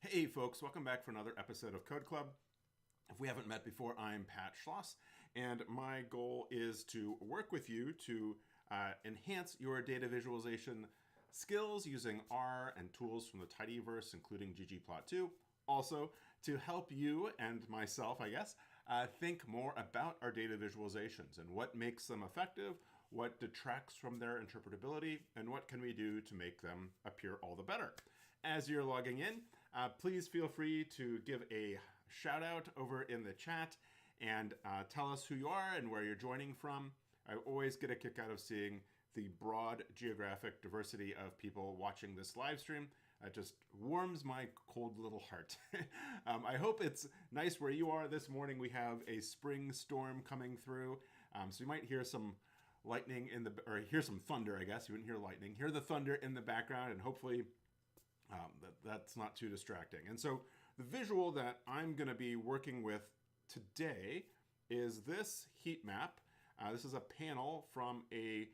Hey folks, welcome back for another episode of Code Club. If we haven't met before, I'm Pat Schloss, and my goal is to work with you to enhance your data visualization skills using R and tools from the tidyverse, including ggplot2. Also, to help you and myself, I guess, think more about our data visualizations and what makes them effective, what detracts from their interpretability, and what can we do to make them appear all the better. As you're logging in, please feel free to give a shout out over in the chat and tell us who you are and where you're joining from. I always get a kick out of seeing the broad geographic diversity of people watching this live stream. It just warms my cold little heart. I hope it's nice where you are. This morning we have a spring storm coming through, so you might hear some lightning or hear some thunder, I guess. You wouldn't hear lightning. Hear the thunder in the background, and hopefully that's not too distracting. And so the visual that I'm going to be working with today is this heat map. This is a panel from a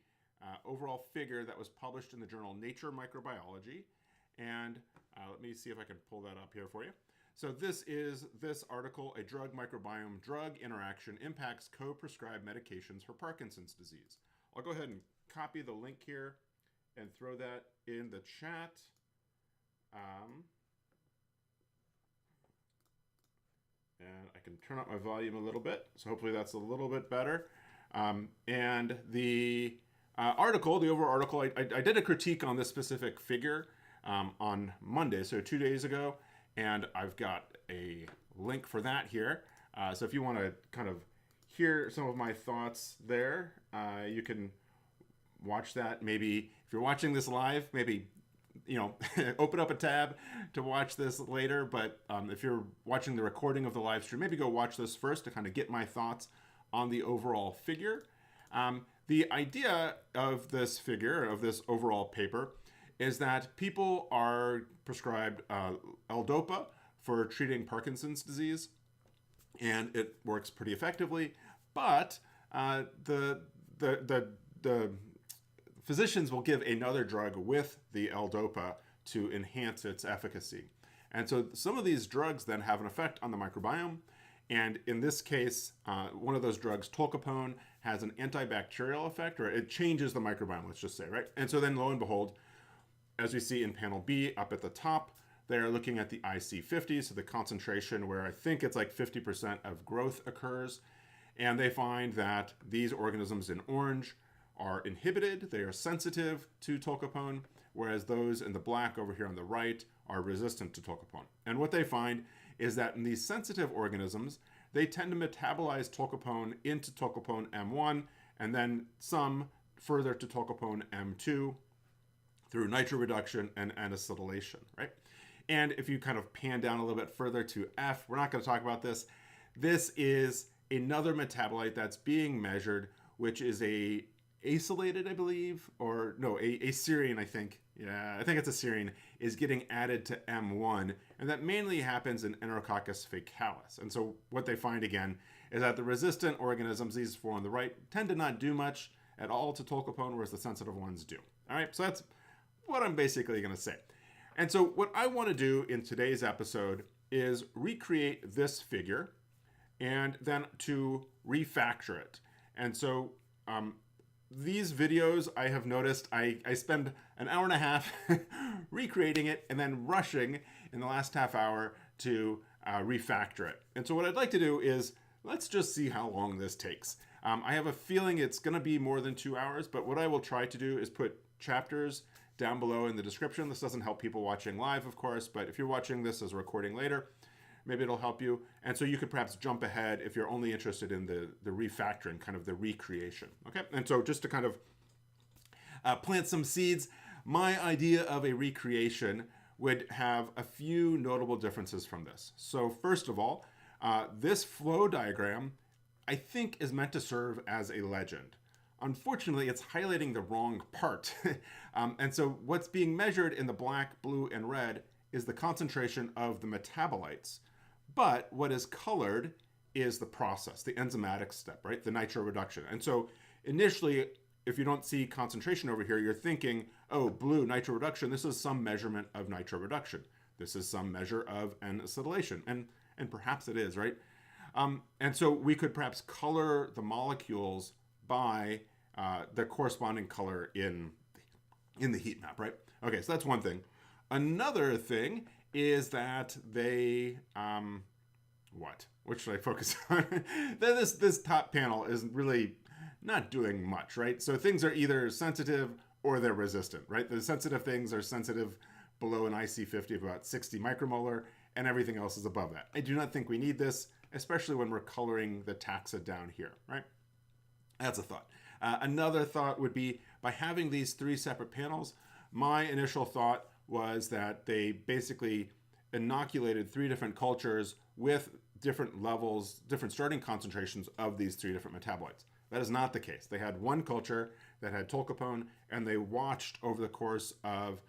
overall figure that was published in the journal Nature Microbiology. And let me see if I can pull that up here for you. So this is this article, A Drug Microbiome Drug Interaction Impacts Co-Prescribed Medications for Parkinson's Disease. I'll go ahead and copy the link here and throw that in the chat. And I can turn up my volume a little bit, so hopefully that's a little bit better. And the article, the overall article, I did a critique on this specific figure on Monday, so 2 days ago, and I've got a link for that here. So if you want to kind of hear some of my thoughts there, you can watch that. Maybe if you're watching this live, maybe open up a tab to watch this later. But if you're watching the recording of the live stream, maybe go watch this first to kind of get my thoughts on the overall figure. The idea of this figure, of this overall paper, is that people are prescribed L-DOPA for treating Parkinson's disease, and it works pretty effectively. But the physicians will give another drug with the L-DOPA to enhance its efficacy. And so some of these drugs then have an effect on the microbiome. And in this case, one of those drugs, tolcapone, has an antibacterial effect, or it changes the microbiome, let's just say, right? And so then lo and behold, as we see in panel B up at the top, they're looking at the IC50, so the concentration where I think it's like 50% of growth occurs. And they find that these organisms in orange are inhibited, they are sensitive to tolcapone, whereas those in the black over here on the right are resistant to tolcapone. And what they find is that in these sensitive organisms, they tend to metabolize tolcapone into tolcapone M1, and then some further to tolcapone M2 through nitroreduction and N-acetylation, right? And if you kind of pan down a little bit further to F, we're not going to talk about this. This is another metabolite that's being measured, which is a acylated, I believe, or no, a serine, I think. Yeah, I think it's a serine, is getting added to M1, and that mainly happens in Enterococcus faecalis. And so what they find again is that the resistant organisms, these four on the right, tend to not do much at all to tolcapone, whereas the sensitive ones do. All right, so that's what I'm basically going to say. And so what I want to do in today's episode is recreate this figure and then to refactor it. And so these videos, I have noticed, I spend an hour and a half recreating it and then rushing in the last half hour to refactor it. And so what I'd like to do is, let's just see how long this takes. I have a feeling it's going to be more than 2 hours, but what I will try to do is put chapters down below in the description. This doesn't help people watching live, of course, but if you're watching this as a recording later, maybe it'll help you. And so you could perhaps jump ahead if you're only interested in the refactoring, kind of the recreation. Okay, and so just to kind of plant some seeds, my idea of a recreation would have a few notable differences from this. So first of all, this flow diagram, I think, is meant to serve as a legend. Unfortunately, it's highlighting the wrong part. And so what's being measured in the black, blue, and red is the concentration of the metabolites. But what is colored is the process, the enzymatic step, right? The nitroreduction. And so initially, if you don't see concentration over here, you're thinking, oh, blue, nitroreduction, this is some measurement of nitroreduction. this is some measure of an acetylation. And perhaps it is, right? And so we could perhaps color the molecules by the corresponding color in the heat map, right? Okay, so that's one thing. Another thing is that they, what should I focus on? This top panel is really not doing much, right? So things are either sensitive or they're resistant, right? The sensitive things are sensitive below an IC50 of about 60 micromolar, and everything else is above that. I do not think we need this, especially when we're coloring the taxa down here, right? That's a thought. Another thought would be, by having these three separate panels, my initial thought was that they basically inoculated three different cultures with different levels, different starting concentrations of these three different metabolites. That is not the case. They had one culture that had tolcapone, and they watched over the course of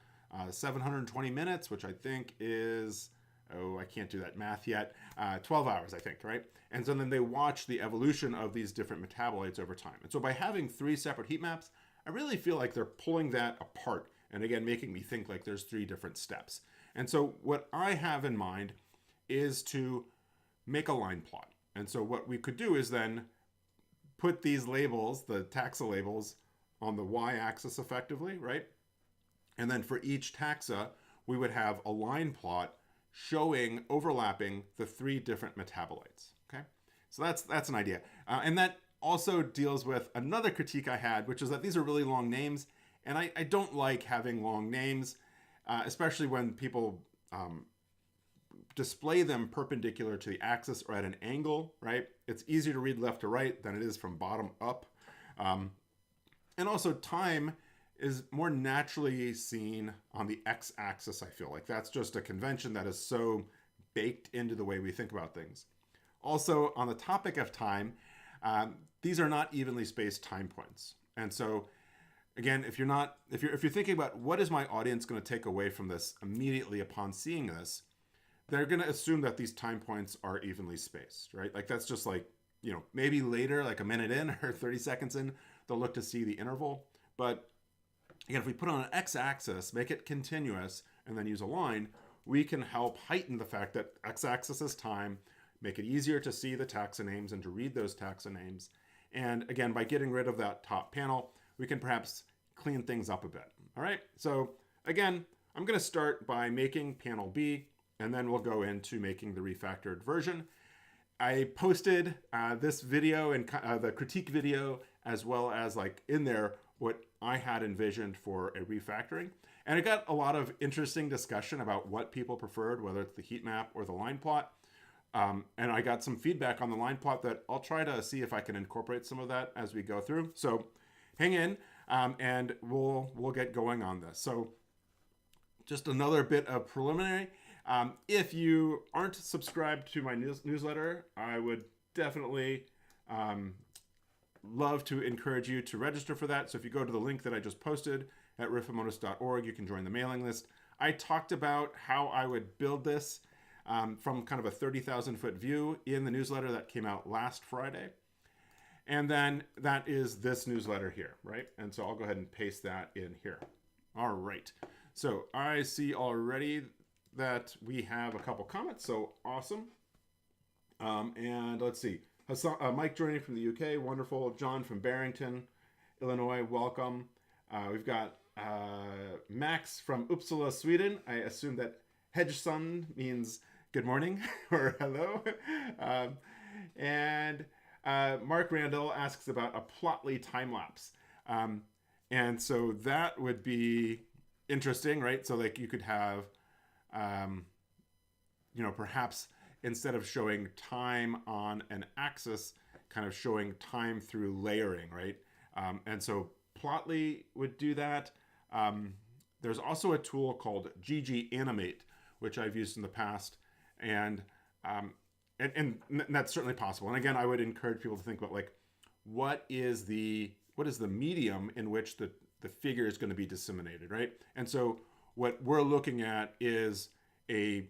720 minutes, which I think is, I can't do that math yet, 12 hours, I think, right? And so then they watched the evolution of these different metabolites over time. And so by having three separate heat maps, I really feel like they're pulling that apart, and again, making me think like there's three different steps. And so what I have in mind is to make a line plot. And so what we could do is then put these labels, the taxa labels, on the y-axis effectively, right? And then for each taxa, we would have a line plot showing, overlapping the three different metabolites, okay? So that's an idea. And that also deals with another critique I had, which is that these are really long names, and I don't like having long names, especially when people display them perpendicular to the axis or at an angle, right? It's easier to read left to right than it is from bottom up. And also time is more naturally seen on the x-axis, I feel like. That's just a convention that is so baked into the way we think about things. Also, on the topic of time, these are not evenly spaced time points. And so, again, if you're thinking about what is my audience going to take away from this immediately upon seeing this, they're going to assume that these time points are evenly spaced, right? Like that's just like, maybe later, like a minute in or 30 seconds in, they'll look to see the interval. But again, if we put on an x-axis, make it continuous, and then use a line, we can help heighten the fact that x-axis is time, make it easier to see the taxa names and to read those taxa names. And again, by getting rid of that top panel, we can perhaps clean things up a bit. All right, so again, I'm going to start by making panel B, and then we'll go into making the refactored version. I posted this video and the critique video, as well as like in there what I had envisioned for a refactoring. And it got a lot of interesting discussion about what people preferred, whether it's the heat map or the line plot. And I got some feedback on the line plot that I'll try to see if I can incorporate some of that as we go through. So hang in, and we'll get going on this. So just another bit of preliminary. If you aren't subscribed to my newsletter, I would definitely love to encourage you to register for that. So if you go to the link that I just posted at riffamodus.org, you can join the mailing list. I talked about how I would build this from kind of a 30,000 foot view in the newsletter that came out last Friday. And then that is this newsletter here, right? And so I'll go ahead and paste that in here. All right. So I see already that we have a couple comments, so awesome. And let's see, Mike joining from the UK, wonderful. John from Barrington, Illinois, welcome. We've got Max from Uppsala, Sweden. I assume that Hedgeson means good morning or hello. And Mark Randall asks about a Plotly time lapse. And so that would be interesting, right? So like you could have perhaps instead of showing time on an axis, kind of showing time through layering, right? And so Plotly would do that. There's also a tool called ggAnimate, which I've used in the past, and that's certainly possible. And again, I would encourage people to think about like, what is the medium in which the figure is going to be disseminated, right? And so what we're looking at is a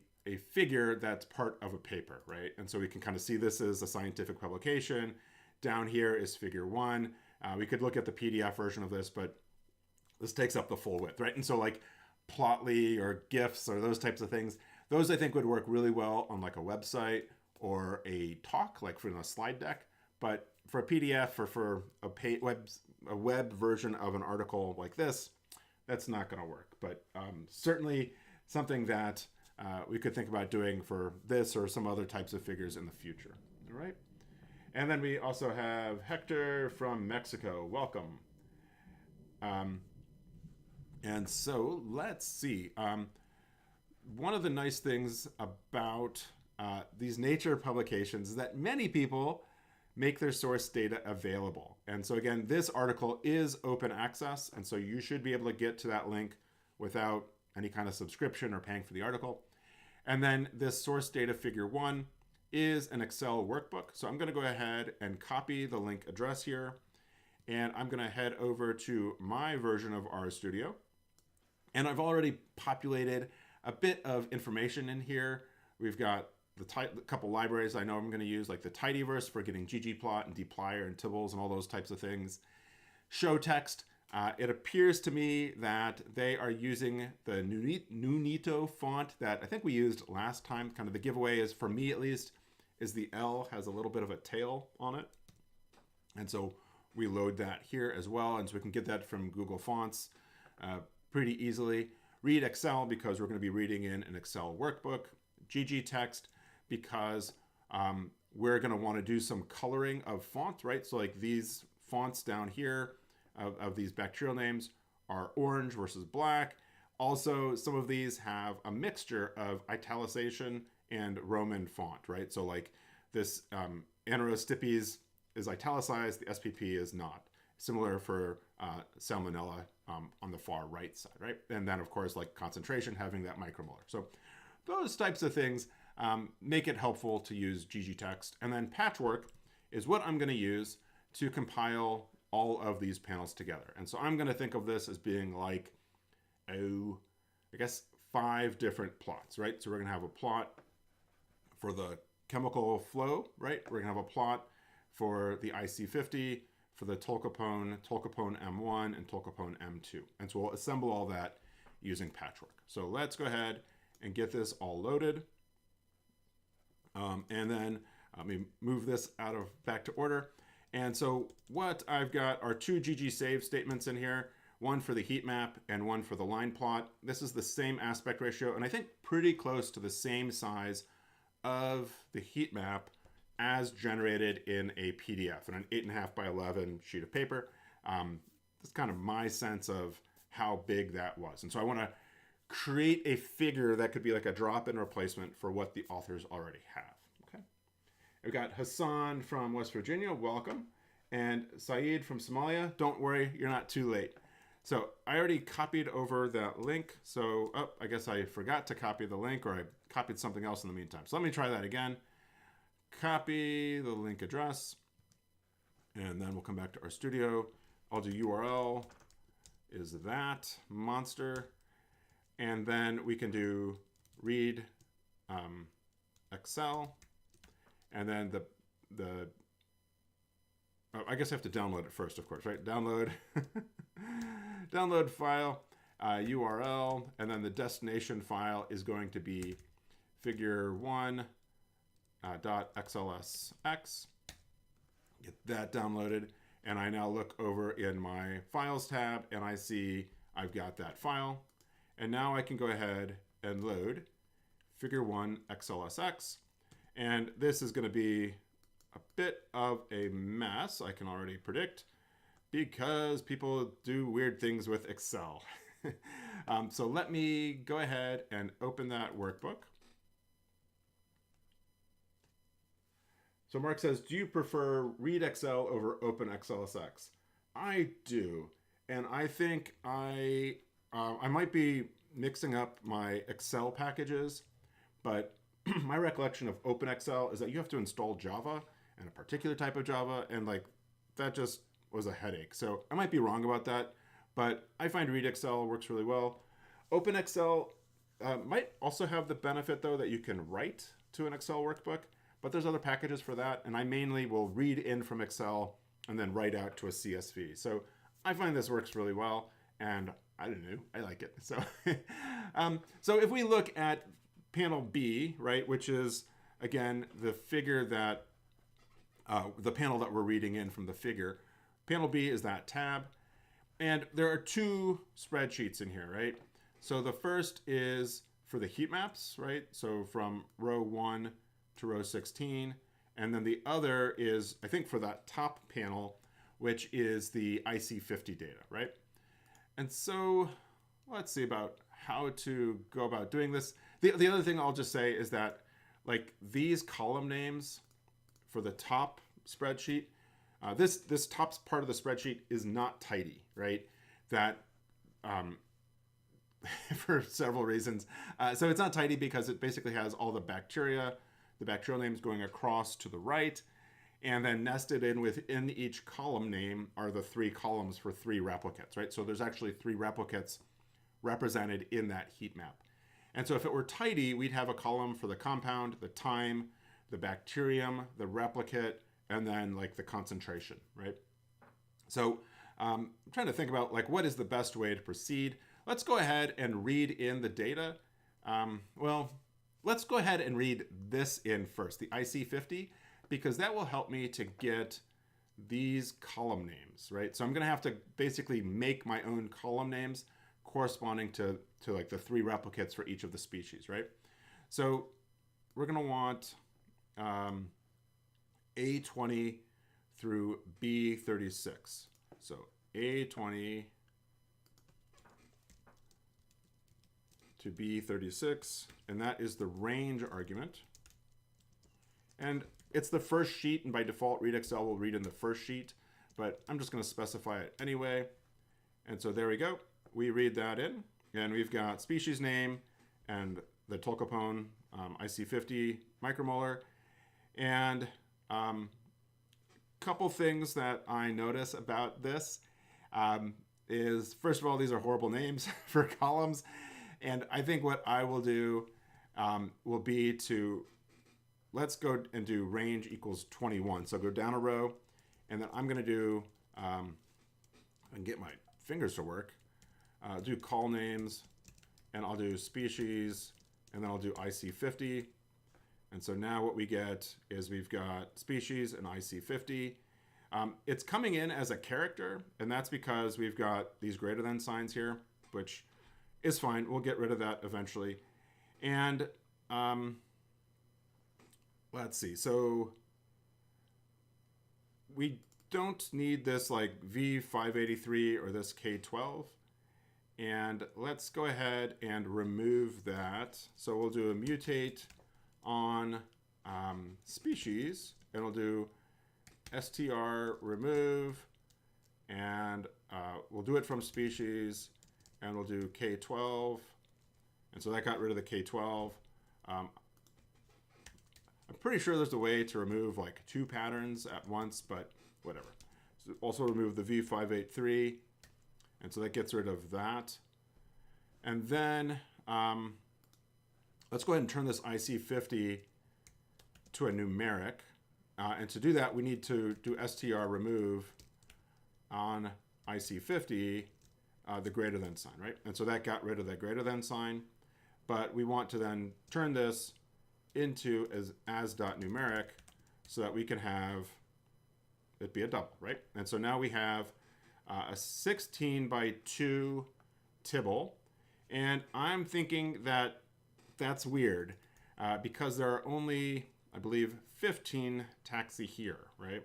figure that's part of a paper, right? And so we can kind of see this as a scientific publication. Down here is figure 1. We could look at the PDF version of this, but this takes up the full width, right? And so like Plotly or GIFs or those types of things, Those I think would work really well on like a website or a talk, like for a slide deck. But for a PDF or for a web version of an article like this, that's not going to work. But certainly something that we could think about doing for this or some other types of figures in the future. All right. And then we also have Hector from Mexico. Welcome. And so let's see. One of the nice things about these Nature publications is that many people make their source data available. And so again, this article is open access. And so you should be able to get to that link without any kind of subscription or paying for the article. And then this source data figure 1 is an Excel workbook. So I'm going to go ahead and copy the link address here. And I'm going to head over to my version of RStudio. And I've already populated a bit of information in here. We've got a couple libraries I know I'm going to use, like the tidyverse for getting ggplot and dplyr and tibbles and all those types of things. Show text. It appears to me that they are using the Nunito font that I think we used last time. Kind of the giveaway is, for me at least, is the L has a little bit of a tail on it. And so we load that here as well. And so we can get that from Google Fonts pretty easily. Read Excel because we're going to be reading in an Excel workbook. GG text because we're going to want to do some coloring of font, right? So like these fonts down here of these bacterial names are orange versus black. Also, some of these have a mixture of italicization and Roman font, right? So like this Anaerostipes is italicized, the SPP is not. Similar for Salmonella on the far right side, right? And then of course, like concentration having that micromolar. So those types of things make it helpful to use ggtext. And then patchwork is what I'm going to use to compile all of these panels together. And so I'm going to think of this as being like, I guess 5 different plots, right? So we're going to have a plot for the chemical flow, right? We're going to have a plot for the IC50, for the tolcapone M1, and tolcapone M2. And so we'll assemble all that using patchwork. So let's go ahead and get this all loaded. And then let me move this back to order. And so what I've got are 2 ggsave statements in here, one for the heat map and one for the line plot. This is the same aspect ratio, and I think pretty close to the same size of the heat map as generated in a PDF, in an 8.5 by 11 sheet of paper. That's kind of my sense of how big that was. And so I want to create a figure that could be like a drop-in replacement for what the authors already have. Okay. We've got Hassan from West Virginia, welcome. And Saeed from Somalia, don't worry, you're not too late. So I already copied over that link. So, I guess I forgot to copy the link, or I copied something else in the meantime. So let me try that again. Copy the link address, and then we'll come back to RStudio. I'll do URL is that monster, and then we can do read Excel, and then I guess I have to download it first, of course, right? Download download file, URL, and then the destination file is going to be figure1 .xlsx. Get that downloaded, and I now look over in my Files tab, and I see I've got that file. And now I can go ahead and load figure1 XLSX, and this is going to be a bit of a mess, I can already predict, because people do weird things with Excel. So let me go ahead and open that workbook. So Mark says, do you prefer read Excel over open XLSX? I do. And I think I might be mixing up my Excel packages, but my recollection of OpenExcel is that you have to install Java and a particular type of Java, and like that just was a headache. So I might be wrong about that, but I find read Excel works really well. OpenExcel might also have the benefit though that you can write to an Excel workbook, but there's other packages for that, and I mainly will read in from Excel and then write out to a CSV. So I find this works really well, and I don't know, I like it. So, so if we look at panel B, right, which is, again, the figure that, the panel that we're reading in from the figure. Panel B is that tab. And there are two spreadsheets in here, right? So the first is for the heat maps, right? So from row 1 to row 16. And then the other is, I think, for that top panel, which is the IC50 data, right? And so let's see about how to go about doing this. The other thing I'll just say is that, like, these column names for the top spreadsheet, this top part of the spreadsheet is not tidy, right? That for several reasons. So it's not tidy because it basically has all the bacterial names going across to the right, and then nested in within each column name are the 3 columns for 3 replicates, right? So there's actually 3 replicates represented in that heat map. And so if it were tidy, we'd have a column for the compound, the time, the bacterium, the replicate, and then like the concentration, right? So I'm trying to think about like what is the best way to proceed. Let's go ahead and read in the data. Well, let's go ahead and read this in first, the IC50, because that will help me to get these column names, right? So I'm gonna have to basically make my own column names corresponding to like the 3 replicates for each of the species, right? So we're gonna want A20 through B36. So A20 to B36, and that is the range argument. And it's the first sheet, and by default, readxl will read in the first sheet, but I'm just gonna specify it anyway. And so there we go. We read that in, and we've got species name and the tolcapone IC50 micromolar. And couple things that I notice about this is, first of all, these are horrible names for columns. And I think what I will do will be to, let's go and do range equals 21. So go down a row, and then I'm gonna do, and get my fingers to work, do call names, and I'll do species, and then I'll do IC50. And so now what we get is we've got species and IC50. It's coming in as a character, and that's because we've got these greater than signs here, which is fine. We'll get rid of that eventually. And let's see. So we don't need this like V583 or this K12. And let's go ahead and remove that. So we'll do a mutate on species, and we'll do str remove, and we'll do it from species, and we'll do K12. And so that got rid of the K12. I'm pretty sure there's a way to remove like 2 patterns at once, but whatever. So also remove the V583. And so that gets rid of that. And then let's go ahead and turn this IC50 to a numeric. And to do that, we need to do str remove on IC50, the greater than sign, right? And so that got rid of that greater than sign. But we want to then turn this into as.numeric so that we can have it be a double, right? And so now we have a 16 by 2 tibble. And I'm thinking that that's weird because there are only, I believe, 15 taxi here, right?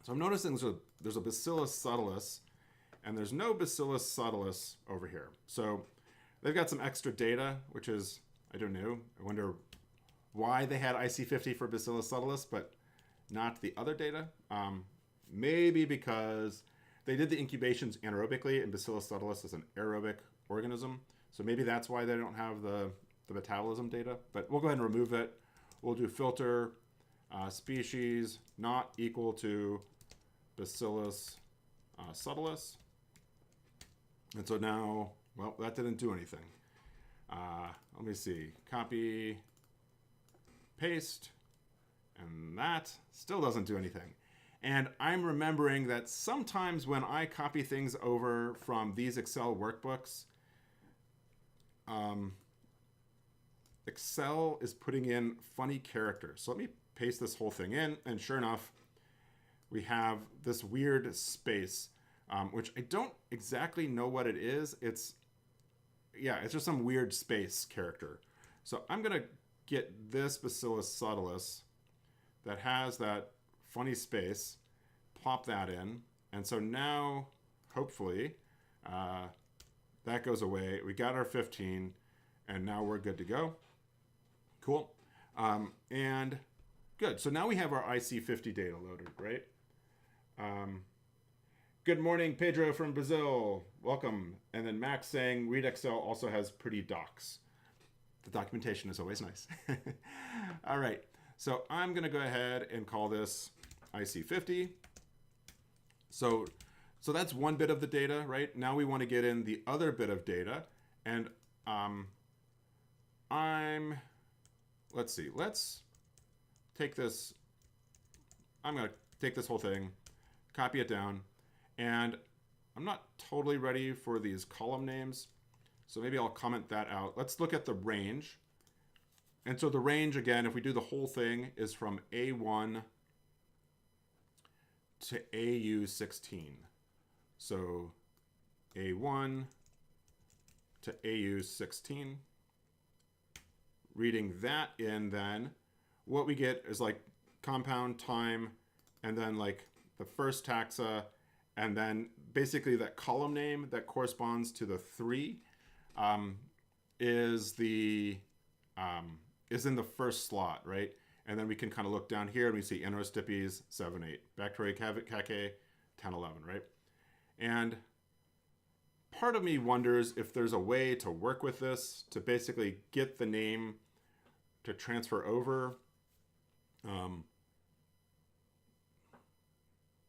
So I'm noticing there's a Bacillus subtilis, and there's no Bacillus subtilis over here. So they've got some extra data, which is, I don't know, I wonder why they had IC50 for Bacillus subtilis, but not the other data. Maybe because they did the incubations anaerobically, and Bacillus subtilis is an aerobic organism. So maybe that's why they don't have the metabolism data, but we'll go ahead and remove it. We'll do filter species not equal to Bacillus subtilis. And so now, well, that didn't do anything. Let me see, copy, paste, and that still doesn't do anything. And I'm remembering that sometimes when I copy things over from these Excel workbooks, Excel is putting in funny characters. So let me paste this whole thing in, and sure enough, we have this weird space, which I don't exactly know what it is. It's just some weird space character. So I'm gonna get this Bacillus subtilis that has that funny space, plop that in, and so now, hopefully, that goes away. We got our 15, and now we're good to go. Cool. And good. So now we have our IC50 data loaded, right? Good morning, Pedro from Brazil. Welcome. And then Max saying, read Excel also has pretty docs. The documentation is always nice. All right. So I'm going to go ahead and call this IC50. So that's one bit of the data, right? Now we want to get in the other bit of data. And let's see. Let's take this. I'm going to take this whole thing, copy it down. And I'm not totally ready for these column names, so maybe I'll comment that out. Let's look at the range. And so the range, again, if we do the whole thing, is from A1 to AU16. So A1 to AU16. Reading that in, then what we get is like compound, time, and then like the first taxa, and then basically that column name that corresponds to the 3 is in the first slot, right? And then we can kind of look down here and we see Anorostipes 7, 8, Bacteriocaccae 10, 11, right? And part of me wonders if there's a way to work with this to basically get the name to transfer over.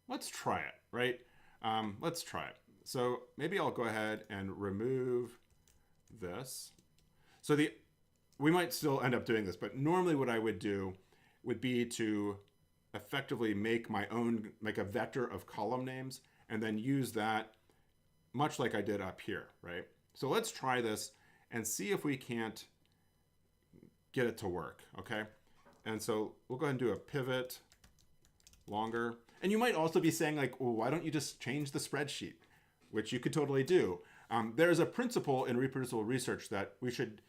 Let's try it, right? Let's try it. So maybe I'll go ahead and remove this. So we might still end up doing this, but normally what I would do would be to effectively make my own, make a vector of column names and then use that much like I did up here, right? So let's try this and see if we can't get it to work, okay? And so we'll go ahead and do a pivot longer. And you might also be saying like, well, why don't you just change the spreadsheet? Which you could totally do. There's a principle in reproducible research that we should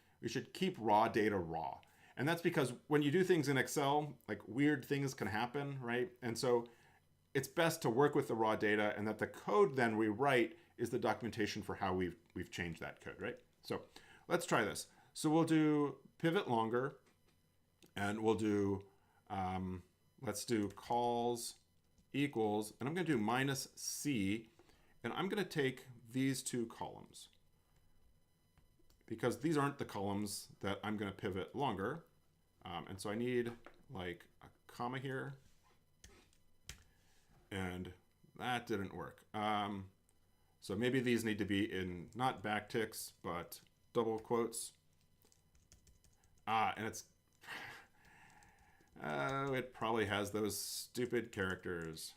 keep raw data raw. And that's because when you do things in Excel, like weird things can happen, right? And so it's best to work with the raw data, and that the code then we write is the documentation for how we've changed that code, right? So let's try this. So we'll do pivot longer, and we'll do, let's do calls equals, and I'm going to do minus C, and I'm going to take these two columns because these aren't the columns that I'm going to pivot longer. And so I need like a comma here, and that didn't work. So maybe these need to be in not backticks, but double quotes. And it's, it probably has those stupid characters.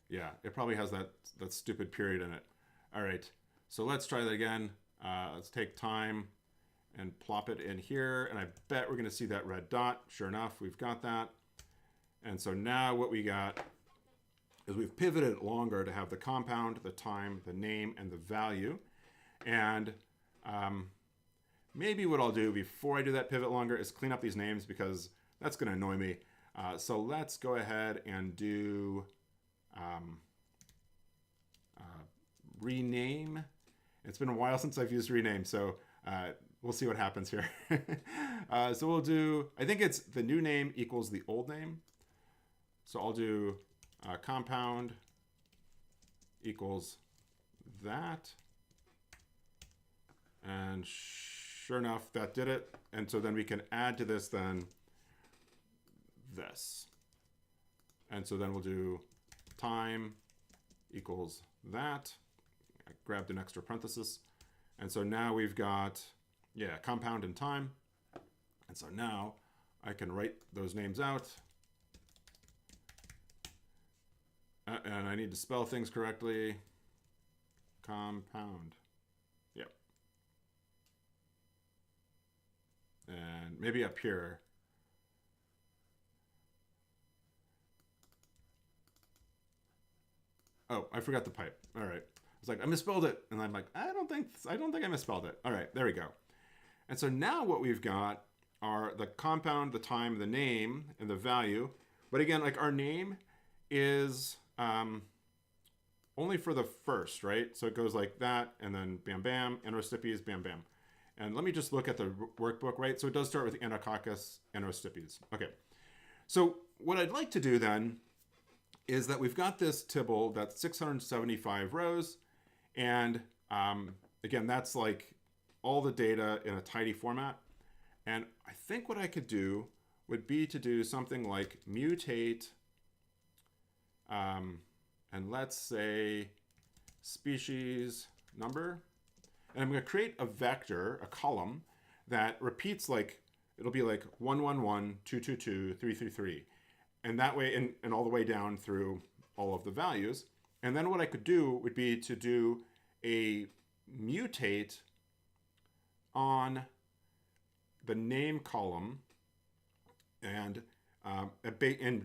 Yeah, it probably has that stupid period in it. All right, so let's try that again. Let's take time and plop it in here, and I bet we're gonna see that red dot. Sure enough, we've got that. And so now what we got is we've pivoted it longer to have the compound, the time, the name, and the value. And maybe what I'll do before I do that pivot longer is clean up these names because that's gonna annoy me. So let's go ahead and do rename. It's been a while since I've used rename, so we'll see what happens here. So we'll do, I think it's the new name equals the old name. So I'll do compound equals that. And sure enough, that did it. And so then we can add to this then this. And so then we'll do time equals that. I grabbed an extra parenthesis. And so now we've got, yeah, compound and time. And so now I can write those names out. And I need to spell things correctly. Compound. Yep. And maybe up here. Oh, I forgot the pipe. All right. I was like, I misspelled it. And I'm like, I don't think I misspelled it. All right, there we go. And so now what we've got are the compound, the time, the name, and the value. But again, like our name is only for the first, right? So it goes like that, and then bam, bam, Enterostipies, bam, bam. And let me just look at the workbook, right? So it does start with Anacoccus, Enterostipies. Okay. So what I'd like to do then is that we've got this tibble that's 675 rows. And again, that's like all the data in a tidy format. And I think what I could do would be to do something like mutate, and let's say species number. And I'm going to create a vector, a column, that repeats like, it'll be like 111, 222, 333. And that way, and all the way down through all of the values. And then what I could do would be to do a mutate on the name column and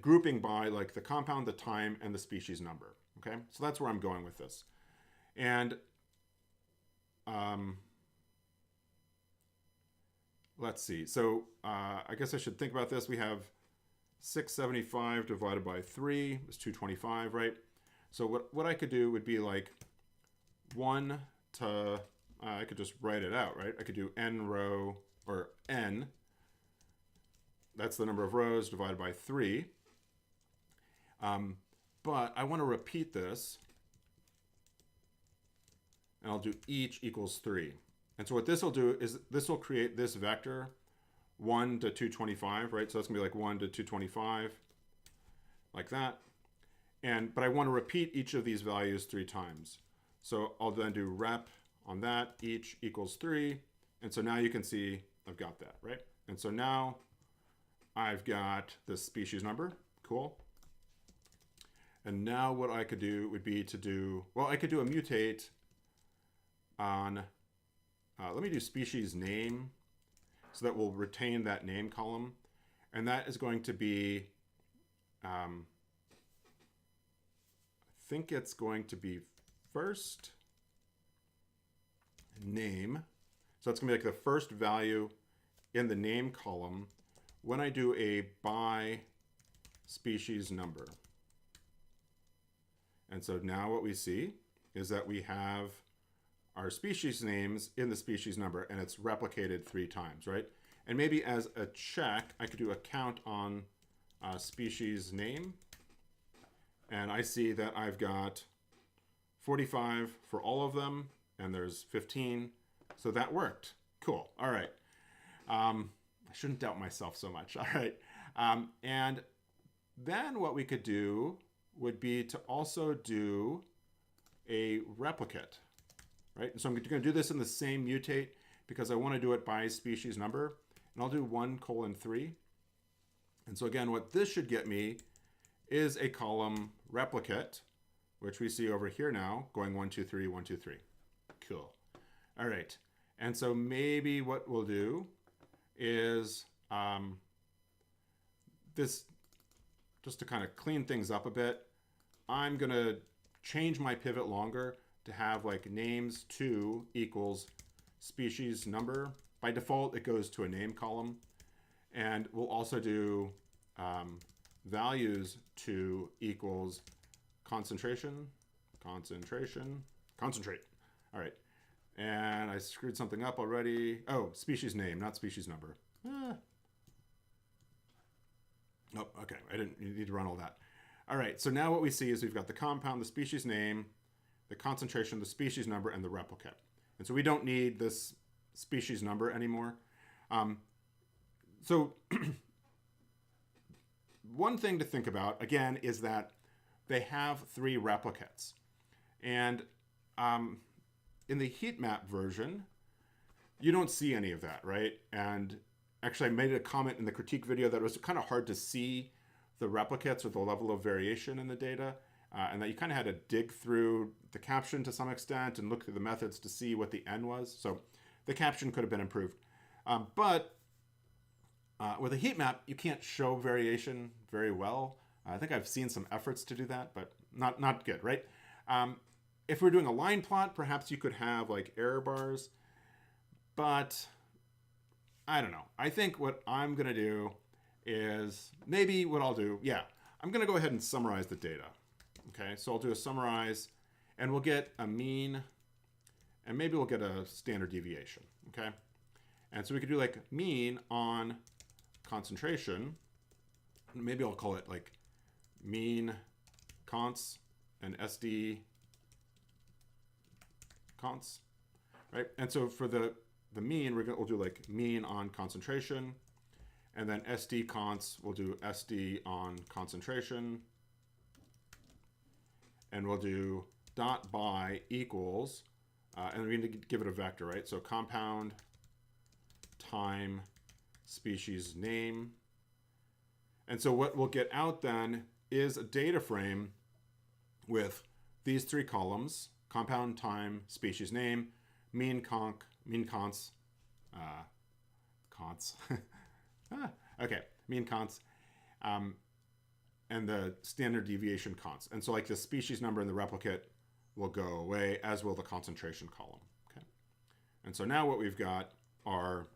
grouping by like the compound, the time, and the species number. Okay, so that's where I'm going with this. And let's see. So I guess I should think about this. We have 675 divided by 3 is 225, right? So what I could do would be like 1 to, I could just write it out, right? I could do n row, or n, that's the number of rows divided by 3. But I want to repeat this, and I'll do each equals 3. And so what this will do is this will create this vector 1 to 225, right? So that's gonna be like 1 to 225, like that. But I want to repeat each of these values 3 times. So I'll then do rep on that, each equals 3. And so now you can see I've got that, right? And so now I've got the species number, cool. And now what I could do would be to do, well, I could do a mutate on, let me do species name, so that we'll retain that name column. And that is going to be, I think it's going to be first name. So it's gonna be like the first value in the name column when I do a by species number. And so now what we see is that we have our species names in the species number, and it's replicated 3 times, right? And maybe as a check, I could do a count on species name. And I see that I've got 45 for all of them, and there's 15. So that worked. Cool. All right. I shouldn't doubt myself so much. All right. And then what we could do would be to also do a replicate, right? So I'm going to do this in the same mutate because I want to do it by species number. And I'll do 1:3. And so again, what this should get me is a column replicate, which we see over here now, going 1, 2, 3, 1, 2, 3. Cool. All right. And so maybe what we'll do is this, just to kind of clean things up a bit, I'm going to change my pivot longer to have like names 2 equals species number. By default, it goes to a name column. And we'll also do values 2 equals concentrate. All right. And I screwed something up already. Oh, species name, not species number. Oh, okay. I didn't need to run all that. All right. So now what we see is we've got the compound, the species name, the concentration, the species number, and the replicate. And so we don't need this species number anymore. So one thing to think about, again, is that they have 3 replicates. And in the heat map version, you don't see any of that, right? And actually, I made a comment in the critique video that it was kind of hard to see the replicates or the level of variation in the data, and that you kind of had to dig through the caption to some extent and look through the methods to see what the N was. So the caption could have been improved. But With a heat map, you can't show variation very well. I think I've seen some efforts to do that, but not good, right? If we're doing a line plot, perhaps you could have like error bars, but I don't know. I think what I'm going to do is maybe what I'll do, yeah, I'm going to go ahead and summarize the data. Okay, so I'll do a summarize, and we'll get a mean, and maybe we'll get a standard deviation, okay? And so we could do like mean on concentration. Maybe I'll call it like mean const and SD const, right? And so for the mean, we'll do like mean on concentration, and then SD const, we'll do SD on concentration, and we'll do dot by equals, and we need to give it a vector, right? So compound time species name. And so what we'll get out then is a data frame with these three columns: compound time species name, mean const, okay, mean const, and the standard deviation const. And so like the species number in the replicate will go away, as will the concentration column. Okay. And so now what we've got are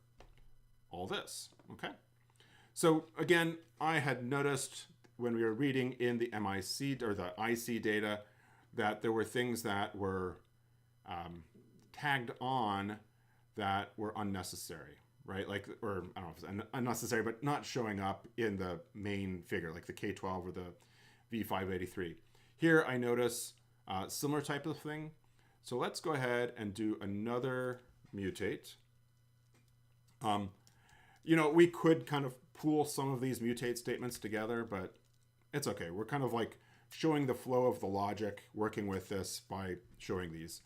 all this. Okay. So again, I had noticed when we were reading in the MIC or the IC data that there were things that were tagged on that were unnecessary, right? Like, or I don't know if it's unnecessary, but not showing up in the main figure, like the K12 or the V583. Here I notice similar type of thing. So let's go ahead and do another mutate. You know, we could kind of pool some of these mutate statements together, but it's okay. We're kind of like showing the flow of the logic, working with this by showing these.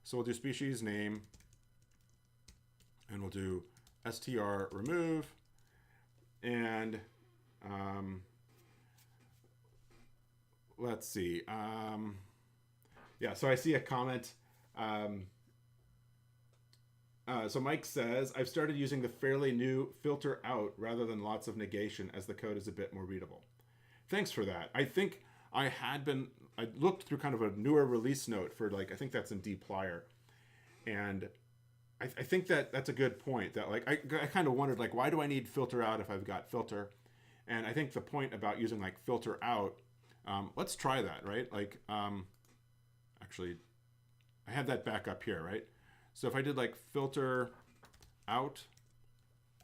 So we'll do species name, and we'll do str remove, and let's see. Yeah, so I see a comment. So Mike says, I've started using the fairly new filter out rather than lots of negation, as the code is a bit more readable. Thanks for that. I think I looked through kind of a newer release note for like, I think that's in dplyr. And I think that's a good point, that like, I kind of wondered like, why do I need filter out if I've got filter? And I think the point about using like filter out, let's try that, right? Like, actually, I had that back up here, right? So if I did like filter out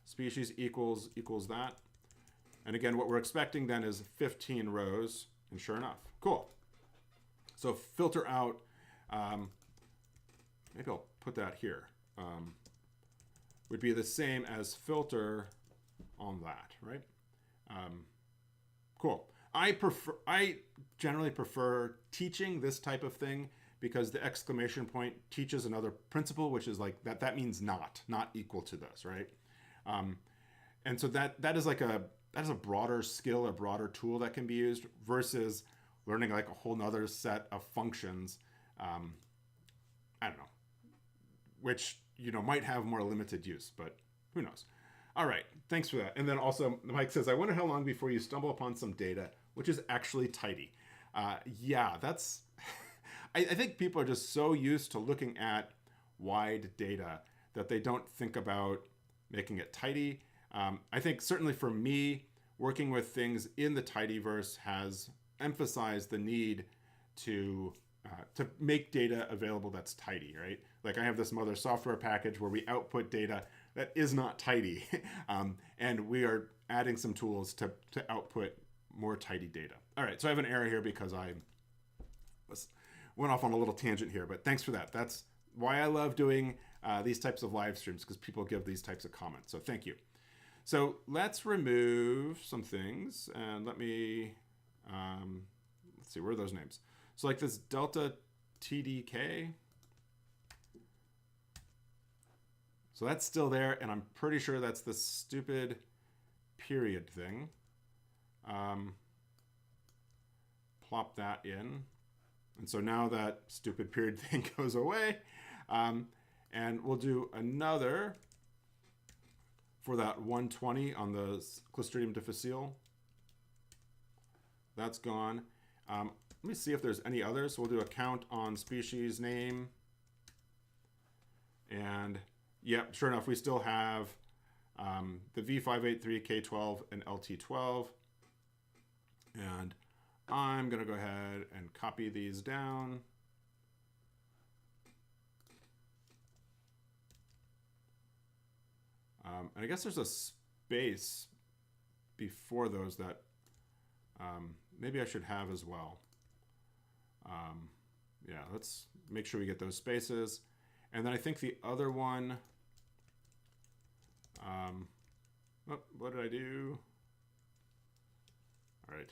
species equals that. And again, what we're expecting then is 15 rows, and sure enough, cool. So filter out, maybe I'll put that here, would be the same as filter on that, right? Cool. I generally prefer teaching this type of thing, because the exclamation point teaches another principle, which is like that means not equal to this, right? And so that is like a broader skill, a broader tool that can be used, versus learning like a whole nother set of functions. I don't know, which, you know, might have more limited use, but who knows? All right, thanks for that. And then also Mike says, I wonder how long before you stumble upon some data which is actually tidy. Yeah, that's, I think people are just so used to looking at wide data that they don't think about making it tidy. I think certainly for me, working with things in the tidyverse has emphasized the need to make data available that's tidy, right? Like I have this mother software package where we output data that is not tidy, and we are adding some tools to output more tidy data. All right, so I have an error here because I went off on a little tangent here, but thanks for that. That's why I love doing these types of live streams, because people give these types of comments, so thank you. So let's remove some things, and let me, let's see, where are those names? So like this delta TDK. So that's still there, and I'm pretty sure that's the stupid period thing. Plop that in. And so now that stupid period thing goes away. And we'll do another for that 120 on the Clostridium difficile. That's gone. Let me see if there's any others. So we'll do a count on species name. And yep, sure enough, we still have the V583K12 and LT12. And I'm going to go ahead and copy these down. And I guess there's a space before those that maybe I should have as well. Yeah, let's make sure we get those spaces. And then I think the other one, oh, what did I do? All right,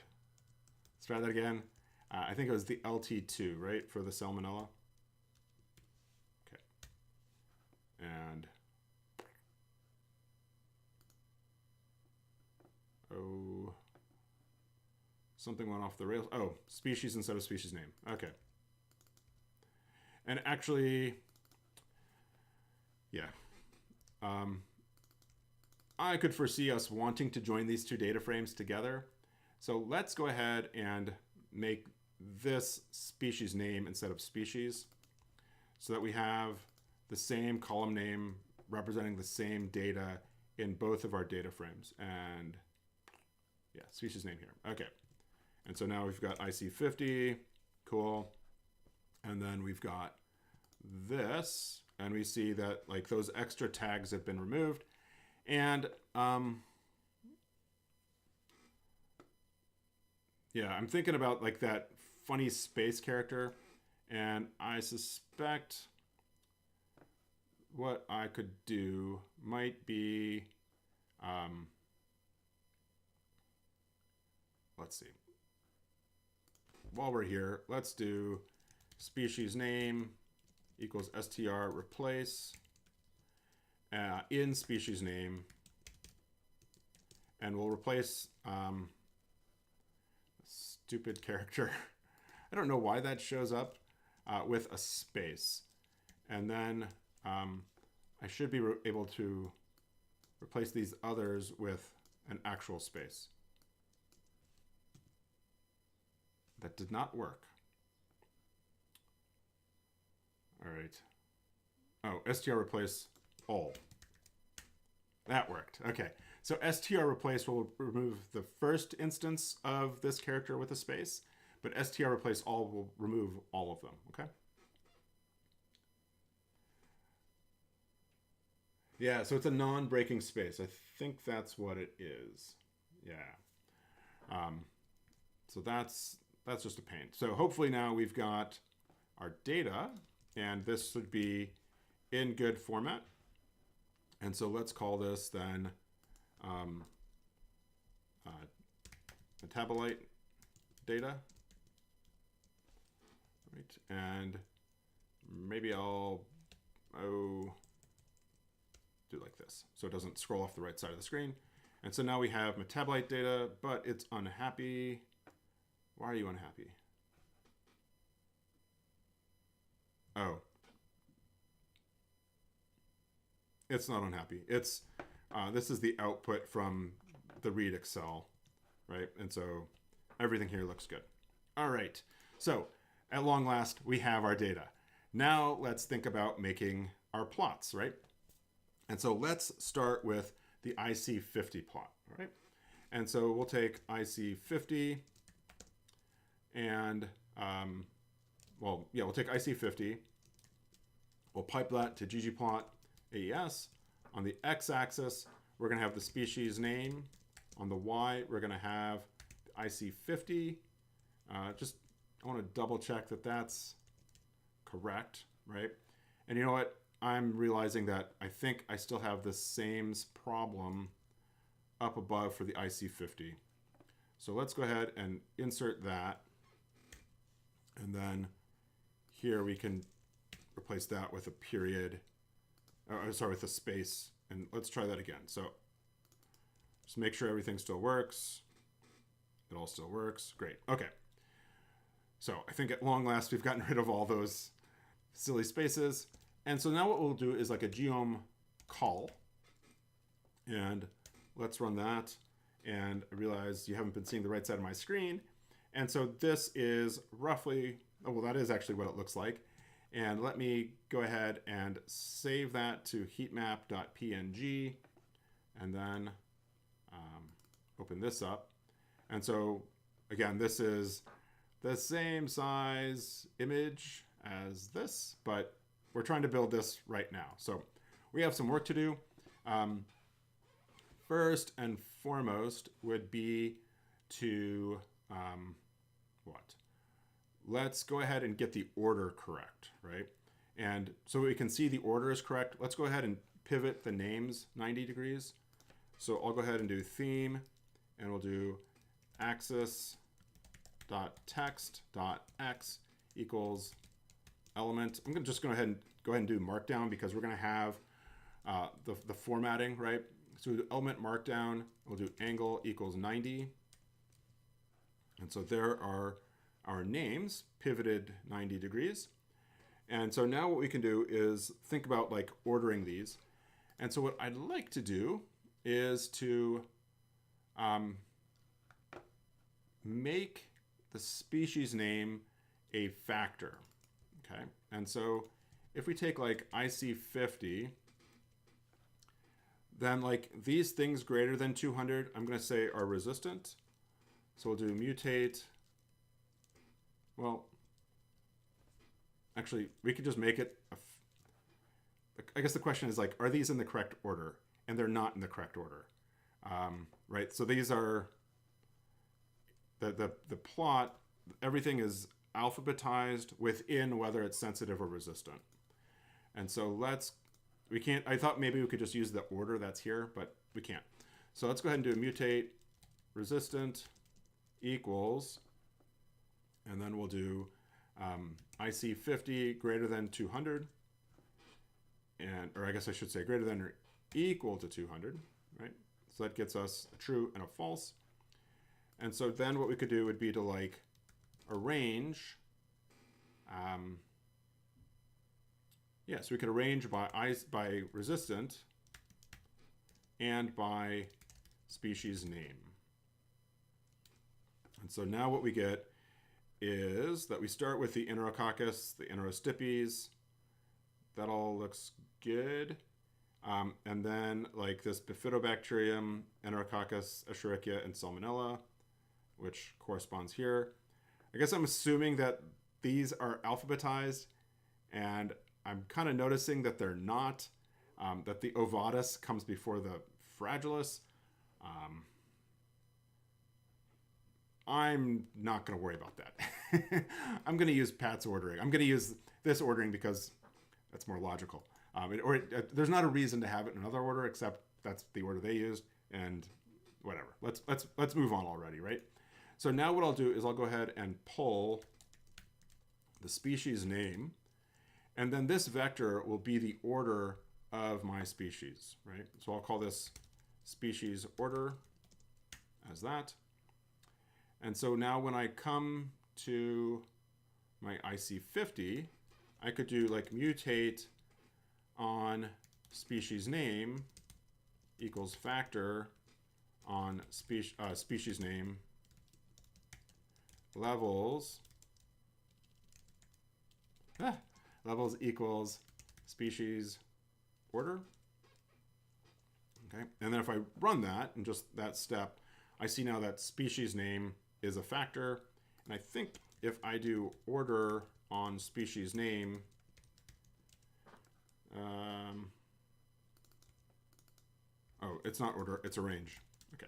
let's try that again. I think it was the LT2, right, for the salmonella. Okay, and oh, something went off the rails. Oh, species instead of species name. Okay. And actually, yeah. I could foresee us wanting to join these two data frames together. So let's go ahead and make this species name instead of species so that we have the same column name representing the same data in both of our data frames. And yeah, species name here. Okay. And so now we've got IC50, cool. And then we've got this, and we see that like those extra tags have been removed. And yeah, I'm thinking about like that funny space character, and I suspect what I could do might be, let's see. While we're here, let's do species name equals str replace in species name, and we'll replace stupid character. I don't know why that shows up with a space, and then I should be able to replace these others with an actual space. That did not work. All right. Oh, str replace all. That worked. Okay. So str replace will remove the first instance of this character with a space, but str replace all will remove all of them. Okay. Yeah. So it's a non-breaking space. I think that's what it is. Yeah. So that's just a pain. So hopefully now we've got our data, and this should be in good format. And so let's call this then metabolite data. Right. And maybe I'll do like this so it doesn't scroll off the right side of the screen. And so now we have metabolite data, but it's unhappy. Why are you unhappy? Oh. It's not unhappy. It's this is the output from the read Excel, right? And so everything here looks good. All right. So at long last, we have our data. Now let's think about making our plots, right? And so let's start with the IC50 plot, all right? And so we'll take IC50 and, well, yeah, we'll take IC50. We'll pipe that to ggplot AES. On the x-axis, we're going to have the species name. On the y, we're going to have the IC50. I want to double check that that's correct, right? And you know what? I'm realizing that I think I still have the same problem up above for the IC50. So let's go ahead and insert that. And then here we can replace that with a period, sorry, with a space. And let's try that again. So just make sure everything still works. It all still works. Great. Okay. So I think at long last, we've gotten rid of all those silly spaces. And so now what we'll do is like a geom call. And let's run that. And I realize you haven't been seeing the right side of my screen. And so this is roughly, oh, well, that is actually what it looks like. And let me go ahead and save that to heatmap.png and then open this up. And so again, this is the same size image as this, but we're trying to build this right now. So we have some work to do. First and foremost would be to, let's go ahead and get the order correct, right? And so we can see the order is correct. Let's go ahead and pivot the names 90 degrees. So I'll go ahead and do theme, and we'll do axis.text.x equals element. I'm gonna just go ahead and do markdown because we're gonna have the formatting, right? So we do element markdown, we'll do angle equals 90. And so there are our names pivoted 90 degrees. And so now what we can do is think about like ordering these. And so what I'd like to do is to make the species name a factor, okay? And so if we take like IC50, then like these things greater than 200, I'm gonna say are resistant. So we'll do mutate. Well, actually, we could just make it, I guess the question is like, are these in the correct order? And they're not in the correct order, right? So these are, the plot, everything is alphabetized within whether it's sensitive or resistant. And so we can't, I thought maybe we could just use the order that's here, but we can't. So let's go ahead and do mutate resistant equals, and then we'll do IC50 greater than 200, or I guess I should say greater than or equal to 200, right? So that gets us a true and a false. And so then what we could do would be to like arrange, so we could arrange by resistant and by species name. And so now what we get is that we start with the Enterococcus, the Enterostipes. That all looks good. And then like this Bifidobacterium, Enterococcus, Escherichia, and Salmonella, which corresponds here. I guess I'm assuming that these are alphabetized, and I'm kind of noticing that they're not, that the ovatus comes before the fragilis. I'm not going to worry about that. I'm going to use Pat's ordering. I'm going to use this ordering because that's more logical. There's not a reason to have it in another order, except that's the order they used, and whatever. Let's move on already, right? So now what I'll do is I'll go ahead and pull the species name, and then this vector will be the order of my species, right? So I'll call this species order as that. And so now when I come to my IC50, I could do like mutate on species name equals factor on species name levels levels equals species order. Okay, and then if I run that and just that step, I see now that species name is a factor. And I think if I do order on species name, oh, it's not order, it's a range. Okay.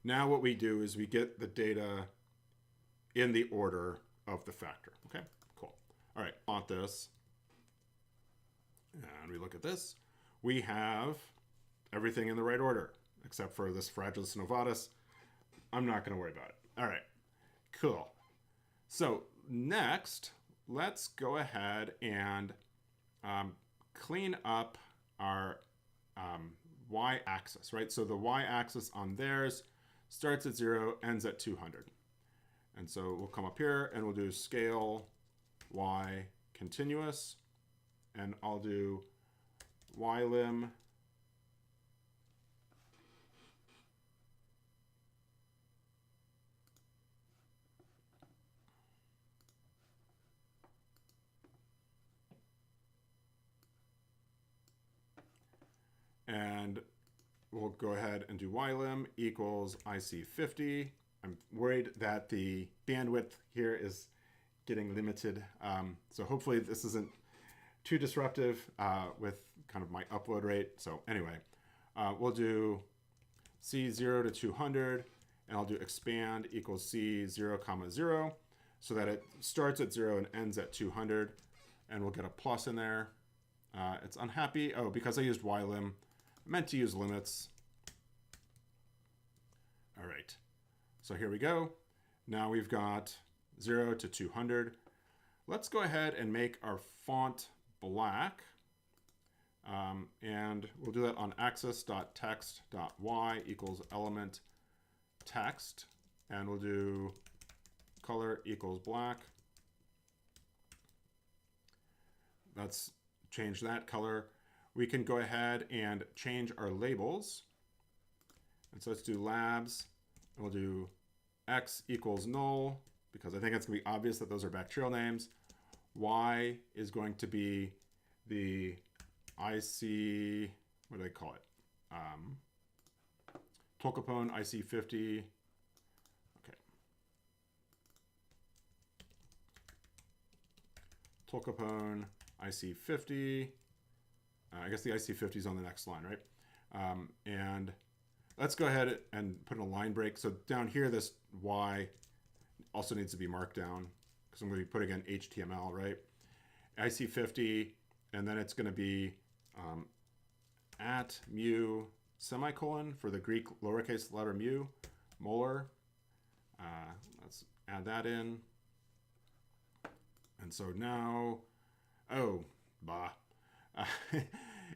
Now what we do is we get the data in the order of the factor. Okay, cool. All right, plot this. And we look at this. We have everything in the right order, except for this fragilis novatus. I'm not going to worry about it. All right, cool. So next, let's go ahead and clean up our y-axis, right? So the y-axis on theirs starts at 0, ends at 200. And so we'll come up here and we'll do scale y continuous, and I'll do y lim And we'll go ahead and do ylim equals IC50. I'm worried that the bandwidth here is getting limited. So hopefully this isn't too disruptive with kind of my upload rate. So anyway, we'll do C0 to 200, and I'll do expand equals C0, 0, so that it starts at 0 and ends at 200, and we'll get a plus in there. It's unhappy. Oh, because I used ylim. I meant to use limits. All right, so here we go. Now we've got 0 to 200. Let's go ahead and make our font black. And we'll do that on axis.text.y equals element text. And we'll do color equals black. Let's change that color. We can go ahead and change our labels. And so let's do labs, and we'll do X equals null, because I think it's going to be obvious that those are bacterial names. Y is going to be the IC, what do they call it? Tolkapone IC50. Okay. Tolkapone IC50. I guess the IC50 is on the next line, right? And let's go ahead and put in a line break. So down here, this Y also needs to be marked down because I'm going to be putting in HTML, right? IC50, and then it's going to be at mu semicolon for the Greek lowercase letter mu, molar. Let's add that in. And so now, oh, bah.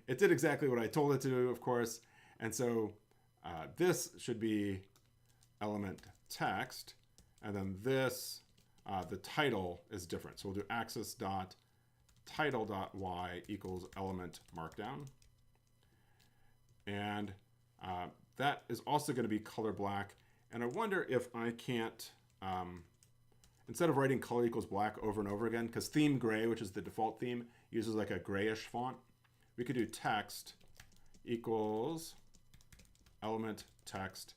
It did exactly what I told it to do, of course. And so this should be element text. And then this, the title is different. So we'll do axis.title.y equals element markdown. And that is also going to be color black. And I wonder if I can't, instead of writing color equals black over and over again, because theme gray, which is the default theme, uses like a grayish font, we could do text equals element text.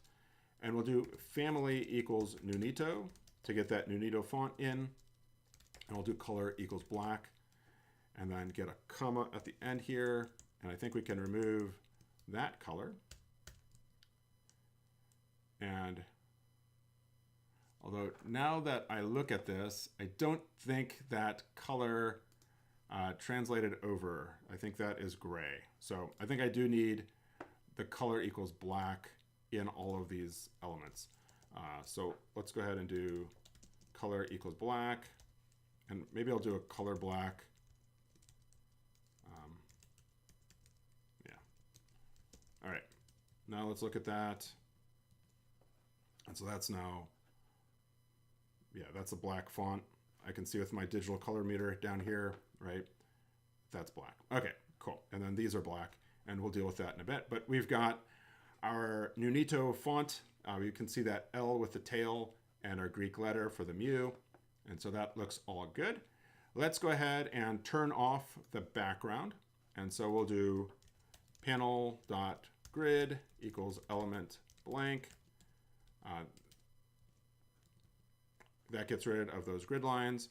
And we'll do family equals Nunito to get that Nunito font in. And we'll do color equals black. And then get a comma at the end here. And I think we can remove that color. And although now that I look at this, I don't think that color translated over. I think that is gray. So I think I do need the color equals black in all of these elements. So let's go ahead and do color equals black. And maybe I'll do a color black. Yeah. All right. Now let's look at that. And so that's now, yeah, that's a black font. I can see with my digital color meter down here, right? That's black. Okay, cool. And then these are black, and we'll deal with that in a bit. But we've got our Nunito font. You can see that L with the tail and our Greek letter for the mu. And so that looks all good. Let's go ahead and turn off the background. And so we'll do panel.grid equals element blank. That gets rid of those grid lines.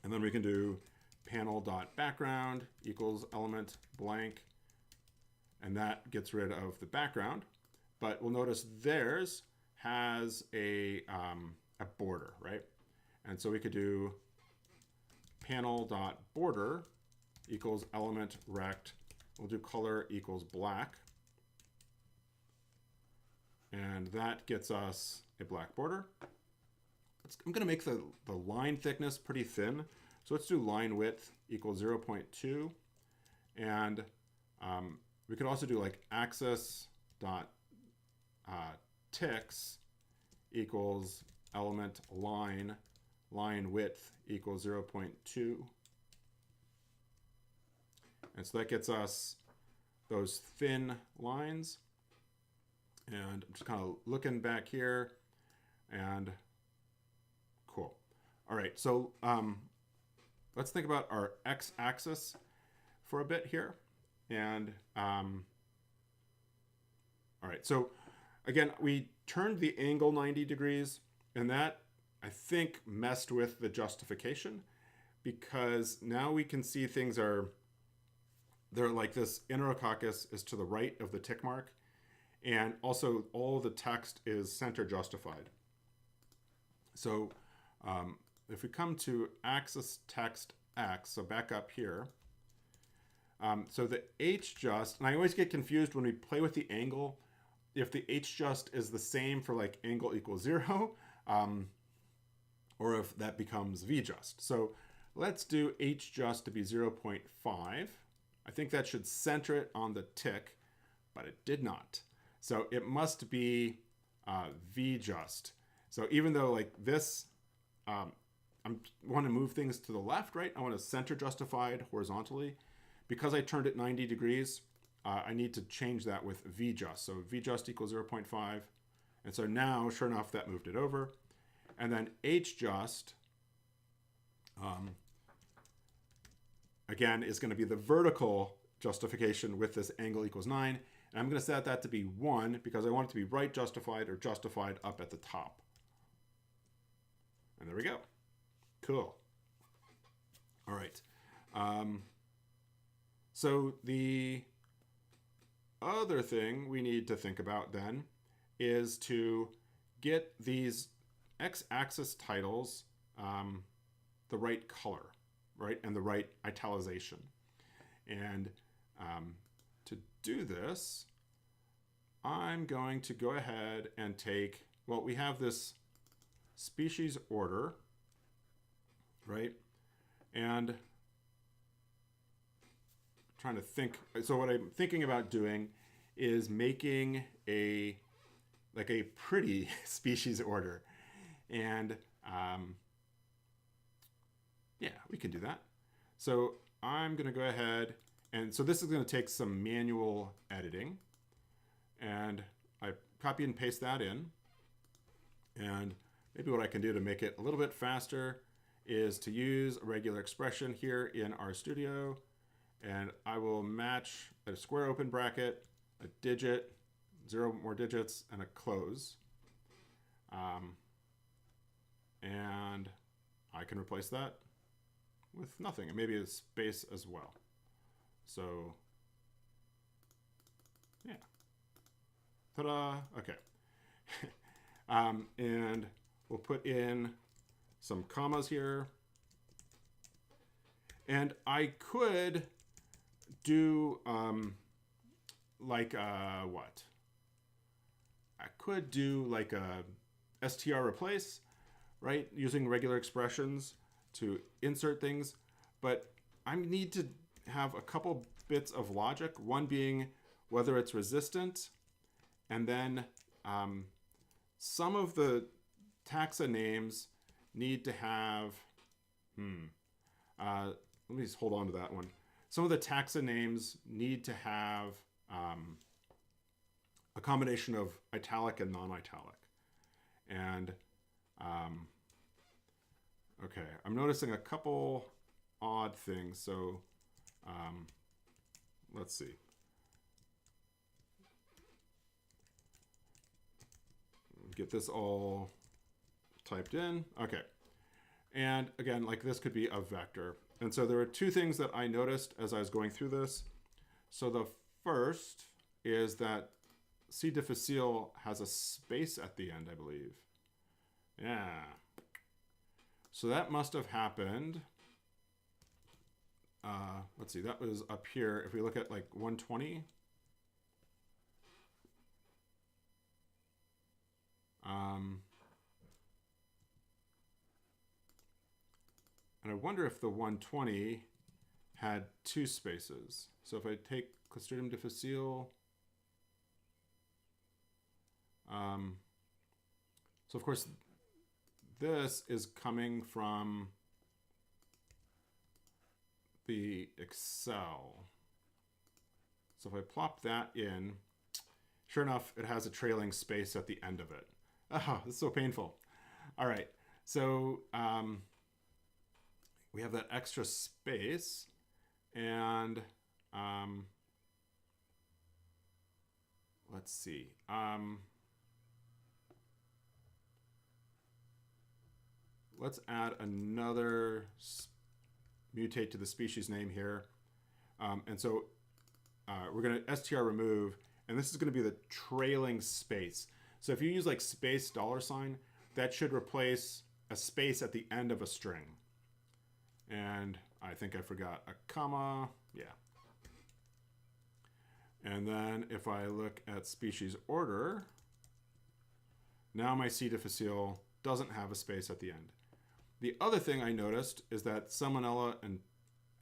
And then we can do panel.background equals element blank. And that gets rid of the background. But we'll notice theirs has a border, right? And so we could do panel.border equals element rect. We'll do color equals black. And that gets us a black border. I'm going to make the line thickness pretty thin. So let's do line width equals 0.2. And we could also do like axis dot ticks equals element line width equals 0.2. And so that gets us those thin lines. And I'm just kind of looking back here, and cool. All right, so let's think about our x-axis for a bit here. And All right, so again, we turned the angle 90 degrees, and that, I think, messed with the justification, because now we can see things are, they're like this enterococcus is to the right of the tick mark, and also all the text is center justified. So if we come to axis text X, so back up here, so the H-just, and I always get confused when we play with the angle, if the H-just is the same for like angle equals 0, or if that becomes V-just. So let's do H-just to be 0.5. I think that should center it on the tick, but it did not. So it must be V-just. So even though like this, I want to move things to the left, right? I want to center justified horizontally. Because I turned it 90 degrees, I need to change that with V-just. So V-just equals 0.5. And so now, sure enough, that moved it over. And then H-just, again, is going to be the vertical justification with this angle equals 9. And I'm going to set that to be 1 because I want it to be right justified or justified up at the top. And there we go. Cool. All right. So the other thing we need to think about then is to get these x-axis titles the right color, right, and the right italicization. And to do this, I'm going to go ahead and take, well, we have this species order, right? And trying to think, so what I'm thinking about doing is making a pretty species order. And yeah, we can do that. So I'm going to go ahead, and so this is going to take some manual editing, and I copy and paste that in. And maybe what I can do to make it a little bit faster is to use a regular expression here in RStudio, and I will match a square open bracket, a digit, 0 more digits, and a close. And I can replace that with nothing, and maybe a space as well. So, yeah. Ta-da! Okay. And we'll put in some commas here. And I could do like what? I could do like a str replace, right? Using regular expressions to insert things, but I need to have a couple bits of logic, one being whether it's resistant, and then some of the taxa names need to have, let me just hold on to that one. Some of the taxa names need to have a combination of italic and non-italic. And okay, I'm noticing a couple odd things. So let's see. Get this all typed in. Okay. And again, like this could be a vector. And so there are two things that I noticed as I was going through this. So the first is that C. difficile has a space at the end, I believe. Yeah. So that must have happened. Let's see, that was up here. If we look at like 120. And I wonder if the 120 had two spaces. So if I take Clostridium difficile, so of course this is coming from the Excel. So if I plop that in, sure enough, it has a trailing space at the end of it. Oh, this is so painful. All right, so we have that extra space, and let's see. Let's add another mutate to the species name here. And so we're going to str remove, and this is going to be the trailing space. So if you use like space $, that should replace a space at the end of a string. And I think I forgot a comma. Yeah. And then if I look at species order, now my C. difficile doesn't have a space at the end. The other thing I noticed is that Salmonella and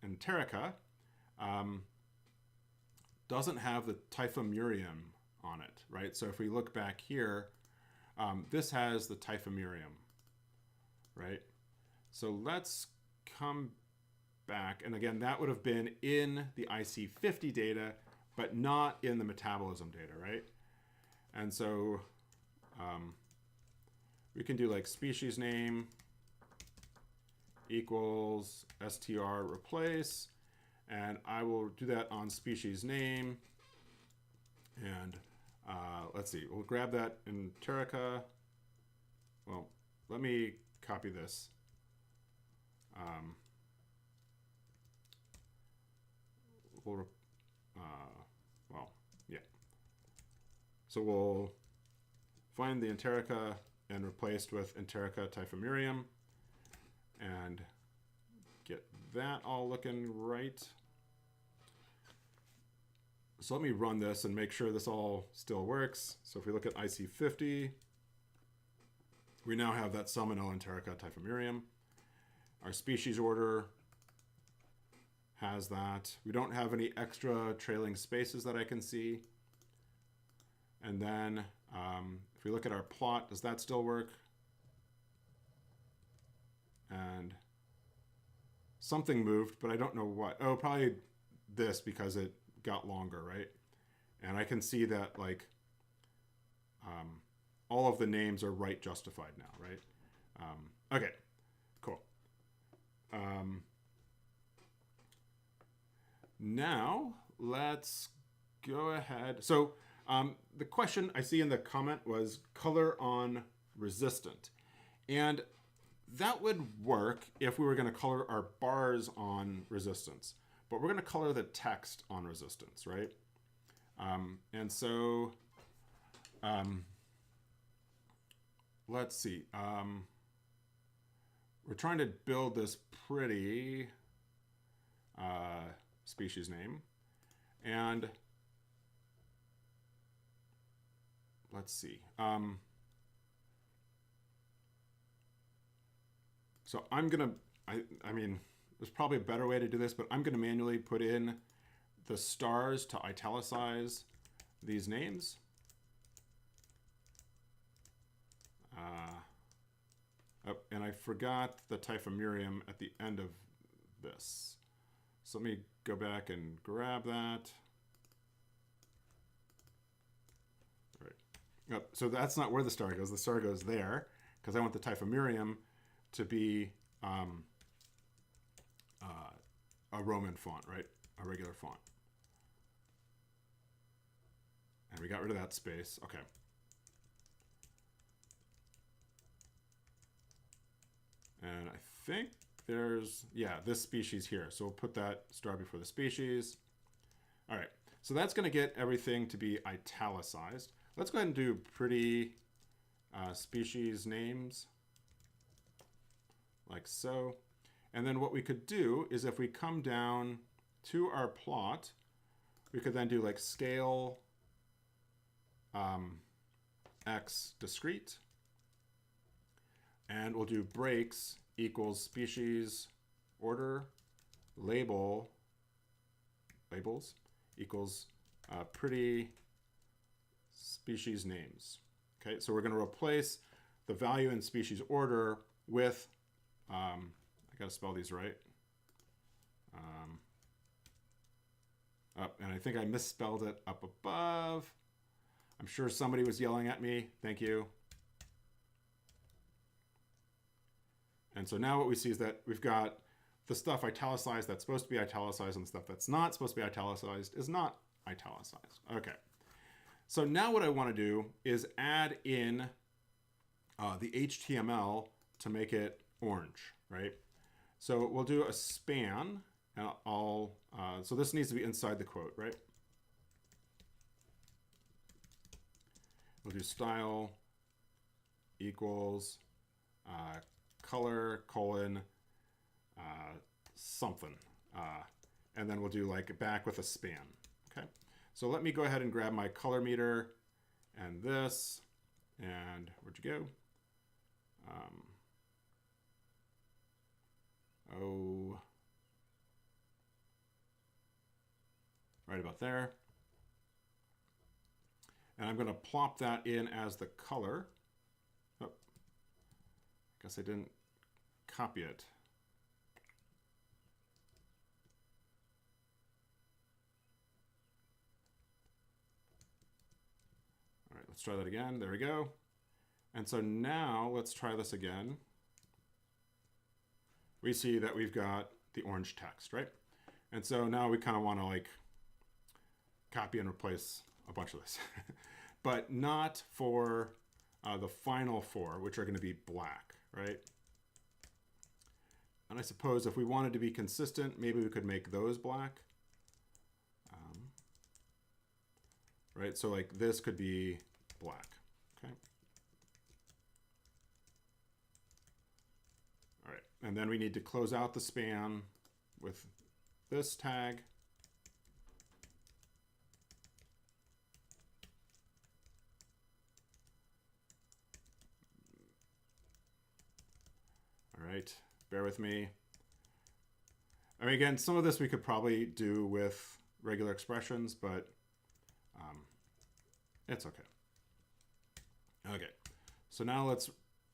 enterica doesn't have the typhimurium on it, right? So if we look back here, this has the typhimurium, right? So let's come back. And again, that would have been in the IC50 data, but not in the metabolism data, right? And so we can do like species name equals str replace, and I will do that on species name. And let's see, we'll grab that enterica. Well, let me copy this. Well, yeah. So we'll find the enterica and replaced with enterica typhimurium and get that all looking right. So let me run this and make sure this all still works. So if we look at IC50, we now have that Salmonella enterica typhimurium. Our species order has that. We don't have any extra trailing spaces that I can see. And then if we look at our plot, does that still work? And something moved, but I don't know what. Oh, probably this because it got longer, right? And I can see that like all of the names are right justified now, right? Okay, cool. Now let's go ahead. So the question I see in the comment was color on resistant. And that would work if we were going to color our bars on resistance, but we're going to color the text on resistance, right? And so let's see. We're trying to build this pretty species name. And let's see. So I'm going to, I mean, there's probably a better way to do this, but I'm going to manually put in the stars to italicize these names. Oh, and I forgot the typhimurium at the end of this. So let me go back and grab that. All right. Oh, so that's not where the star goes. The star goes there because I want the typhimurium to be a Roman font, right? A regular font. And we got rid of that space. Okay. And I think there's, yeah, this species here. So we'll put that star before the species. All right. So that's going to get everything to be italicized. Let's go ahead and do pretty species names like so. And then what we could do is if we come down to our plot, we could then do like scale x discrete. And we'll do breaks equals species order labels equals pretty species names. Okay, so we're going to replace the value in species order with, I got to spell these right. And I think I misspelled it up above. I'm sure somebody was yelling at me. Thank you. And so now what we see is that we've got the stuff italicized that's supposed to be italicized, and the stuff that's not supposed to be italicized is not italicized. Okay. So now what I want to do is add in the HTML to make it orange, right? So we'll do a span, and so this needs to be inside the quote, right? We'll do style equals color colon something, and then we'll do like back with a span. Okay, so let me go ahead and grab my color meter and this, and where'd you go? Right about there. And I'm going to plop that in as the color. Oh, guess I didn't copy it. All right, let's try that again. There we go. And so now let's try this again. We see that we've got the orange text, right? And so now we kind of want to like copy and replace a bunch of this, but not for the final four, which are going to be black, right? And I suppose if we wanted to be consistent, maybe we could make those black, right? So like this could be black, okay? All right, and then we need to close out the span with this tag. All right, bear with me. I mean, again, some of this we could probably do with regular expressions, but it's okay. Okay, so now let's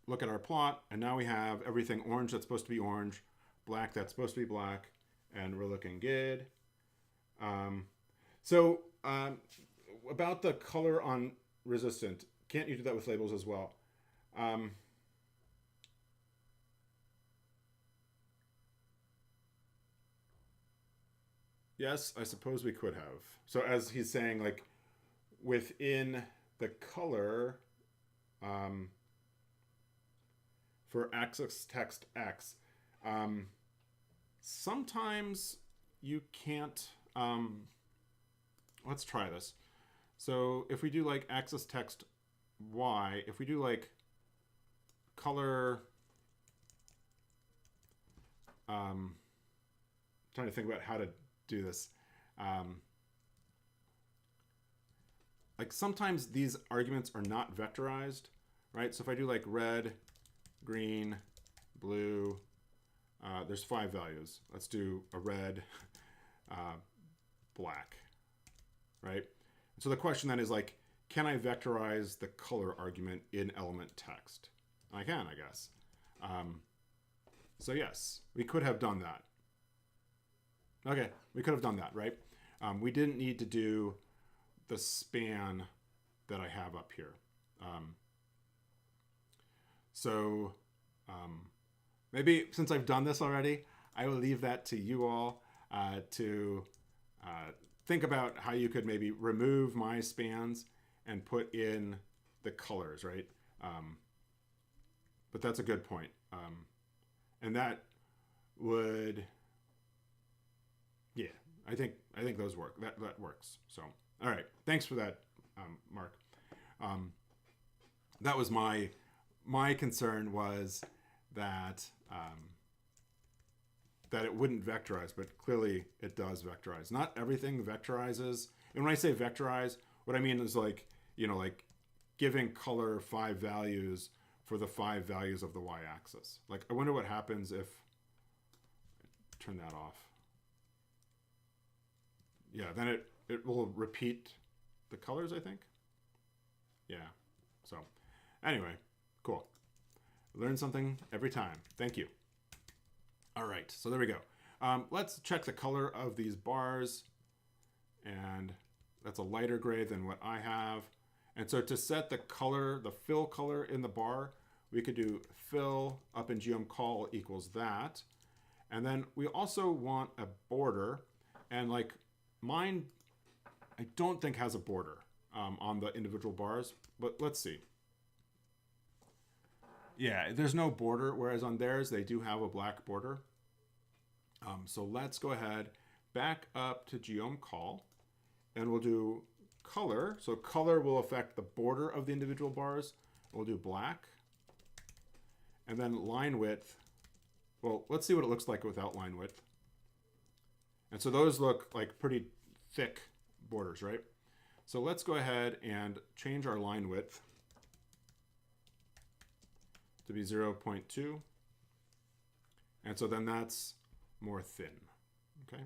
look at our plot, and now we have everything orange that's supposed to be orange, black that's supposed to be black, and we're looking good. About the color on resistant, can't you do that with labels as well? Yes, I suppose we could have. So as he's saying, like within the color for axis text X, sometimes you can't, let's try this. So if we do like axis text Y, if we do like color, trying to think about how to do this. Like sometimes these arguments are not vectorized, right? So if I do like red, green, blue, there's 5 values. Let's do a red, black, right? So the question then is like, can I vectorize the color argument in element text? I can, I guess. So yes, we could have done that. Okay, we could have done that, right? We didn't need to do the span that I have up here. Maybe since I've done this already, I will leave that to you all to think about how you could maybe remove my spans and put in the colors, right? But that's a good point. And that would, yeah, I think those work. That works. So, all right, thanks for that, Mark. That was my concern was that that it wouldn't vectorize, but clearly it does vectorize. Not everything vectorizes. And when I say vectorize, what I mean is like, you know, like giving color 5 values for the 5 values of the y-axis. Like, I wonder what happens if I turn that off. Yeah, then it will repeat the colors, I think. Yeah. So anyway, cool. Learn something every time. Thank you. All right, so there we go. Let's check the color of these bars. And that's a lighter gray than what I have. And so to set the color, the fill color in the bar, we could do fill up in geom_col equals that. And then we also want a border. And like mine, I don't think has a border. on the individual bars, but let's see. Yeah, there's no border, whereas on theirs, they do have a black border. So let's go ahead, back up to geom call, and we'll do color. So color will affect the border of the individual bars. We'll do black. And then line width. Well, let's see what it looks like without line width. And so those look like pretty thick borders, right? So let's go ahead and change our line width to be 0.2. And so then that's more thin, okay?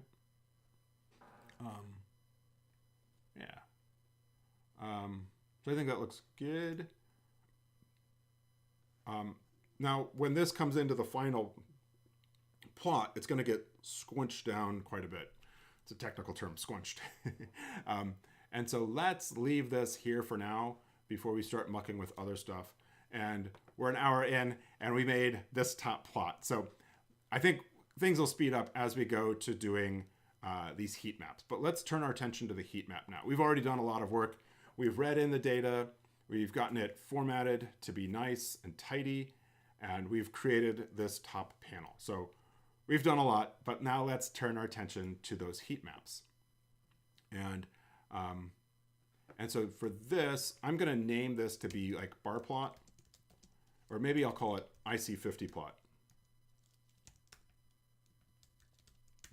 Yeah. So I think that looks good. Now, when this comes into the final plot, it's going to get squinched down quite a bit. It's a technical term, squinched. And so let's leave this here for now before we start mucking with other stuff. And we're an hour in, and we made this top plot. So I think things will speed up as we go to doing these heat maps. But let's turn our attention to the heat map now. We've already done a lot of work. We've read in the data. We've gotten it formatted to be nice and tidy. And we've created this top panel. So we've done a lot, but now let's turn our attention to those heat maps. And so for this, I'm going to name this to be like bar plot, or maybe I'll call it IC50 plot.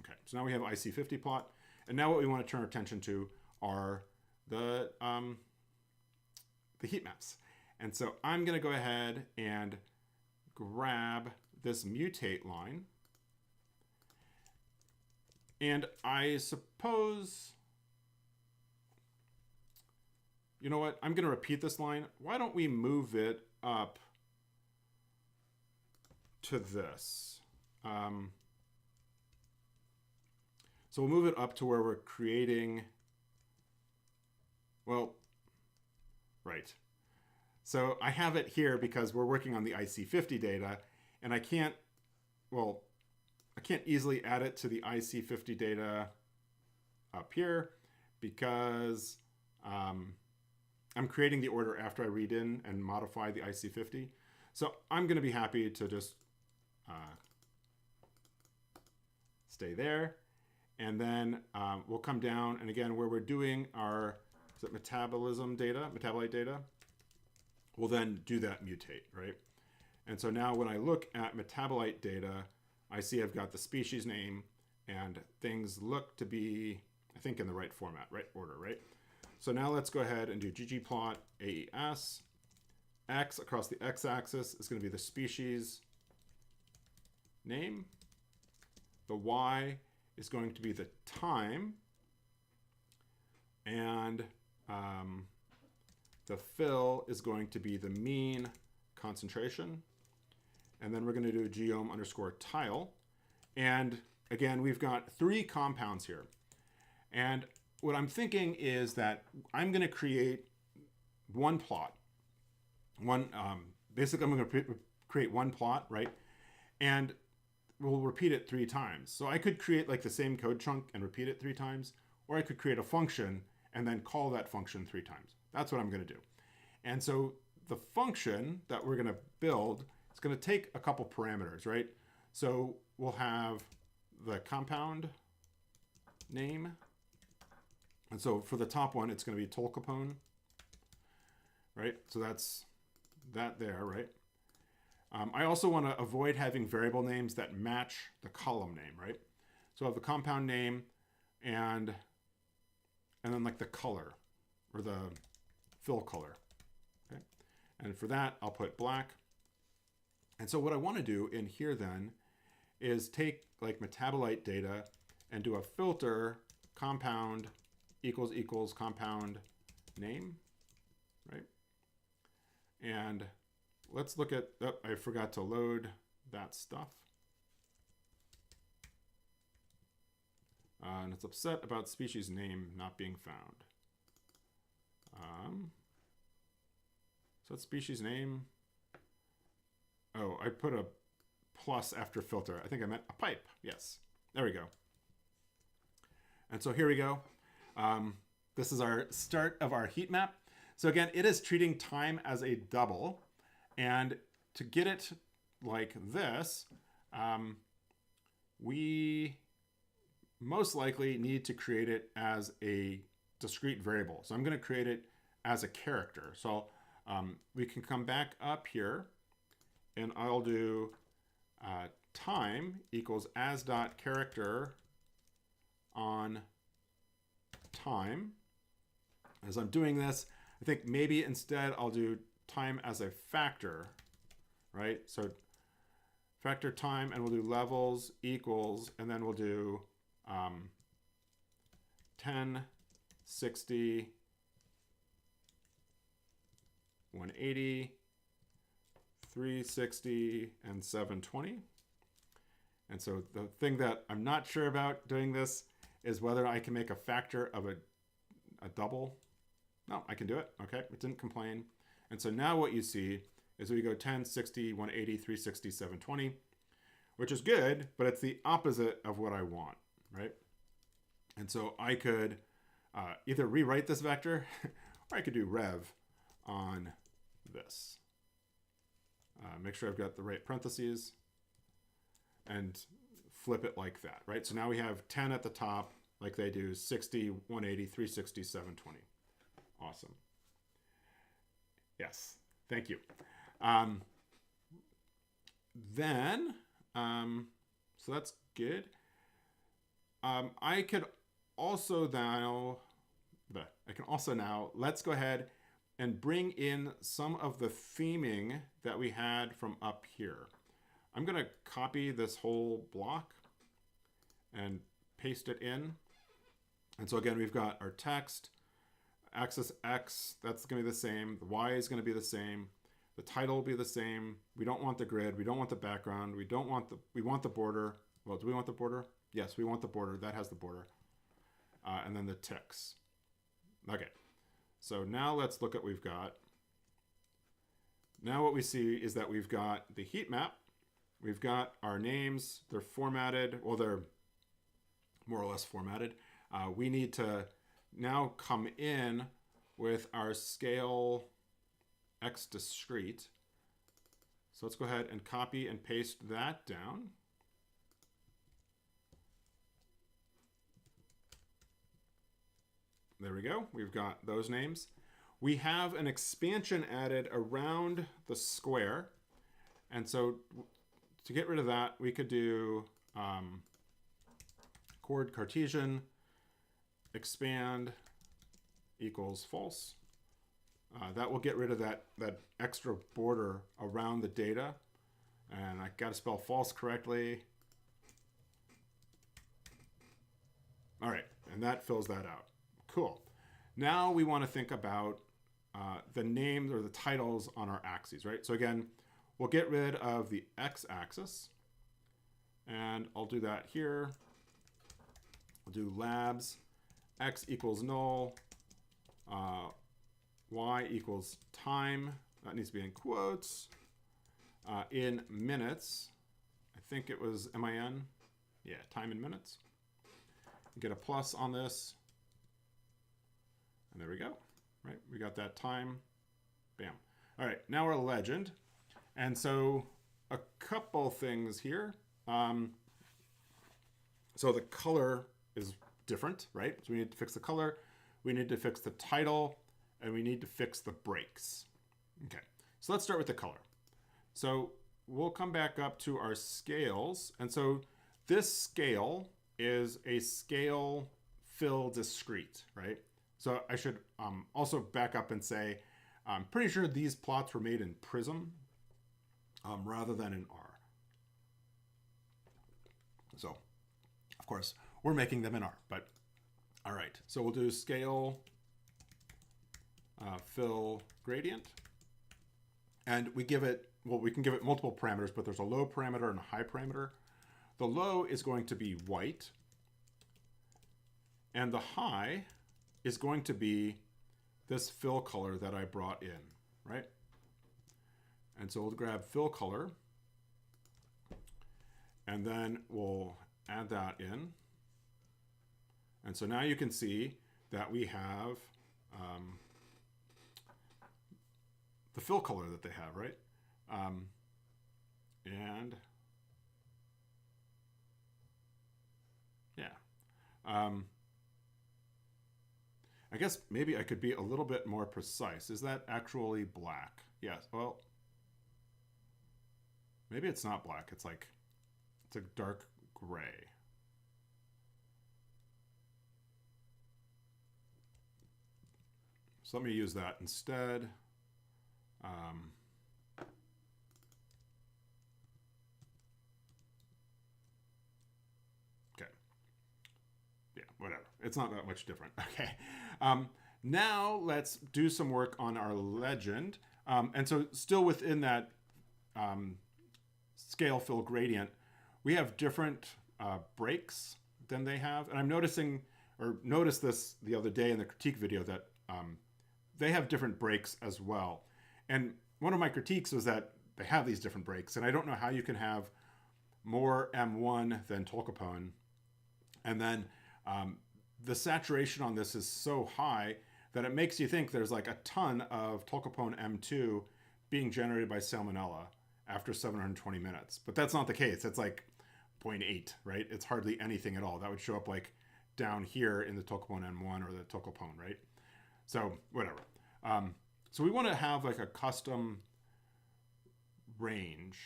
Okay, so now we have IC50 plot. And now what we want to turn our attention to are the heat maps. And so I'm going to go ahead and grab this mutate line. And I suppose, you know what? I'm going to repeat this line. Why don't we move it up to this? So we'll move it up to where we're creating, well, right. So I have it here because we're working on the IC50 data, and I can't easily add it to the IC50 data up here because I'm creating the order after I read in and modify the IC50. So I'm going to be happy to just stay there. And then we'll come down, and again, where we're doing our metabolite data, we'll then do that mutate, right? And so now when I look at metabolite data, I see I've got the species name, and things look to be, I think, in the right format, right order, right? So now let's go ahead and do ggplot AES. X across the x-axis is going to be the species name. The Y is going to be the time, and the fill is going to be the mean concentration. And then we're going to do geom underscore tile. And again, we've got 3 compounds here. And what I'm thinking is that I'm going to create one plot. Basically, I'm going to create one plot, right? And we'll repeat it 3 times. So I could create like the same code chunk and repeat it 3 times, or I could create a function and then call that function 3 times. That's what I'm going to do. And so the function that we're going to build is going to take a couple parameters, right? So we'll have the compound name. And so for the top one, it's going to be tolcapone, right? So that's that there, right? I also want to avoid having variable names that match the column name, right? So I have the compound name and then like the color or the fill color, okay? And for that, I'll put black. And so what I want to do in here then is take like metabolite data and do a filter compound equals compound name, right? And let's look at, oh, I forgot to load that stuff. And it's upset about species name not being found. So that's species name. Oh, I put a plus after filter. I think I meant a pipe. Yes, there we go. And so here we go. This is our start of our heat map. So again, it is treating time as a double. And to get it like this, we most likely need to create it as a discrete variable. So I'm going to create it as a character. So we can come back up here and I'll do time equals as dot character on time. As I'm doing this, I think maybe instead I'll do time as a factor, right? So factor time, and we'll do levels equals, and then we'll do 10, 60, 180, 360, and 720. And so the thing that I'm not sure about doing this is whether I can make a factor of a double. No, I can do it. Okay, it didn't complain. And so now what you see is we go 10, 60, 180, 360, 720, which is good, but it's the opposite of what I want, right? And so I could either rewrite this vector or I could do rev on this. Make sure I've got the right parentheses and flip it like that, right? So now we have 10 at the top, like they do, 60, 180, 360, 720. Awesome. Yes, thank you. So that's good. I can also now, let's go ahead and bring in some of the theming that we had from up here. I'm going to copy this whole block and paste it in. And so again, we've got our text, axis X, that's going to be the same. The Y is going to be the same. The title will be the same. We don't want the grid. We don't want the background. We want the border. Well, do we want the border? Yes, we want the border. That has the border. And then the ticks. Okay. So now let's look at what we've got. Now what we see is that we've got the heat map. We've got our names. They're formatted. Well, they're more or less formatted. We need to now come in with our scale X discrete. So let's go ahead and copy and paste that down. There we go. We've got those names. We have an expansion added around the square. And so to get rid of that, we could do chord Cartesian expand equals false. That will get rid of that extra border around the data. And I got to spell false correctly. All right, and that fills that out. Cool. Now we want to think about the names or the titles on our axes, right? So again, we'll get rid of the x-axis. And I'll do that here. I'll do labs, x equals null, y equals time. That needs to be in quotes. In minutes, I think it was MIN. Yeah, time in minutes. Get a plus on this. And there we go, right? We got that time, bam. All right, now we're a legend. And so a couple things here. So the color is different, right? So we need to fix the color, we need to fix the title, and we need to fix the breaks. Okay, so let's start with the color. So we'll come back up to our scales. And so this scale is a scale fill discrete, right? So I should also back up and say, I'm pretty sure these plots were made in Prism rather than in R. So, of course, we're making them in R, but all right. So we'll do scale fill gradient. And we give it, well, we can give it multiple parameters, but there's a low parameter and a high parameter. The low is going to be white. And the high is going to be this fill color that I brought in, right? And so we'll grab fill color, and then we'll add that in. And so now you can see that we have the fill color that they have, right? And yeah. I guess maybe I could be a little bit more precise. Is that actually black? Yes. Well, maybe it's not black. It's like, it's a dark gray. So let me use that instead. Okay. Yeah, whatever. It's not that much different. Okay. Now let's do some work on our legend. And so still within that scale fill gradient, we have different breaks than they have. And I'm noticing, or noticed this the other day in the critique video, that they have different breaks as well. And one of my critiques was that they have these different breaks. And I don't know how you can have more M1 than tolcapone. And then the saturation on this is so high that it makes you think there's like a ton of tolcapone M2 being generated by salmonella after 720 minutes. But that's not the case. It's like 0.8, right? It's hardly anything at all. That would show up like down here in the tolcapone M1 or the tolcapone, right? So whatever. So we want to have like a custom range,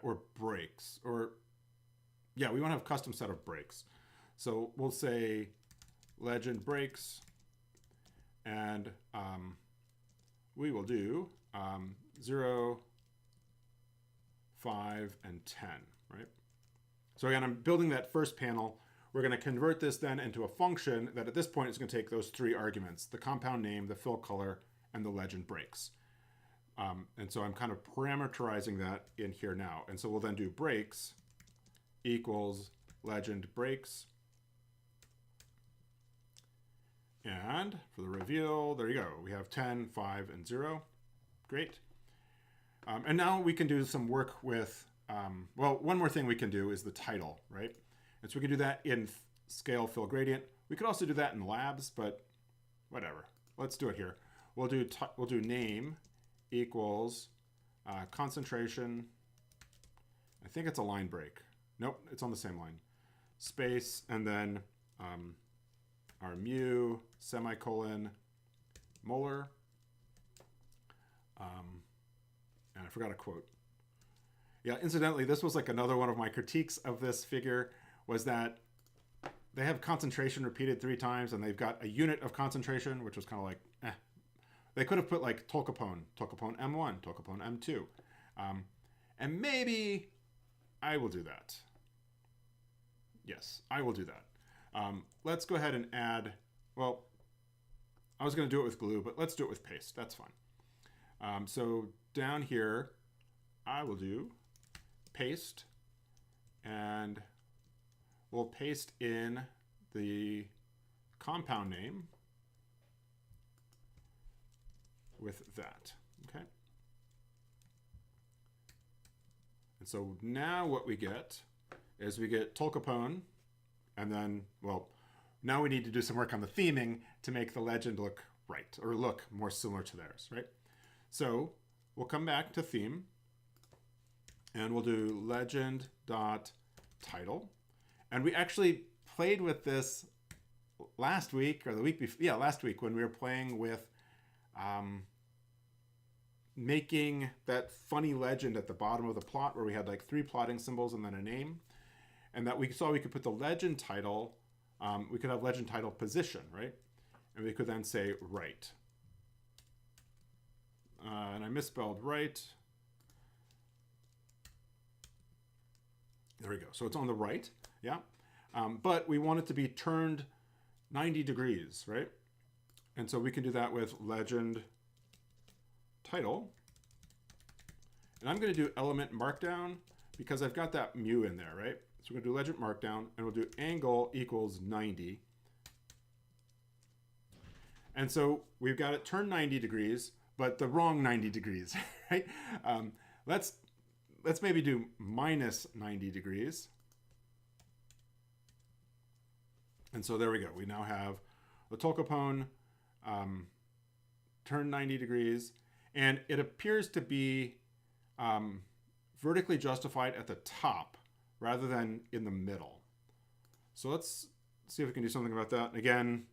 or breaks, or yeah, we want to have custom set of breaks. So we'll say legend breaks, and we will do 0, 5, and 10, right? So again, I'm building that first panel. We're going to convert this then into a function that at this point is going to take those three arguments: the compound name, the fill color, and the legend breaks. And so I'm kind of parameterizing that in here now. And so we'll then do breaks equals legend breaks. And for the reveal, there you go. We have 10, 5, and 0. Great. And now we can do some work with, well, one more thing we can do is the title, right? And so we can do that in scale fill gradient. We could also do that in labs, but whatever. Let's do it here. We'll do name equals concentration. I think it's a line break. Nope, it's on the same line. Space, and then our mu, semicolon, molar. And I forgot a quote. Yeah, incidentally, this was like another one of my critiques of this figure, was that they have concentration repeated 3 times, and they've got a unit of concentration, which was kind of like, eh. They could have put like tolcapone M1, tolcapone M2. And maybe I will do that. Yes, I will do that. Let's go ahead and add, well, I was going to do it with glue, but let's do it with paste. That's fine. So down here, I will do paste, and we'll paste in the compound name with that, okay? And so now what we get is we get tolcapone, and then, well, now we need to do some work on the theming to make the legend look right, or look more similar to theirs, right? So we'll come back to theme, and we'll do legend.title. And we actually played with this last week, or the week before, yeah, last week, when we were playing with making that funny legend at the bottom of the plot where we had like 3 plotting symbols and then a name. And that we saw we could put the legend title, we could have legend title position, right? And we could then say right. And I misspelled right. There we go. So it's on the right, yeah. But we want it to be turned 90 degrees, right? And so we can do that with legend title. And I'm going to do element markdown because I've got that mu in there, right? So we're going to do legend markdown, and we'll do angle equals 90. And so we've got it turned 90 degrees, but the wrong 90 degrees, right? Let's maybe do minus 90 degrees. And so there we go. We now have the tolkapone turned 90 degrees, and it appears to be vertically justified at the top rather than in the middle. So let's see if we can do something about that. Again,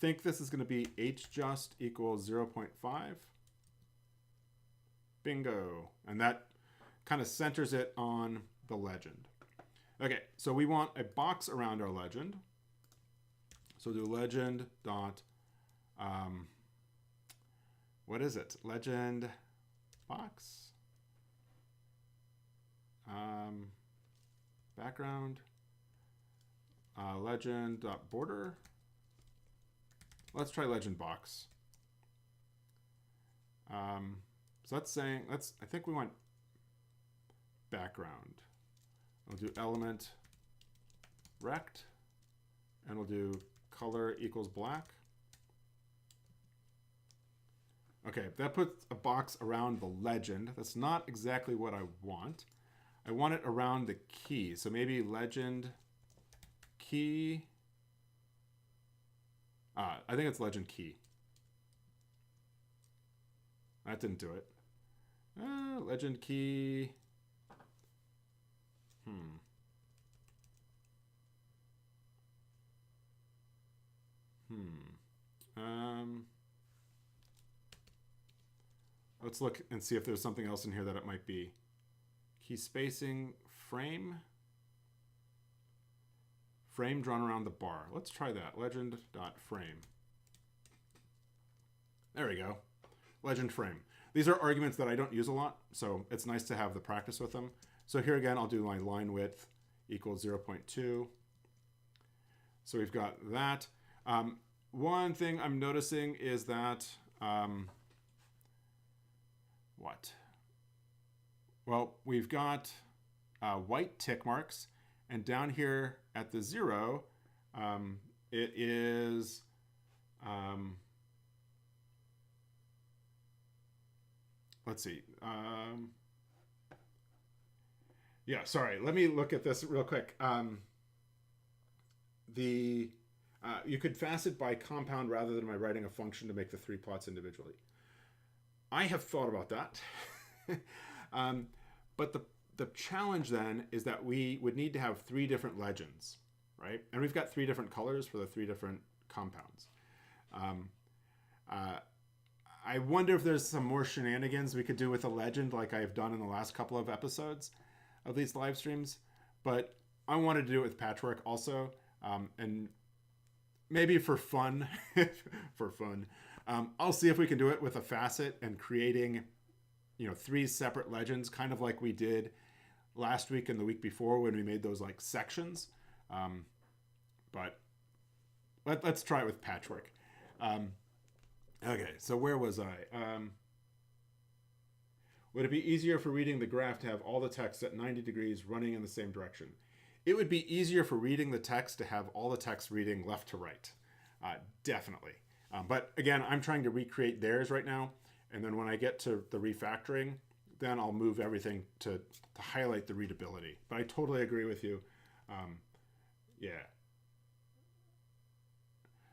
think this is going to be hjust equals 0.5. Bingo. And that kind of centers it on the legend. Okay, so we want a box around our legend. So do legend dot, what is it? Legend box, background, legend dot border. Let's try legend box. So that's saying, I think we want background. We'll do element rect, and we'll do color equals black. Okay, that puts a box around the legend. That's not exactly what I want. I want it around the key. So maybe legend key. I think it's legend key. That didn't do it. Legend key. Let's look and see if there's something else in here that it might be. Key spacing, frame. Frame drawn around the bar. Let's try that. Legend.frame. There we go. Legend frame. These are arguments that I don't use a lot, so it's nice to have the practice with them. So here again, I'll do my line width equals 0.2. So we've got that. One thing I'm noticing is that, well, we've got white tick marks, and down here at the 0, it is, let's see. Yeah, sorry. Let me look at this real quick. You could facet by compound rather than by writing a function to make the 3 plots individually. I have thought about that. But the challenge then is that we would need to have 3 different legends, right? And we've got 3 different colors for the 3 different compounds. I wonder if there's some more shenanigans we could do with a legend like I've done in the last couple of episodes of these live streams, but I wanted to do it with patchwork also, and maybe for fun, I'll see if we can do it with a facet and creating, 3 separate legends, kind of like we did last week and the week before when we made those like sections. But let's try it with patchwork. Okay, so where was I? Would it be easier for reading the graph to have all the text at 90 degrees running in the same direction? It would be easier for reading the text to have all the text reading left to right. Definitely. But again, I'm trying to recreate theirs right now. And then when I get to the refactoring, then I'll move everything to highlight the readability. But I totally agree with you. Yeah.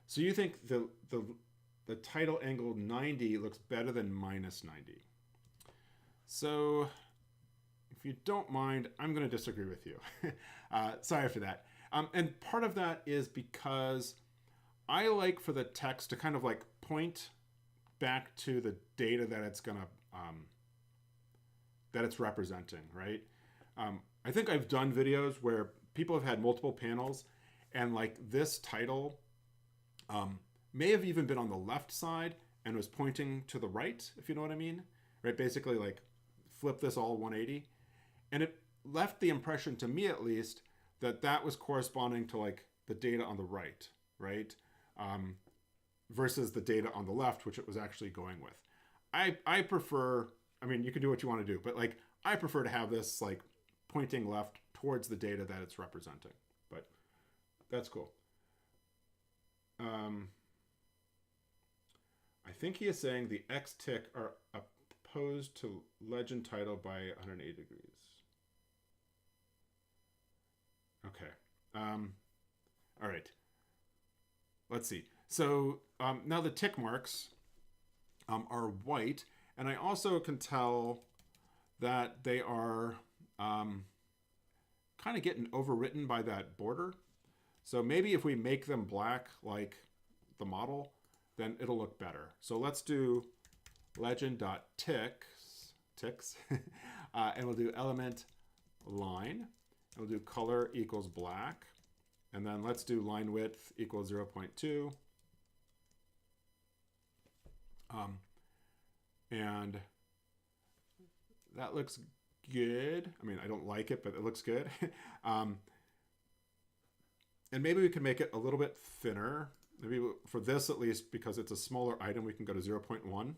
So you think the title angle 90 looks better than minus 90. So if you don't mind, I'm going to disagree with you. Sorry for that. And part of that is because I like for the text to kind of like point back to the data that it's going to, that it's representing, right? I think I've done videos where people have had multiple panels and like this title may have even been on the left side and was pointing to the right, if you know what I mean, right? Basically like flip this all 180. And it left the impression to me at least that that was corresponding to like the data on the right, right? Versus the data on the left, which it was actually going with. I prefer, I mean, you can do what you want to do, but like, I prefer to have this like pointing left towards the data that it's representing, but that's cool. I think he is saying the X tick are opposed to legend title by 180 degrees. Okay. All right. Let's see. So now the tick marks are white, and I also can tell that they are kind of getting overwritten by that border. So maybe if we make them black like the model, then it'll look better. So let's do legend.ticks, and we'll do element line. And we'll do color equals black. And then let's do line width equals 0.2. And that looks good. I mean, I don't like it, but it looks good. And maybe we can make it a little bit thinner. Maybe for this at least, because it's a smaller item, we can go to 0.1.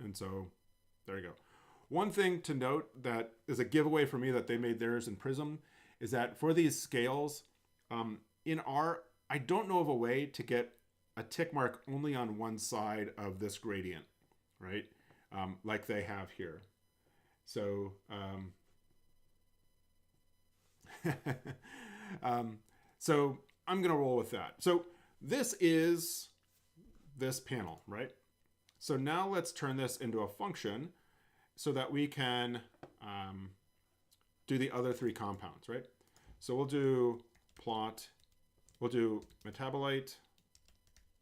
And so there you go. One thing to note that is a giveaway for me that they made theirs in Prism is that for these scales, in R, I don't know of a way to get a tick mark only on one side of this gradient, right? Like they have here. So, so I'm going to roll with that. So this is this panel, right? So now let's turn this into a function so that we can do the other three compounds, right? So we'll do plot, we'll do metabolite,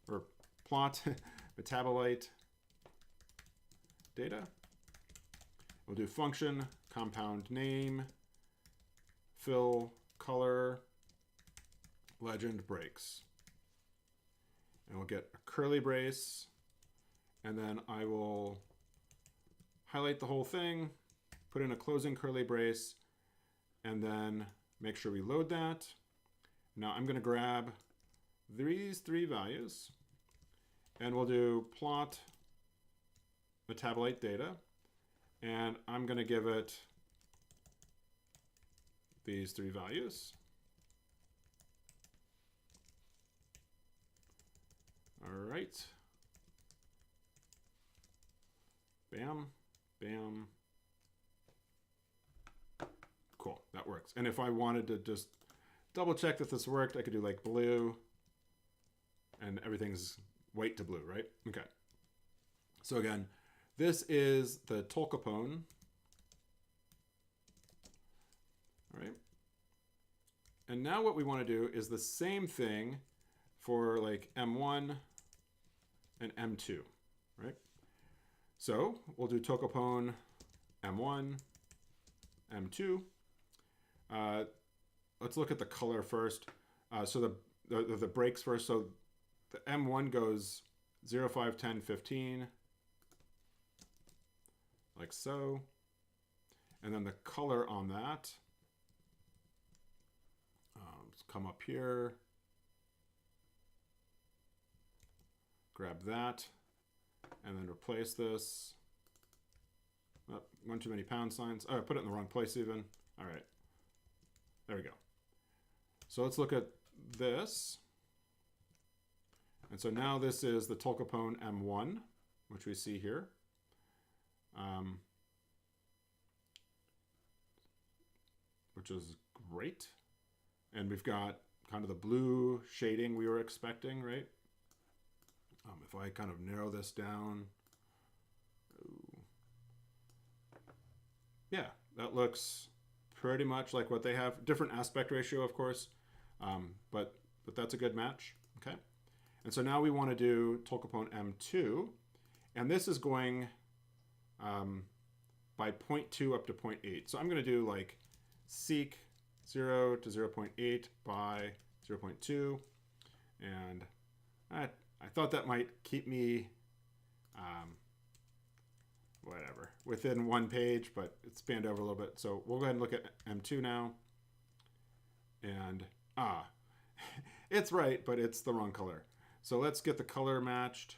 or plot metabolite data. We'll do function, compound name, fill, color, legend, breaks. And we'll get a curly brace, and then I will highlight the whole thing, put in a closing curly brace, and then make sure we load that. Now I'm going to grab these three values, and we'll do plot metabolite data, and I'm going to give it these three values. All right. Bam, bam. Cool, that works. And if I wanted to just double check that this worked, I could do like blue, and everything's white to blue, right? Okay. So again, this is the Tolkapone. All right. And now what we want to do is the same thing for like M1 and M2, right? So we'll do Tolkapone M1, M2. Let's look at the color first. So the breaks first. So the M1 goes 0, 5, 10, 15, like so. And then the color on that, let's come up here, grab that, and then replace this. Oh, one too many pound signs. Oh, I put it in the wrong place even. All right, there we go. So let's look at this. And so now this is the Tolkapone M1, which we see here. Which is great. And we've got kind of the blue shading we were expecting, right? If I kind of narrow this down, yeah, that looks pretty much like what they have. Different aspect ratio, of course, but that's a good match, okay? And so now we want to do Tolkapone M2, and this is going by 0.2 up to 0.8. So I'm going to do like seek 0 to 0.8 by 0.2, and I thought that might keep me whatever, within one page, but it spanned over a little bit. So we'll go ahead and look at M2 now. And, it's right, but it's the wrong color. So let's get the color matched.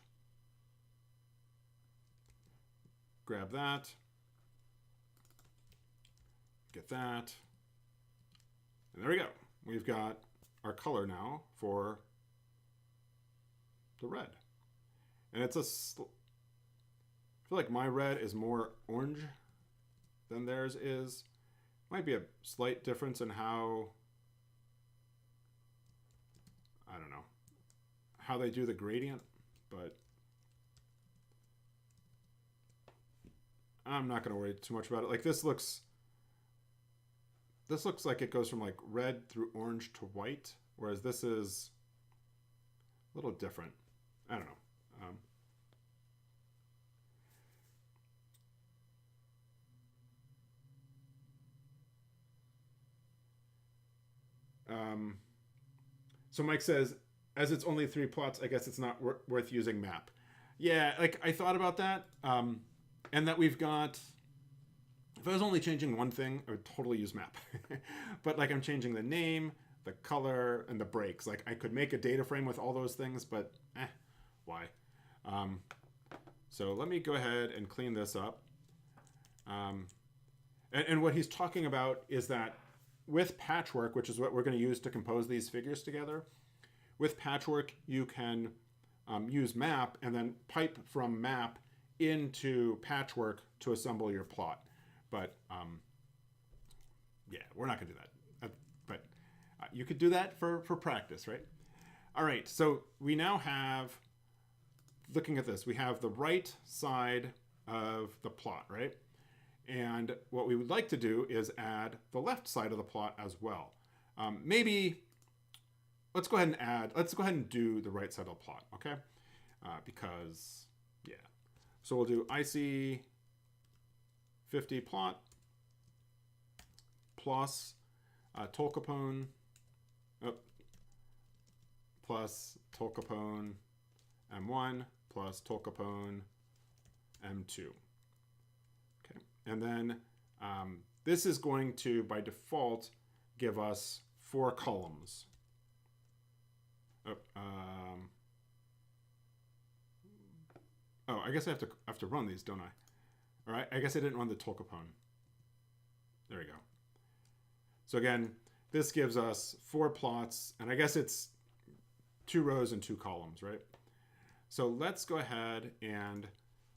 Grab that. Get that. And there we go. We've got our color now for the red. And it's I feel like my red is more orange than theirs is. Might be a slight difference in how, I don't know, how they do the gradient, but I'm not going to worry too much about it. Like this looks like it goes from like red through orange to white, whereas this is a little different. I don't know. So Mike says, as it's only 3 plots, I guess it's not worth using map. Yeah, like I thought about that, and that we've got. If I was only changing one thing, I would totally use map. But like I'm changing the name, the color, and the breaks. Like I could make a data frame with all those things, but why? So let me go ahead and clean this up. And what he's talking about is that with patchwork, which is what we're going to use to compose these figures together, with patchwork, you can use map and then pipe from map into patchwork to assemble your plot. But yeah, we're not going to do that. But you could do that for practice, right? All right, so we now have, looking at this, we have the right side of the plot, right? And what we would like to do is add the left side of the plot as well. Maybe, let's go ahead and do the right side of the plot, okay? Because, yeah. So we'll do IC 50 plot plus Tolkapone plus Tolkapone M1 plus Tolkapone M2. Okay, and then this is going to, by default, give us 4 columns. Oh, I guess I have to run these, don't I? All right, I guess I didn't run the Tolkapone. There we go. So again, this gives us 4 plots, and I guess it's 2 rows and 2 columns, right? So let's go ahead, and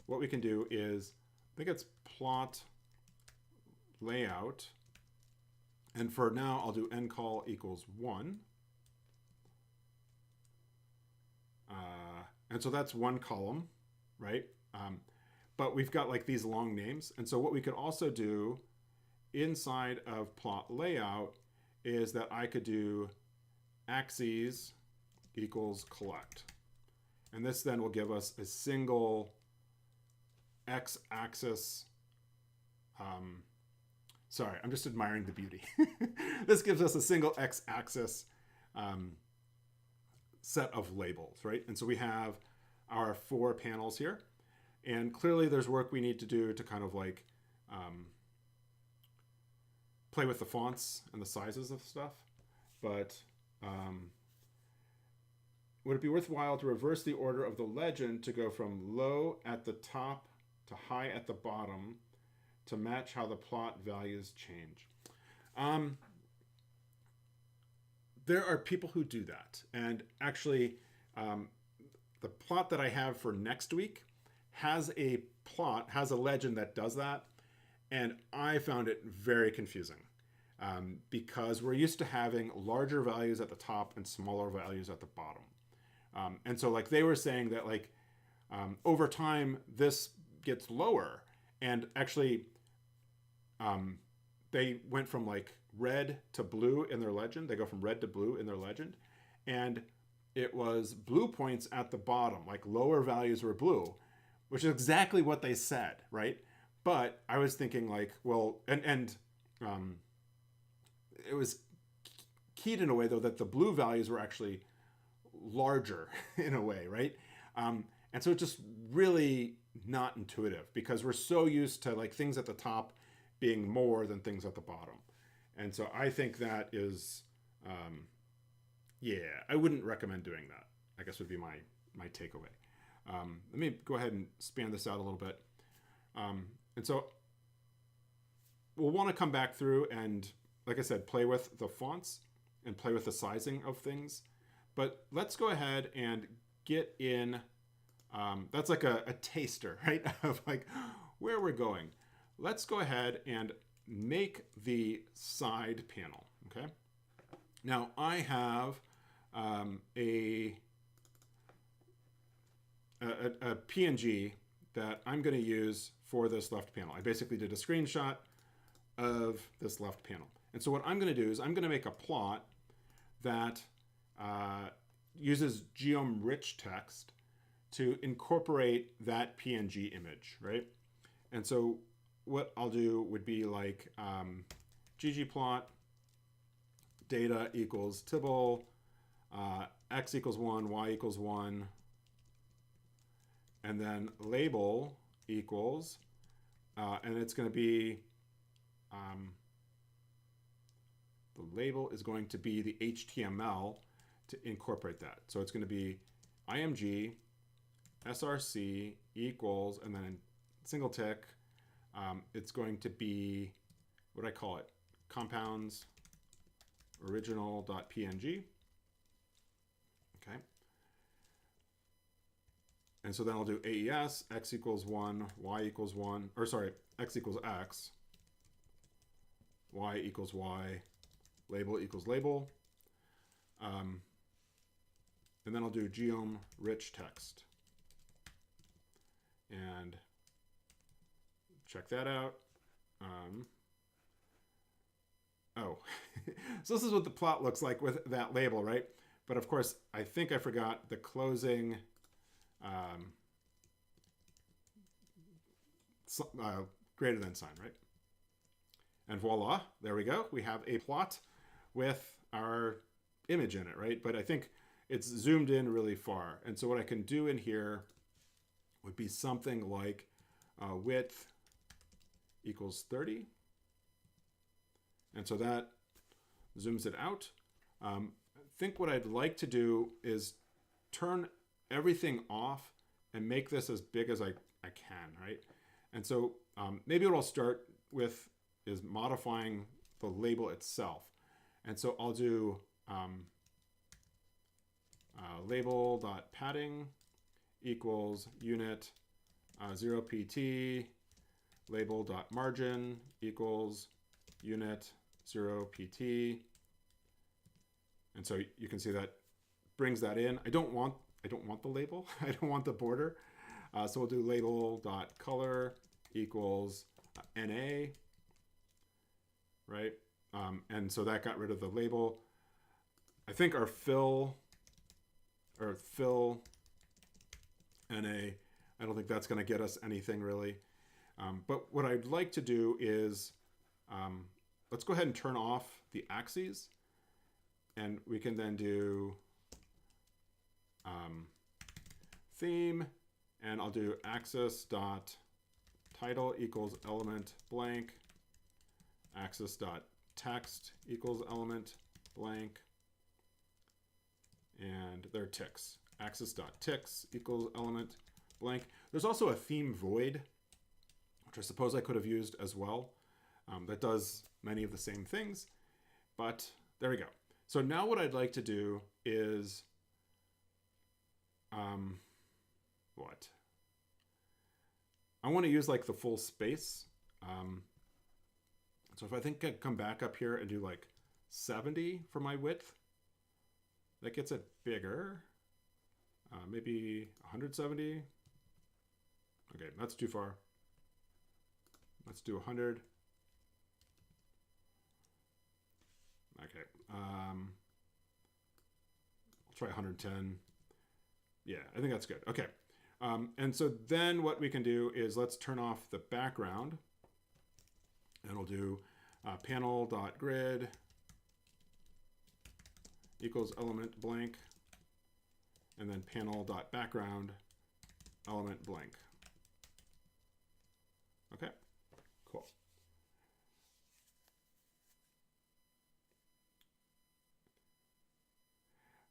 what we can do is, I think it's plot layout, and for now I'll do ncol equals 1. And so that's 1 column, right? But we've got like these long names. And so what we could also do inside of plot layout is that I could do axes equals collect. And this then will give us a single x-axis. Sorry, I'm just admiring the beauty. This gives us a single x-axis set of labels, right? And so we have our 4 panels here. And clearly there's work we need to do to kind of like play with the fonts and the sizes of stuff. But would it be worthwhile to reverse the order of the legend to go from low at the top to high at the bottom to match how the plot values change? There are people who do that. And actually, the plot that I have for next week has a legend that does that. And I found it very confusing because we're used to having larger values at the top and smaller values at the bottom. And so like they were saying that like over time, this gets lower. And actually, they went from like red to blue in their legend. They go from red to blue in their legend. And it was blue points at the bottom, like lower values were blue, which is exactly what they said, right? But I was thinking like, well, and it was keyed in a way though that the blue values were actually larger in a way, right? And so it's just really not intuitive because we're so used to like things at the top being more than things at the bottom. And so I think that is, yeah, I wouldn't recommend doing that, I guess would be my takeaway. Let me go ahead and span this out a little bit. And so we'll want to come back through and, like I said, play with the fonts and play with the sizing of things. But let's go ahead and get in, that's like a taster, right, of like where we're going. Let's go ahead and make the side panel, okay? Now I have a PNG that I'm going to use for this left panel. I basically did a screenshot of this left panel. And so what I'm going to do is I'm going to make a plot that uses geom-rich text to incorporate that PNG image, right? And so what I'll do would be like ggplot data equals tibble, x equals 1, y equals 1, and then label equals, and it's going to be, the label is going to be the HTML to incorporate that. So it's going to be img src equals, and then single tick, it's going to be, what do I call it? Compounds original.png. Okay. And so then I'll do AES, x equals 1, y equals 1, or sorry, x equals x, y equals y, label equals label. And then I'll do geom-rich text. And check that out. Oh, so this is what the plot looks like with that label, right? But of course, I think I forgot the closing greater than sign, right? And voila, there we go. We have a plot with our image in it, right? But I think it's zoomed in really far. And so what I can do in here would be something like width equals 30. And so that zooms it out. I think what I'd like to do is turn everything off and make this as big as I can, right? And so maybe what I'll start with is modifying the label itself. And so I'll do label.padding equals unit 0 pt, label.margin equals unit 0 pt. And so you can see that brings that in. I don't want the label. I don't want the border. So we'll do label.color equals NA, right? And so that got rid of the label. I think our fill NA, I don't think that's going to get us anything really. But what I'd like to do is, let's go ahead and turn off the axes, and we can then do theme, and I'll do axis dot title equals element blank, axis dot text equals element blank, and there are ticks. Axis dot ticks equals element blank. There's also a theme void, which I suppose I could have used as well. That does many of the same things, but there we go. So now what I'd like to do is, what? I want to use like the full space. So if I think I come back up here and do like 70 for my width, that gets it bigger. Maybe 170. Okay, that's too far. Let's do 100. Okay, I'll try 110. Yeah, I think that's good. Okay, and so then what we can do is let's turn off the background, and we'll do panel.grid equals element blank, and then panel.background element blank. Okay, cool.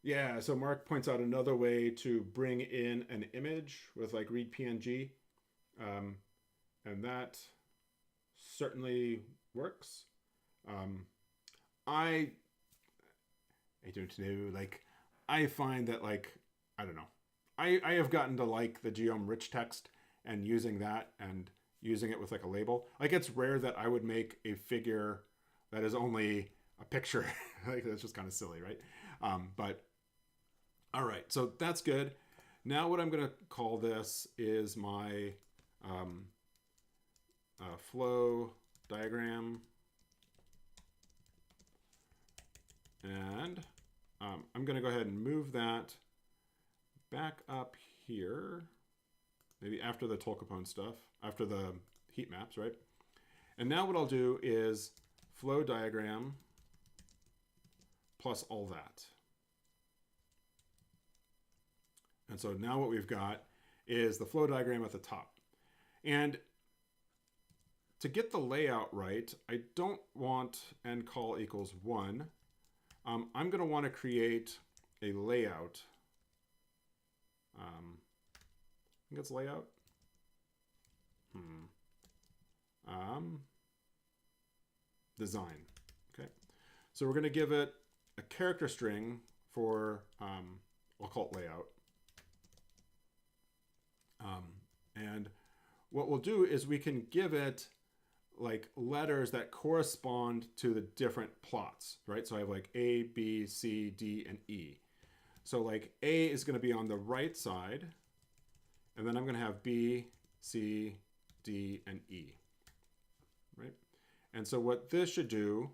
Yeah, so Mark points out another way to bring in an image with like read PNG, and that certainly works. I don't know, like, I find that, like, I don't know, I have gotten to like the geom-rich text and using that, and using it with like a label. Like it's rare that I would make a figure that is only a picture. Like that's just kind of silly, right? But all right, so that's good. Now what I'm going to call this is my flow diagram. And I'm going to go ahead and move that back up here, maybe after the toolcomponent stuff, after the heat maps, right? And now what I'll do is flow diagram plus all that. And so now what we've got is the flow diagram at the top. And to get the layout right, I don't want end call equals 1. I'm going to want to create a layout. I think it's layout. Design. Okay. So we're going to give it a character string for, I'll call it layout. And what we'll do is we can give it like letters that correspond to the different plots, right? So I have like A, B, C, D, and E. So like A is going to be on the right side, and then I'm going to have B, C, D, and E, right? And so what this should do,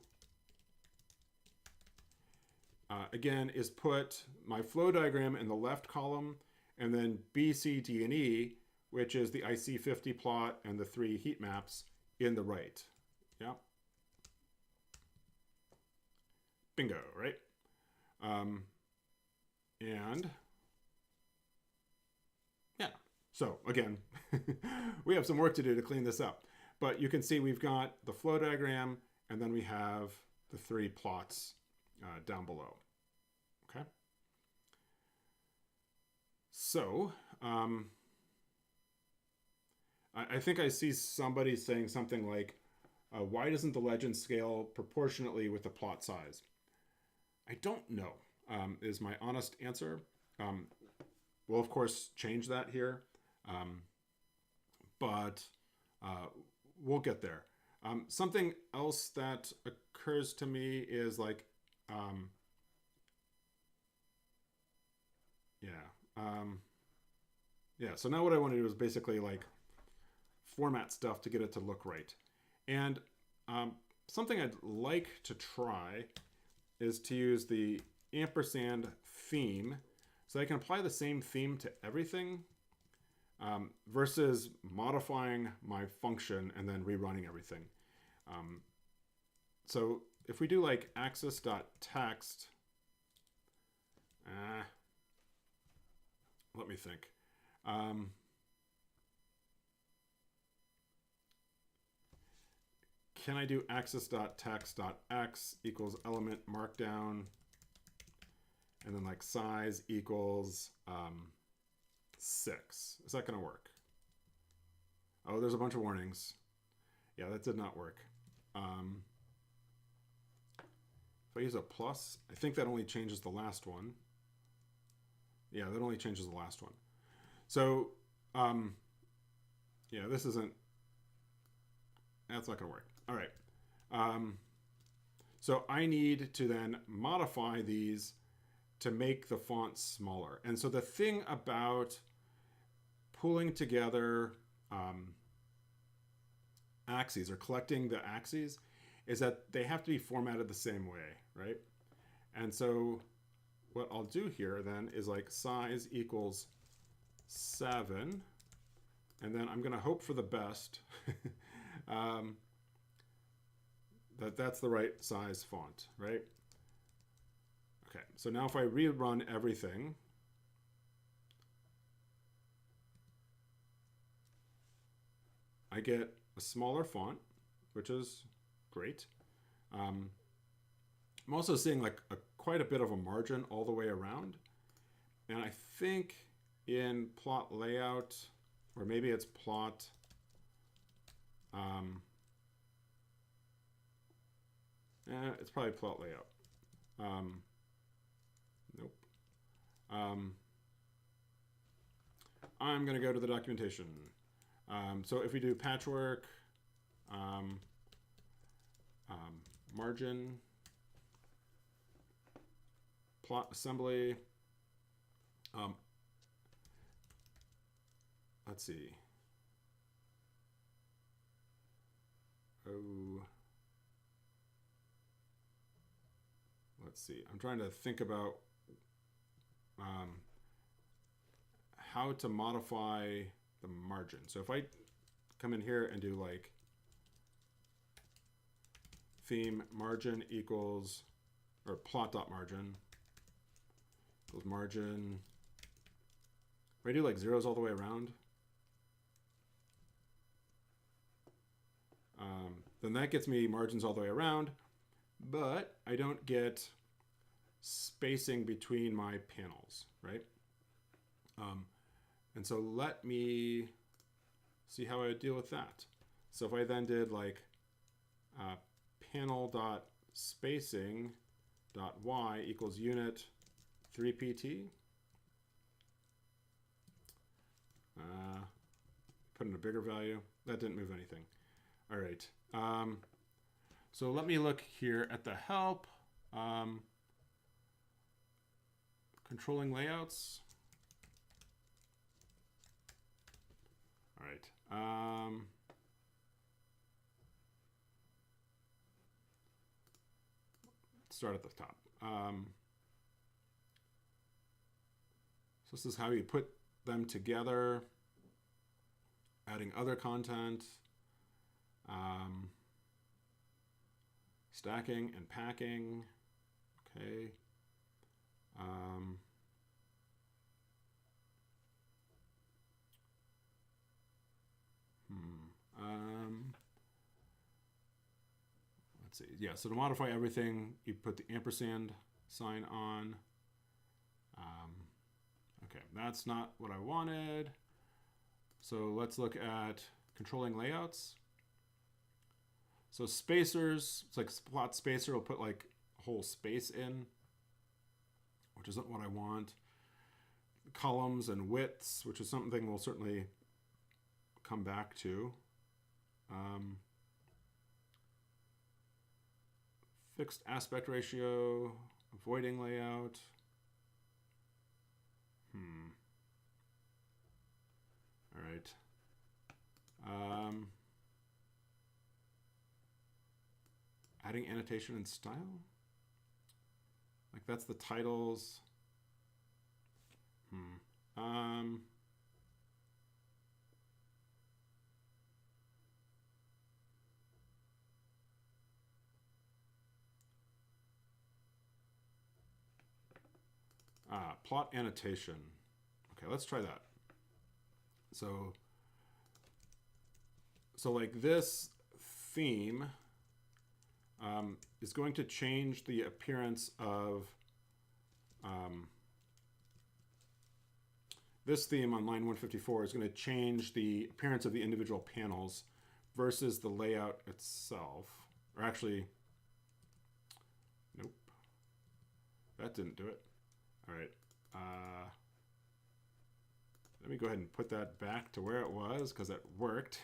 again, is put my flow diagram in the left column, and then B, C, D, and E, which is the IC50 plot and the 3 heat maps, in the right. Yeah. Bingo, right? And yeah, so again, we have some work to do to clean this up. But you can see we've got the flow diagram, and then we have the 3 plots down below. Okay. So I think I see somebody saying something like, why doesn't the legend scale proportionately with the plot size? I don't know, is my honest answer. We'll, of course, change that here, but we'll get there. Something else that occurs to me is like, so now what I want to do is basically like format stuff to get it to look right. And something I'd like to try is to use the ampersand theme, so I can apply the same theme to everything versus modifying my function and then rerunning everything. So if we do like axis.text, let me think. Can I do axis.text.x equals element markdown, and then like size equals 6? Is that going to work? Oh, there's a bunch of warnings. Yeah, that did not work. If I use a plus, I think that only changes the last one. Yeah, that only changes the last one. So, yeah, this isn't, that's not going to work. All right. So I need to then modify these to make the font smaller. And so the thing about pulling together axes or collecting the axes is that they have to be formatted the same way, right? And so what I'll do here then is like size equals 7, and then I'm going to hope for the best. That's the right size font, right? Okay, so now if I rerun everything, I get a smaller font, which is great. I'm also seeing like quite a bit of a margin all the way around. And I think in plot layout, or maybe it's plot, it's probably plot layout. Nope. I'm going to go to the documentation. So if we do patchwork, margin, plot assembly, let's see. Oh, let's see. I'm trying to think about how to modify the margin. So if I come in here and do like theme margin equals, or plot.margin equals margin, if I do like zeros all the way around, then that gets me margins all the way around, but I don't get spacing between my panels, right? And so let me see how I would deal with that. So if I then did like panel.spacing.y equals unit 3pt, put in a bigger value, that didn't move anything. All right. So let me look here at the help. Controlling layouts. All right. Start at the top. So this is how you put them together, adding other content, stacking and packing. Okay. Let's see. Yeah, so to modify everything, you put the ampersand sign on. Okay, that's not what I wanted. So let's look at controlling layouts. So spacers, it's like plot spacer will put like a whole space in, which isn't what I want. Columns and widths, which is something we'll certainly come back to. Fixed aspect ratio, avoiding layout. All right. Adding annotation and style. Like that's the titles. Plot annotation. Okay, let's try that. So like this theme is going to change the appearance of this theme on line 154 is going to change the appearance of the individual panels versus the layout itself. Or actually, nope, that didn't do it. All right. Let me go ahead and put that back to where it was because it worked.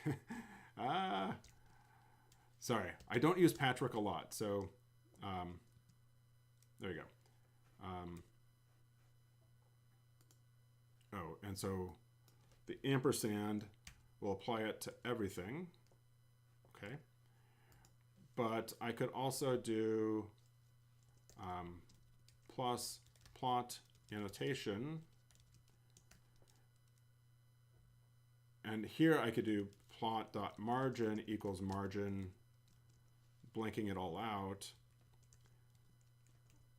Sorry, I don't use patchwork a lot, so there you go. Oh, and so the ampersand will apply it to everything. Okay. But I could also do plus plot annotation. And here I could do plot.margin equals margin, blanking it all out.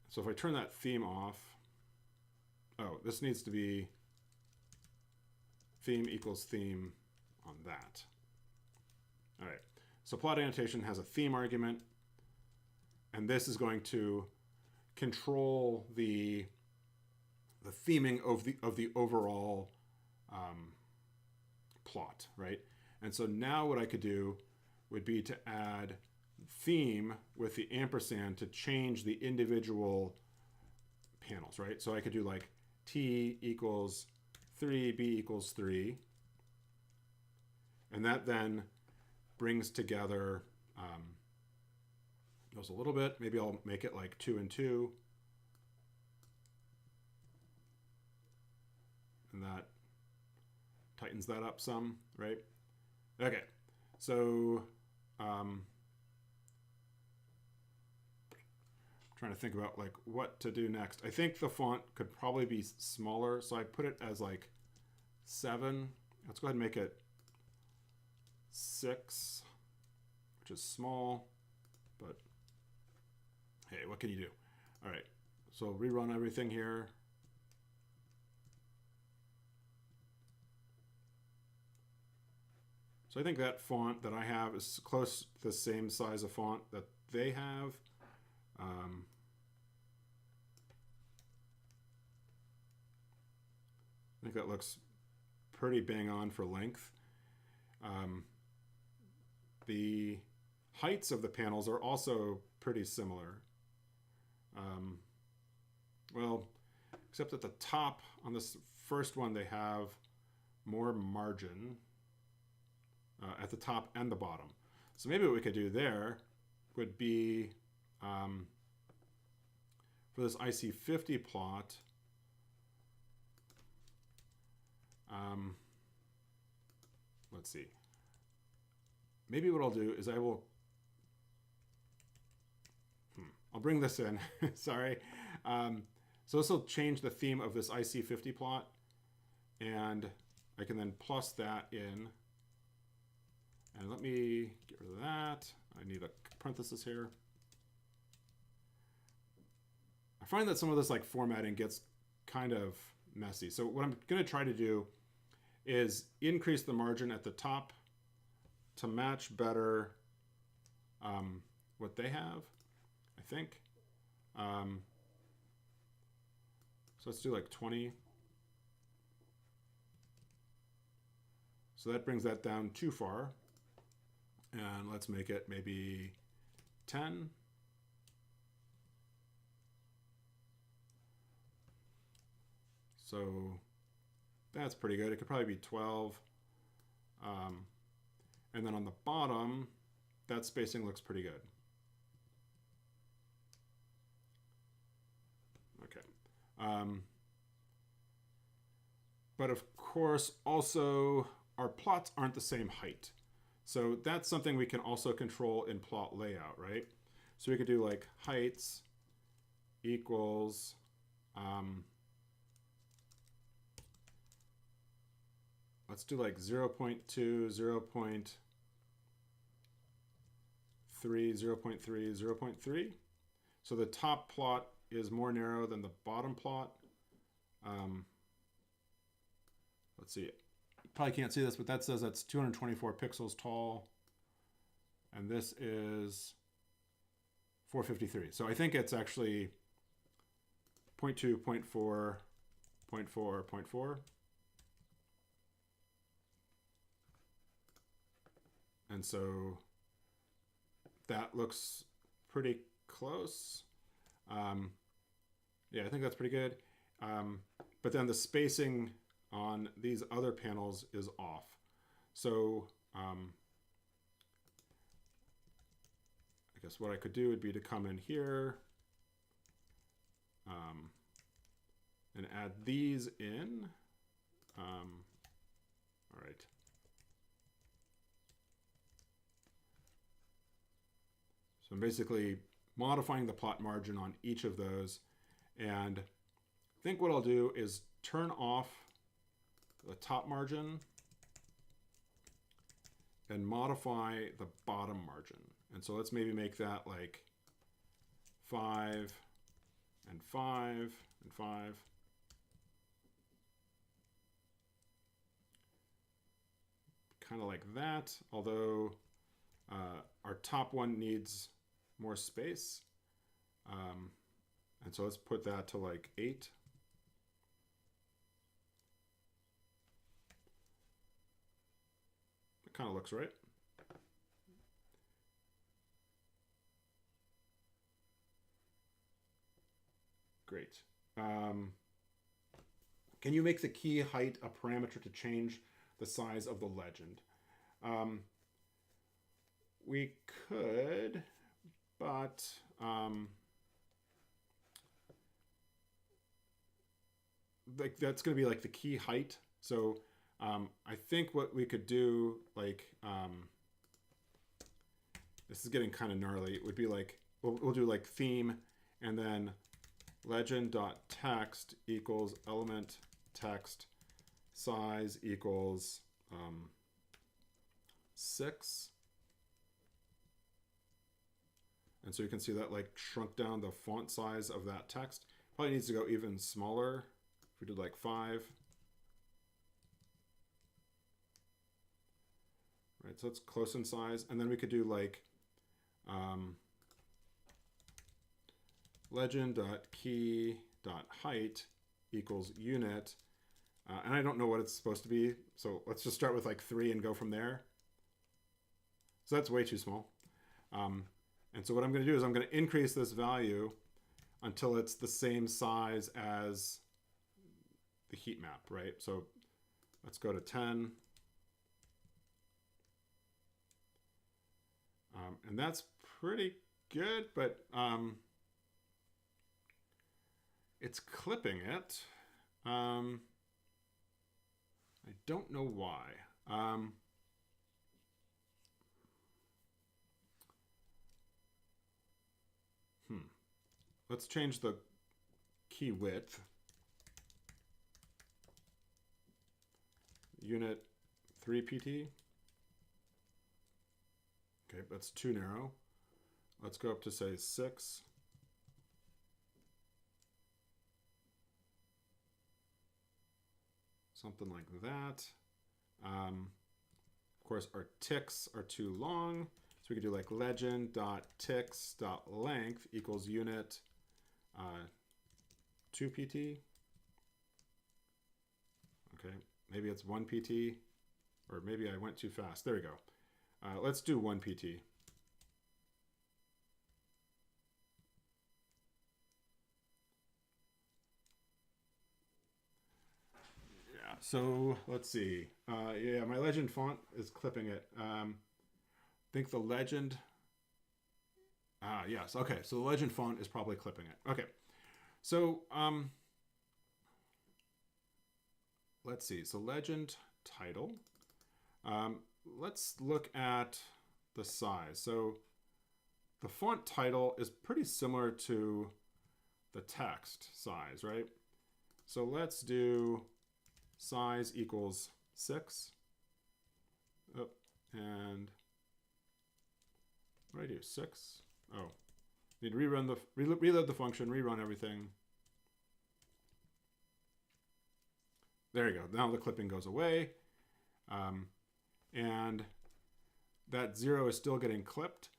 So if I turn that theme off, oh, this needs to be theme equals theme on that. All right, so plot annotation has a theme argument, and this is going to control the theming of the overall plot, right? And so now what I could do would be to add theme with the ampersand to change the individual panels, right? So I could do like T equals 3, B equals 3. And that then brings together those a little bit. Maybe I'll make it like 2 and 2. And that tightens that up some, right? Okay, so trying to think about like what to do next. I think the font could probably be smaller, so I put it as like 7. Let's go ahead and make it 6, which is small, but hey, what can you do? All right, so rerun everything here. So I think that font that I have is close to the same size of font that they have. I think that looks pretty bang on for length. The heights of the panels are also pretty similar. Well, except at the top on this first one, they have more margin at the top and the bottom. So maybe what we could do there would be for this IC50 plot, let's see. Maybe what I'll do is I'll bring this in, sorry. So this will change the theme of this IC50 plot, and I can then plus that in. And let me get rid of that. I need a parenthesis here. I find that some of this like formatting gets kind of messy. So what I'm going to try to do is increase the margin at the top to match better what they have, I think. So let's do like 20. So that brings that down too far. And let's make it maybe 10. So that's pretty good. It could probably be 12. And then on the bottom, that spacing looks pretty good. Okay. But of course, also, our plots aren't the same height. So that's something we can also control in plot layout, right? So we could do like heights equals let's do like 0.2, 0.3, 0.3, 0.3. So the top plot is more narrow than the bottom plot. Let's see. Probably can't see this, but that says that's 224 pixels tall. And this is 453. So I think it's actually 0.2, 0.4, 0.4, 0.4. And so that looks pretty close. Yeah, I think that's pretty good. But then the spacing on these other panels is off. So I guess what I could do would be to come in here and add these in. All right. So I'm basically modifying the plot margin on each of those. And I think what I'll do is turn off the top margin and modify the bottom margin. And so let's maybe make that like 5 and 5 and 5. Kind of like that, although our top one needs more space. And so let's put that to like 8. It kind of looks right. Great. Can you make the key height a parameter to change the size of the legend? We could, but like that's going to be like the key height. So I think what we could do, like this is getting kind of gnarly. It would be like we'll do like theme, and then legend.text equals element text size equals 6. And so you can see that like shrunk down the font size of that text. Probably needs to go even smaller. If we did like 5. Right, so it's close in size. And then we could do like legend.key.height equals unit. And I don't know what it's supposed to be. So let's just start with like 3 and go from there. So that's way too small. And so what I'm going to do is I'm going to increase this value until it's the same size as the heat map, right? So let's go to 10. And that's pretty good, but it's clipping it. I don't know why. Let's change the key width. Unit 3 PT. Okay, that's too narrow. Let's go up to say 6. Something like that. Of course, our ticks are too long. So we could do like legend.ticks.length equals unit 2 PT. Okay, maybe it's 1 PT, or maybe I went too fast. There we go. Let's do 1 PT. Yeah, so let's see. Yeah, my legend font is clipping it. I think the legend... yes, okay, so the legend font is probably clipping it. Okay, so let's see. So legend title. Let's look at the size. So the font title is pretty similar to the text size, right? So let's do size equals 6. Oh, and what do I do? 6. Oh, need to reload the function, rerun everything. There you go. Now the clipping goes away. And that 0 is still getting clipped.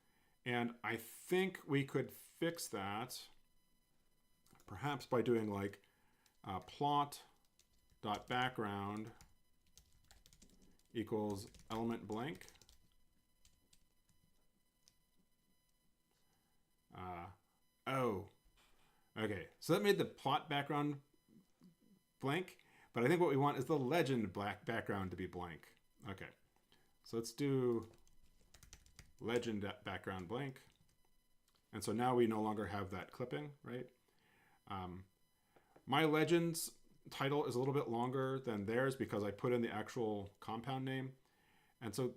And I think we could fix that perhaps by doing like plot.background equals element blank. Oh, okay. So that made the plot background blank, but I think what we want is the legend background to be blank. Okay, so let's do legend background blank. And so now we no longer have that clipping, right? My legend's title is a little bit longer than theirs because I put in the actual compound name. And so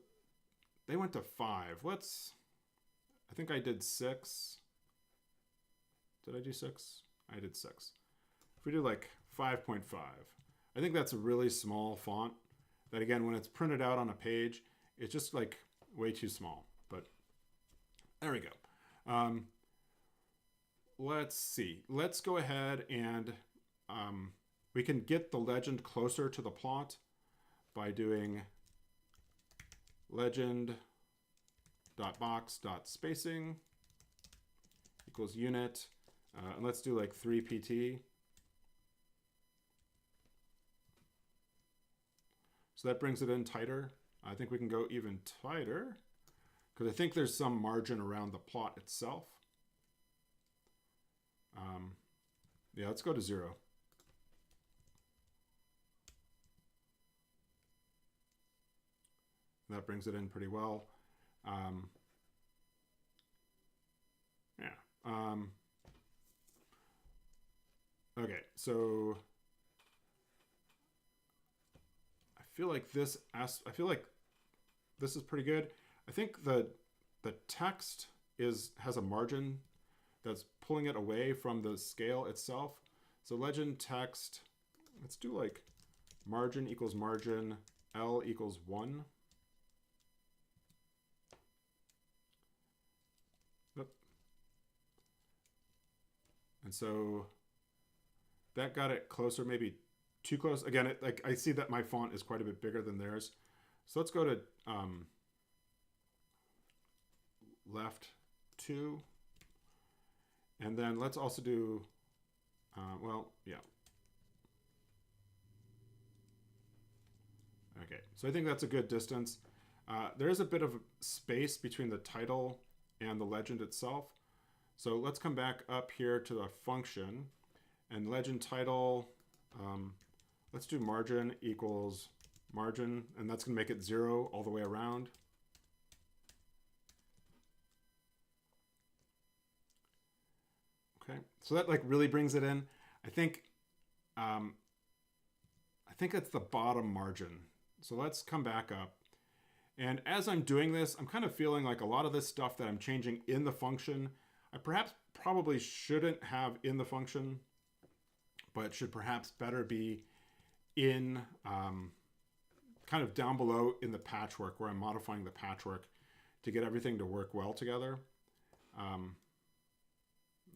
they went to 5. I think I did 6. Did I do 6? I did 6. If we do like 5.5, I think that's a really small font that, again, when it's printed out on a page, it's just like way too small. But there we go. Let's see. Let's go ahead and we can get the legend closer to the plot by doing legend.box.spacing equals unit. And let's do like 3 PT. So that brings it in tighter. I think we can go even tighter because I think there's some margin around the plot itself. Yeah, let's go to 0. That brings it in pretty well. Yeah. Okay, so I feel like this is pretty good. I think the text has a margin that's pulling it away from the scale itself. So legend text, let's do like margin equals margin, L equals 1. And so that got it closer, maybe too close. Again, like I see that my font is quite a bit bigger than theirs. So let's go to left 2. And then let's also do, well, yeah. Okay, so I think that's a good distance. There is a bit of space between the title and the legend itself. So let's come back up here to the function and legend title. Let's do margin equals margin, and that's going to make it 0 all the way around. Okay, so that like really brings it in. I think it's the bottom margin. So let's come back up. And as I'm doing this, I'm kind of feeling like a lot of this stuff that I'm changing in the function, I probably shouldn't have in the function, but should perhaps better be in kind of down below in the patchwork where I'm modifying the patchwork to get everything to work well together.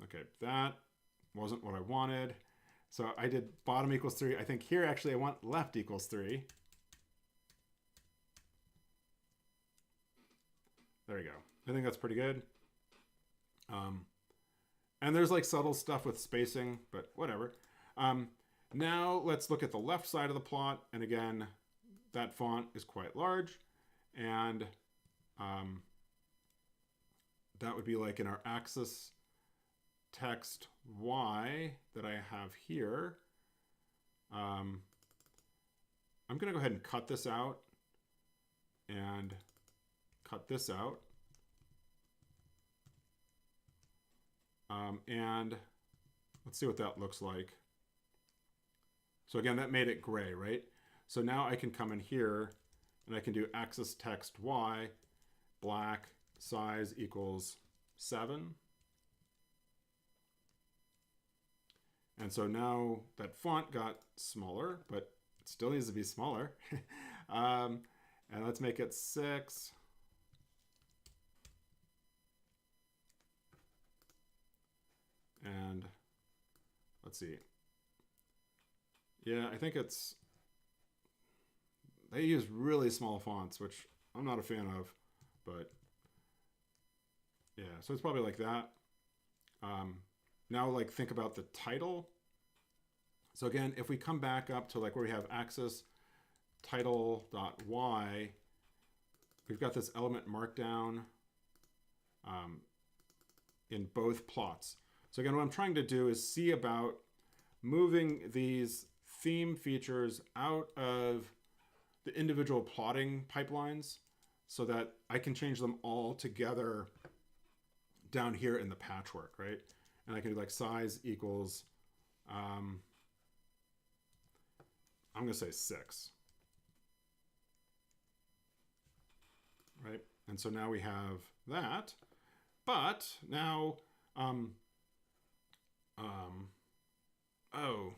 Okay, that wasn't what I wanted. So I did bottom equals 3. I think here actually I want left equals 3. There you go. I think that's pretty good. And there's like subtle stuff with spacing, but whatever. Now let's look at the left side of the plot. And again, that font is quite large. And that would be like in our axis text Y that I have here. I'm going to go ahead and cut this out and cut this out. And let's see what that looks like. So again, that made it gray, right? So now I can come in here and I can do axis text Y, black, size equals 7. And so now that font got smaller, but it still needs to be smaller. And let's make it 6. And let's see. Yeah, I think they use really small fonts, which I'm not a fan of, but yeah, so it's probably like that. Now like think about the title. So again, if we come back up to like where we have axis title.y, we've got this element markdown in both plots. So again, what I'm trying to do is see about moving these theme features out of the individual plotting pipelines so that I can change them all together down here in the patchwork, right? And I can do like size equals, I'm going to say 6. Right? And so now we have that. But now, oh,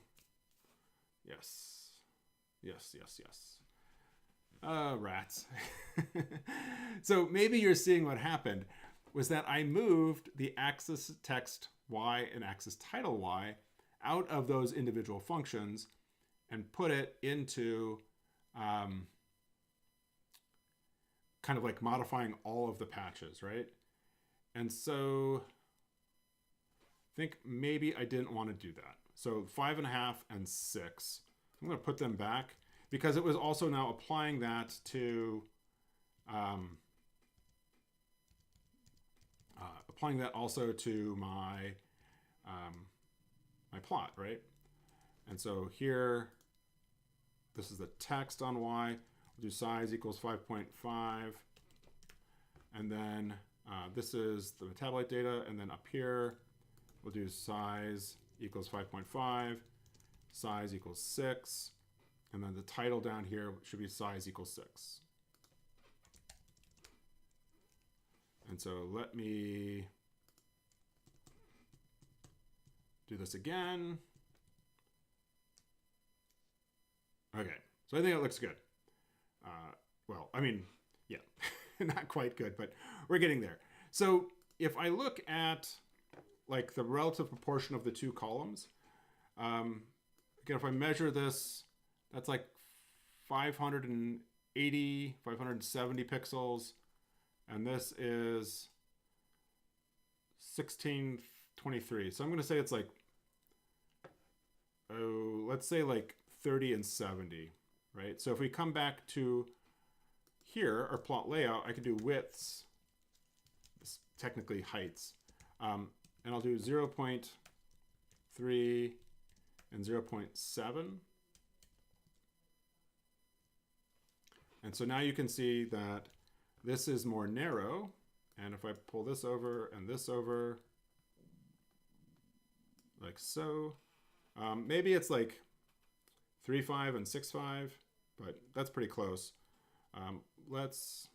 yes. Rats. So maybe you're seeing what happened was that I moved the axis text Y and axis title Y out of those individual functions and put it into kind of like modifying all of the patches, right? And so I think maybe I didn't want to do that. So 5.5 and 6, I'm going to put them back because it was also now applying that to applying that also to my my plot, right? And so here, this is the text on Y. We'll do size equals 5.5. And then this is the metabolite data. And then up here, we'll do size equals 5.5, size equals 6. And then the title down here should be size equals 6. And so let me do this again. Okay, so I think it looks good. Well, I mean, yeah, not quite good, but we're getting there. So if I look at like the relative proportion of the two columns, again, if I measure this, that's like 580, 570 pixels. And this is 1623. So I'm going to say it's like, oh, let's say like 30 and 70, right? So if we come back to here, our plot layout, I can do widths, this technically heights, and I'll do 0.3 and 0.7. And so now you can see that this is more narrow. And if I pull this over and this over, like so, maybe it's like 3.5 and 6.5, but that's pretty close. Let's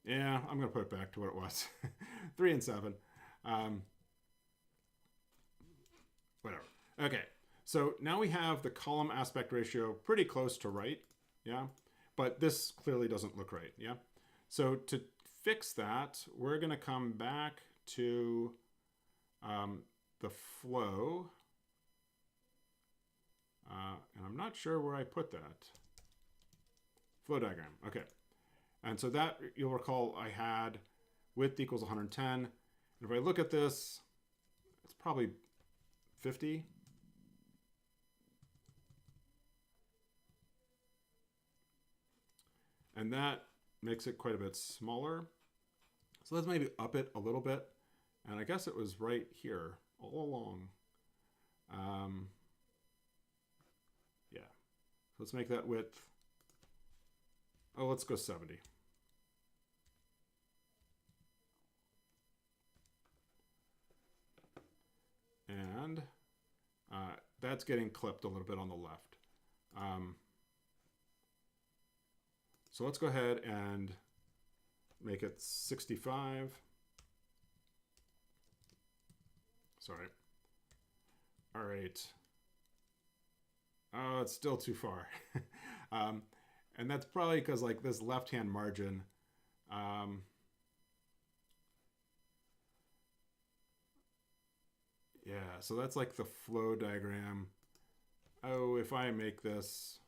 yeah, I'm gonna put it back to what it was. 3 and 7. Whatever. Okay, so now we have the column aspect ratio pretty close to right, yeah? But this clearly doesn't look right, yeah? So to fix that, we're gonna come back to the flow. And I'm not sure where I put that. Flow diagram, okay. And so that, you'll recall I had width equals 110. And if I look at this, it's probably 50. And that makes it quite a bit smaller. So let's maybe up it a little bit. And I guess it was right here all along. Yeah, so let's make that width. Oh, let's go 70. And that's getting clipped a little bit on the left. So let's go ahead and make it 65. Sorry. All right. Oh, it's still too far. And that's probably because like this left-hand margin, yeah, so that's like the flow diagram. Oh, if I make this,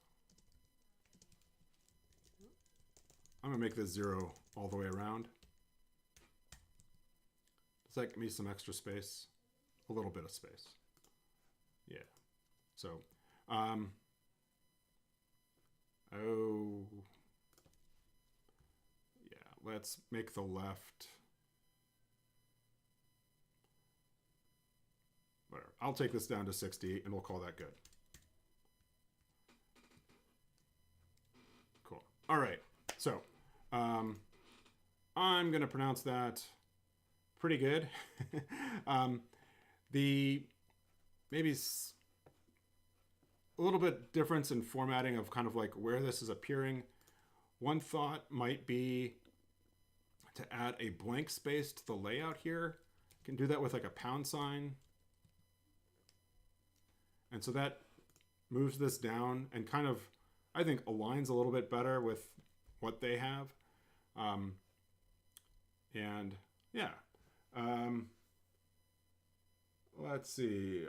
I'm gonna make this 0 all the way around. Does that give me some extra space? A little bit of space. Yeah. So, oh, yeah, let's make the left. Whatever. I'll take this down to 60 and we'll call that good. Cool. All right. So, I'm going to pronounce that pretty good. The maybe a little bit difference in formatting of kind of like where this is appearing. One thought might be to add a blank space to the layout here. You can do that with like a pound sign. And so that moves this down and kind of, I think, aligns a little bit better with what they have. And yeah, let's see.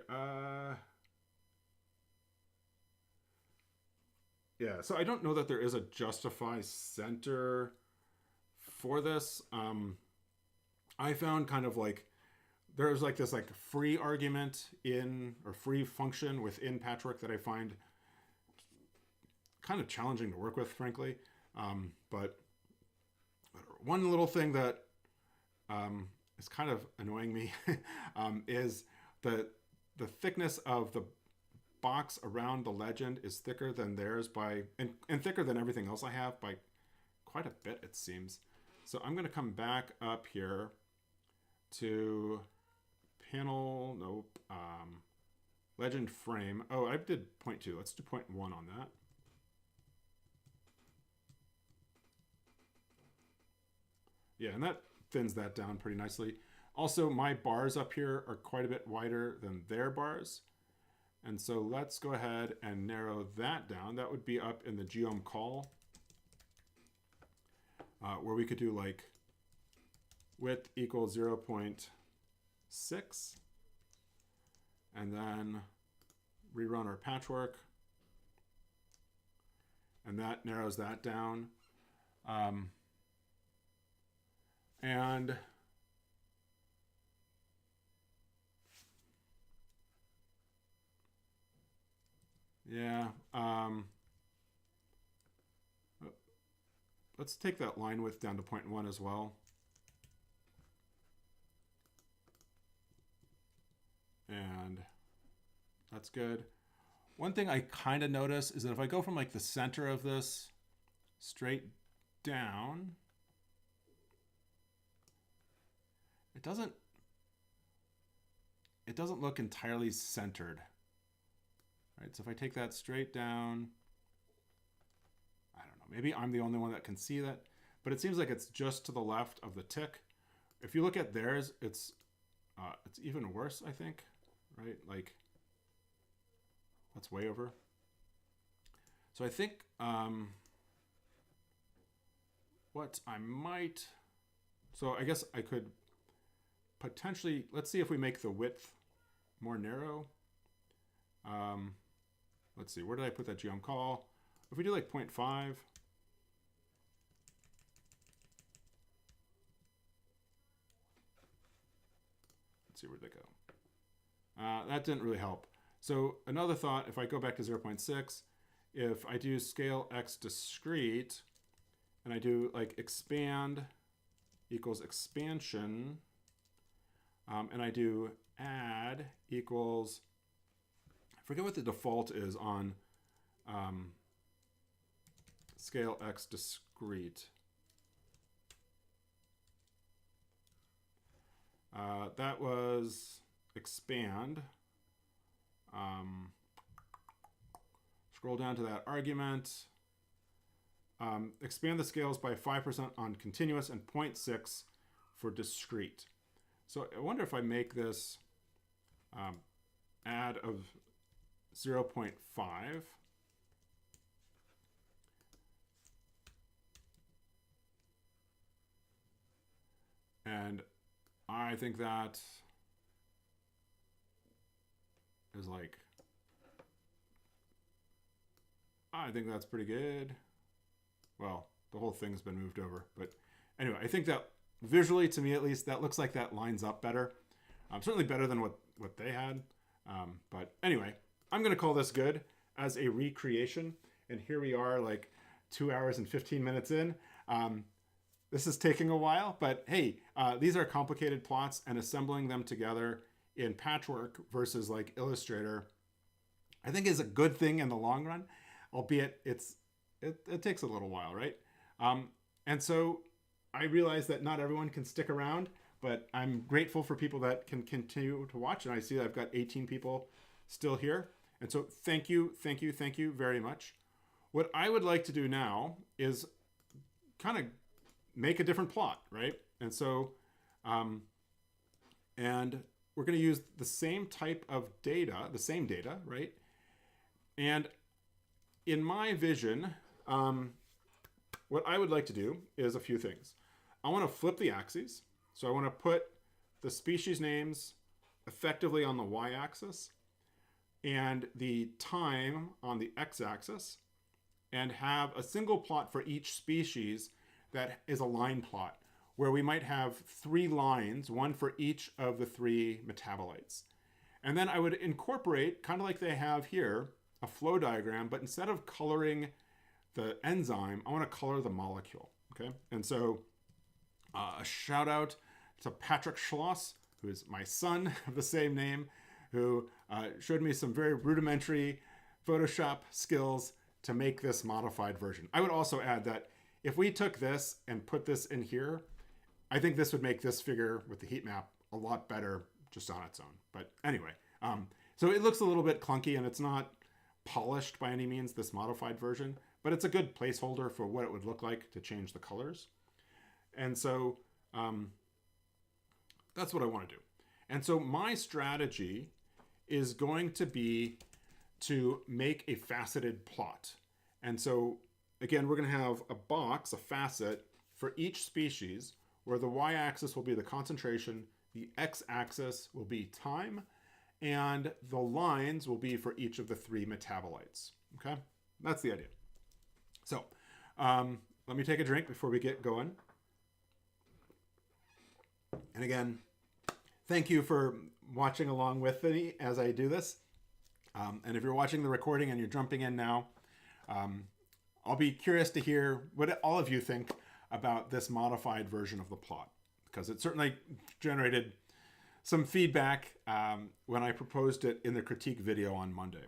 Yeah, so I don't know that there is a justify center for this. I found kind of like, there's like this like free argument in, or free function within Patchwork that I find kind of challenging to work with, frankly. But one little thing that is kind of annoying me is the thickness of the box around the legend is thicker than theirs by, and thicker than everything else I have by quite a bit, it seems. So I'm going to come back up here to panel, nope, legend frame. Oh, I did 0.2. Let's do 0.1 on that. Yeah, and that thins that down pretty nicely. Also, my bars up here are quite a bit wider than their bars. And so let's go ahead and narrow that down. That would be up in the geom call, where we could do like width equals 0.6, and then rerun our patchwork, and that narrows that down. And yeah, let's take that line width down to 0.1 as well. And that's good. One thing I kind of notice is that if I go from like the center of this straight down, it doesn't look entirely centered. Right, so if I take that straight down, I don't know, maybe I'm the only one that can see that, but it seems like it's just to the left of the tick. If you look at theirs, it's even worse, I think, right? Like, that's way over. So I think what I might, so I guess I could potentially, let's see if we make the width more narrow. Let's see, where did I put that geom call? If we do like 0.5, let's see where'd they go. That didn't really help. So another thought, if I go back to 0.6, if I do scale x discrete, and I do like expand equals expansion, and I do add equals, I forget what the default is on scale x discrete. That was expand. Scroll down to that argument. Expand the scales by 5% on continuous and 0.6 for discrete. So I wonder if I make this add of 0.5. And I think that is like, I think that's pretty good. Well, the whole thing's been moved over, but anyway, I think that visually, to me at least, that looks like that lines up better. Certainly better than what they had. But anyway, I'm going to call this good as a recreation. And here we are, like 2 hours and 15 minutes in. This is taking a while, but hey, these are complicated plots, and assembling them together in Patchwork versus like Illustrator, I think is a good thing in the long run, albeit it takes a little while, right? And so I realize that not everyone can stick around, but I'm grateful for people that can continue to watch. And I see that I've got 18 people still here. And so thank you very much. What I would like to do now is kind of make a different plot, right? And so, and we're going to use the same type of data, the same data, right? And in my vision, what I would like to do is a few things. I want to flip the axes. So I want to put the species names effectively on the y-axis and the time on the x-axis, and have a single plot for each species that is a line plot, where we might have 3 lines, one for each of the 3 metabolites. And then I would incorporate, kind of like they have here, a flow diagram, but instead of coloring the enzyme, I want to color the molecule, okay? And so a shout out to Patrick Schloss, who is my son of the same name, who showed me some very rudimentary Photoshop skills to make this modified version. I would also add that if we took this and put this in here, I think this would make this figure with the heat map a lot better just on its own. But anyway, so it looks a little bit clunky and it's not polished by any means, this modified version, but it's a good placeholder for what it would look like to change the colors. And so that's what I want to do. And so my strategy is going to be to make a faceted plot. And so again, we're going to have a box, a facet for each species where the y-axis will be the concentration, the x-axis will be time, and the lines will be for each of the 3 metabolites. Okay, that's the idea. So let me take a drink before we get going. And again, thank you for watching along with me as I do this. And if you're watching the recording and you're jumping in now, I'll be curious to hear what all of you think about this modified version of the plot, because it certainly generated some feedback when I proposed it in the critique video on Monday.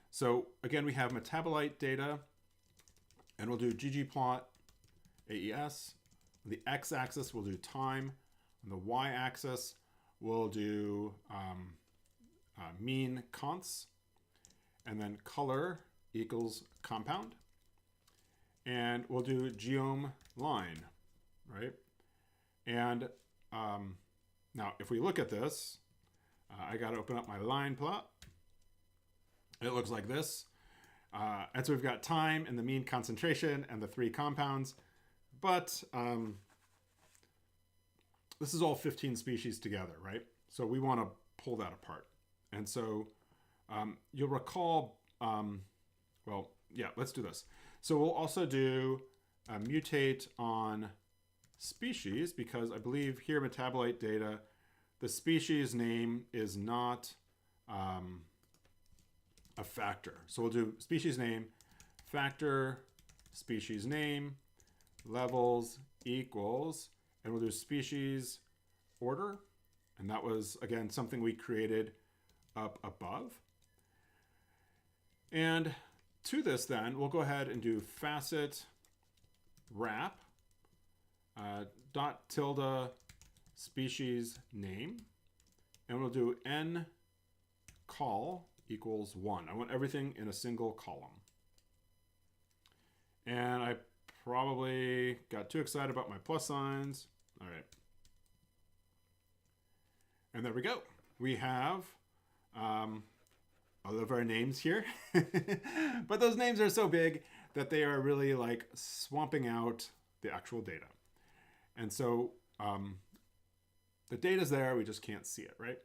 So again, we have metabolite data, and we'll do ggplot AES. The x-axis we'll do time. On the y-axis we'll do mean const, and then color equals compound. And we'll do geom line, right? And now if we look at this, I got to open up my line plot. It looks like this. And so we've got time and the mean concentration and the 3 compounds. But this is all 15 species together, right? So we want to pull that apart. And so you'll recall, well, yeah, let's do this. So we'll also do mutate on species, because I believe here metabolite data, the species name is not a factor. So we'll do species name, factor, species name, levels equals, and we'll do species order. And that was, again, something we created up above. And to this then, we'll go ahead and do facet wrap dot tilde species name. And we'll do n call equals 1. I want everything in a single column. And I probably got too excited about my plus signs. All right. And there we go. We have all of our names here. But those names are so big that they are really like swamping out the actual data. And so the data's there, we just can't see it, right?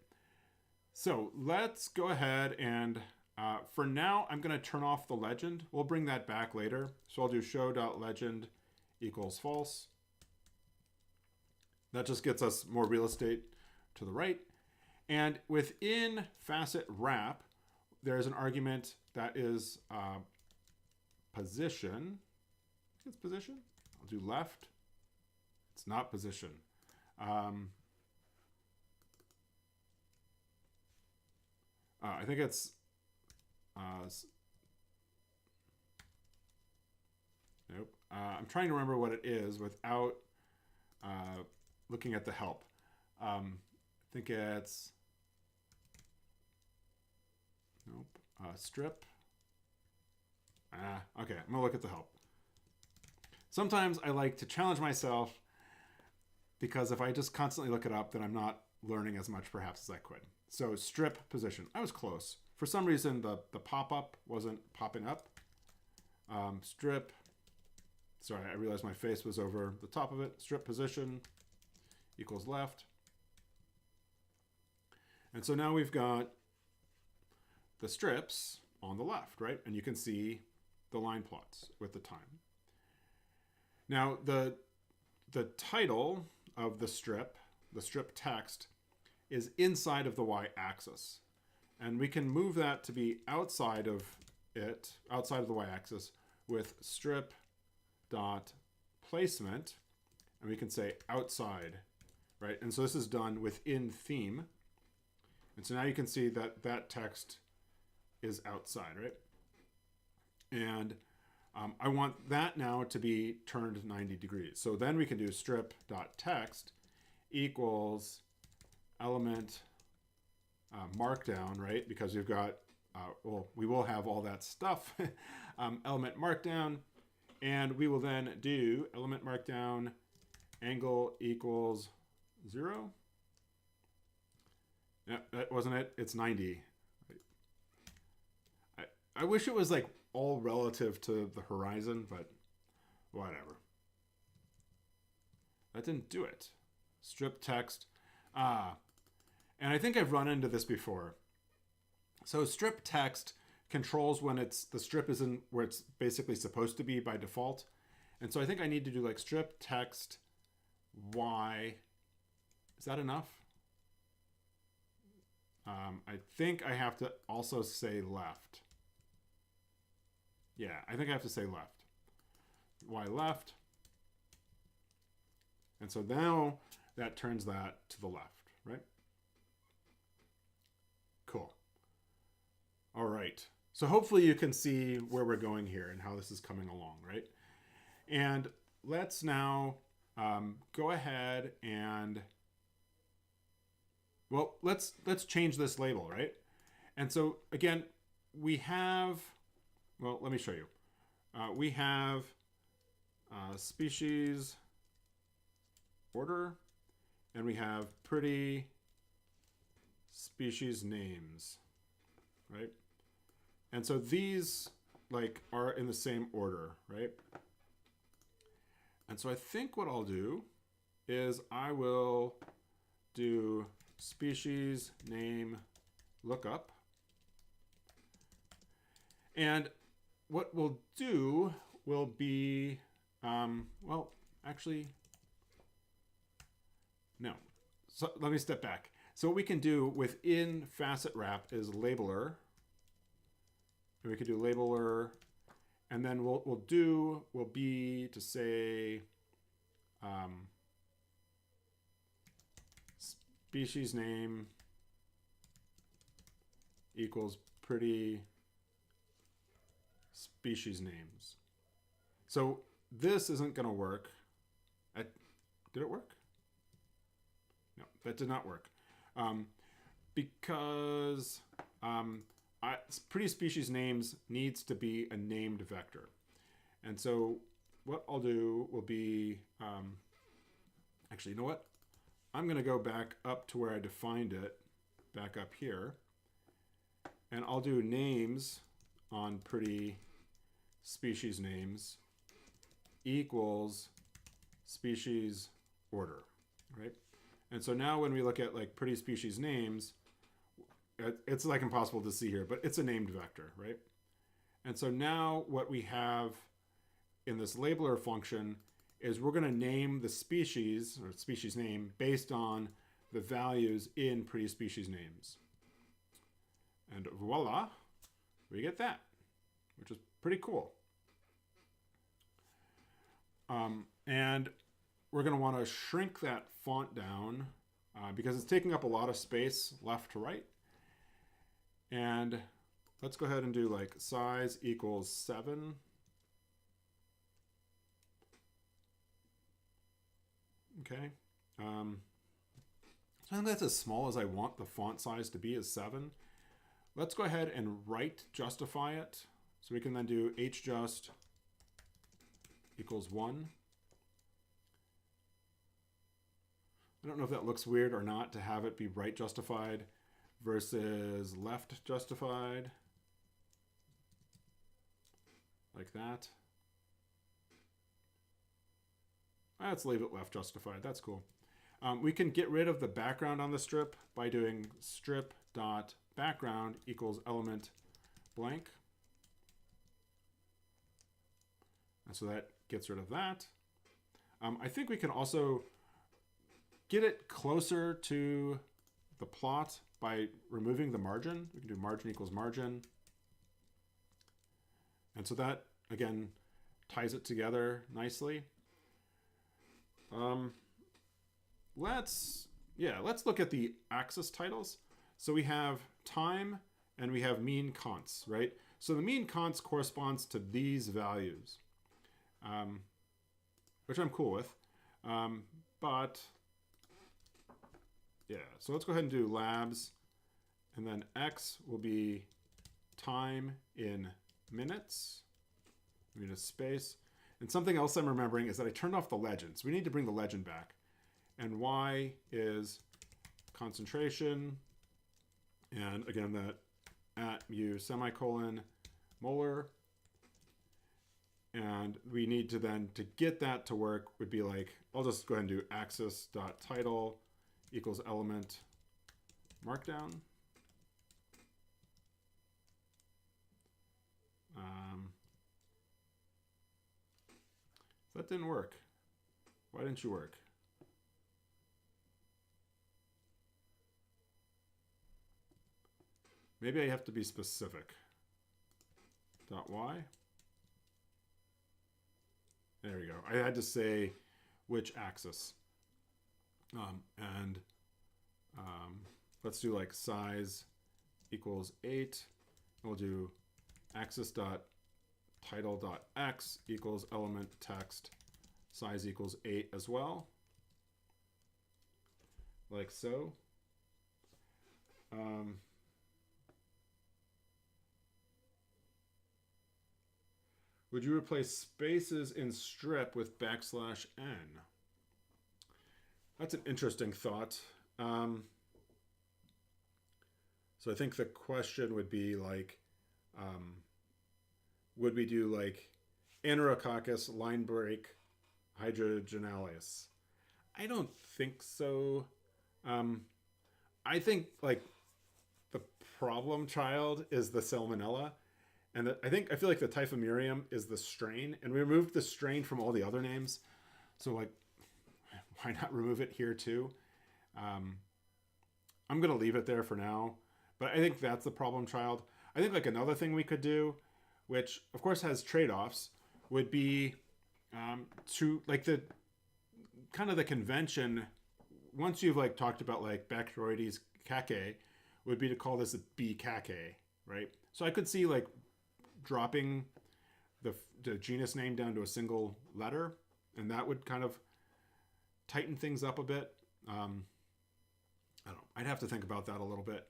So let's go ahead and for now, I'm going to turn off the legend. We'll bring that back later. So I'll do show.legend equals false. That just gets us more real estate to the right. And within facet wrap, there's an argument that is position. I think it's position. I'll do left. It's not position. I think it's nope. I'm trying to remember what it is without looking at the help. I think it's nope. Strip. Okay, I'm gonna look at the help. Sometimes I like to challenge myself, because if I just constantly look it up, then I'm not learning as much perhaps as I could. So strip position. I was close. For some reason, the pop-up wasn't popping up. Strip. Sorry, I realized my face was over the top of it. Strip position equals left. And so now we've got the strips on the left, right? And you can see the line plots with the time. Now, the title of the strip text, is inside of the y-axis. And we can move that to be outside of it, outside of the y-axis, with strip dot placement. And we can say outside right? And so this is done within theme. And so now you can see that that text is outside, right? And I want that now to be turned 90 degrees. So then we can do strip.text equals element markdown, right? Because we've got, well, we will have all that stuff, element markdown, and we will then do element markdown angle equals 0. Yeah, that wasn't it. It's 90. I wish it was like all relative to the horizon, but whatever. That didn't do it. Strip text. And I think I've run into this before. So strip text controls when the strip isn't where it's basically supposed to be by default. And so I think I need to do like strip text Y. Is that enough? I think I have to also say left. Yeah, I think I have to say left. Y left. And so now that turns that to the left, right? Cool. All right. So hopefully you can see where we're going here and how this is coming along, right? And let's now go ahead and, well, let's change this label, right? And so again, we have, well, let me show you. We have species order, and we have pretty species names, right? And so these like are in the same order, right? And so I think what I'll do is I will do species name lookup. And what we'll do will be, well, actually, no. So let me step back. So what we can do within facet wrap is labeler. And we could do labeler, and then will be to say species name equals pretty species names. So this isn't going to work. Did it work? No, that did not work. Because pretty species names needs to be a named vector. And so what I'll do will be, actually, you know what? I'm going to go back up to where I defined it, back up here. And I'll do names on pretty species names equals species order, right? And so now when we look at like pretty species names, it's like impossible to see here, but it's a named vector, right? And so now what we have in this labeler function is we're going to name the species or species name based on the values in pretty species names. And voila, we get that, which is pretty cool. And we're going to want to shrink that font down because it's taking up a lot of space left to right. And let's go ahead and do like size equals 7. Okay. So I think that's as small as I want the font size to be, is 7. Let's go ahead and right justify it. So we can then do hjust equals 1. I don't know if that looks weird or not to have it be right justified versus left justified, like that. Let's leave it left justified. That's cool. We can get rid of the background on the strip by doing strip.background equals element blank. And so that gets rid of that. I think we can also get it closer to the plot by removing the margin. We can do margin equals margin. And so that, again, ties it together nicely. let's look at the axis titles. So we have time and we have mean const, right? So the mean const corresponds to these values, which I'm cool with. But yeah, so let's go ahead and do labs, and then X will be time in minutes. We need a space. And something else I'm remembering is that I turned off the legend. So we need to bring the legend back. And Y is concentration. And again, that at mu semicolon molar. And we need to then, to get that to work, would be like, I'll just go ahead and do axis.title equals element markdown. That didn't work. Why didn't you work? Maybe I have to be specific. .y. There we go. I had to say which axis. Let's do like size equals 8. We'll do axis.title.x equals element text size equals 8 as well. Like so. Would you replace spaces in strip with \n? That's an interesting thought. So I think the question would be like, would we do like Anaerococcus line break hydrogenalis? I don't think so. I think like the problem child is the Salmonella. And I feel like the Typhimurium is the strain, and we removed the strain from all the other names. So like, why not remove it here too? I'm going to leave it there for now, but I think that's the problem child. I think like another thing we could do, which of course has trade-offs, would be to like the kind of the convention, once you've like talked about like Bacteroides cacae, would be to call this a B cacae, right? So I could see like dropping the genus name down to a single letter, and that would kind of tighten things up a bit. I don't know. I'd have to think about that a little bit.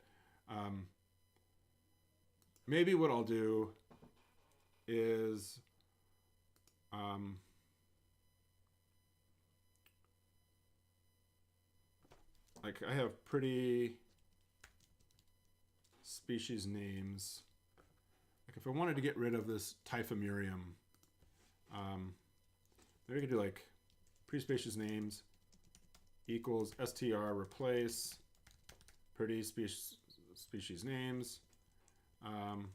Maybe what I'll do is like I have pretty species names. Like if I wanted to get rid of this Typhimurium, maybe I could do like pre-species names equals str replace pretty species names, and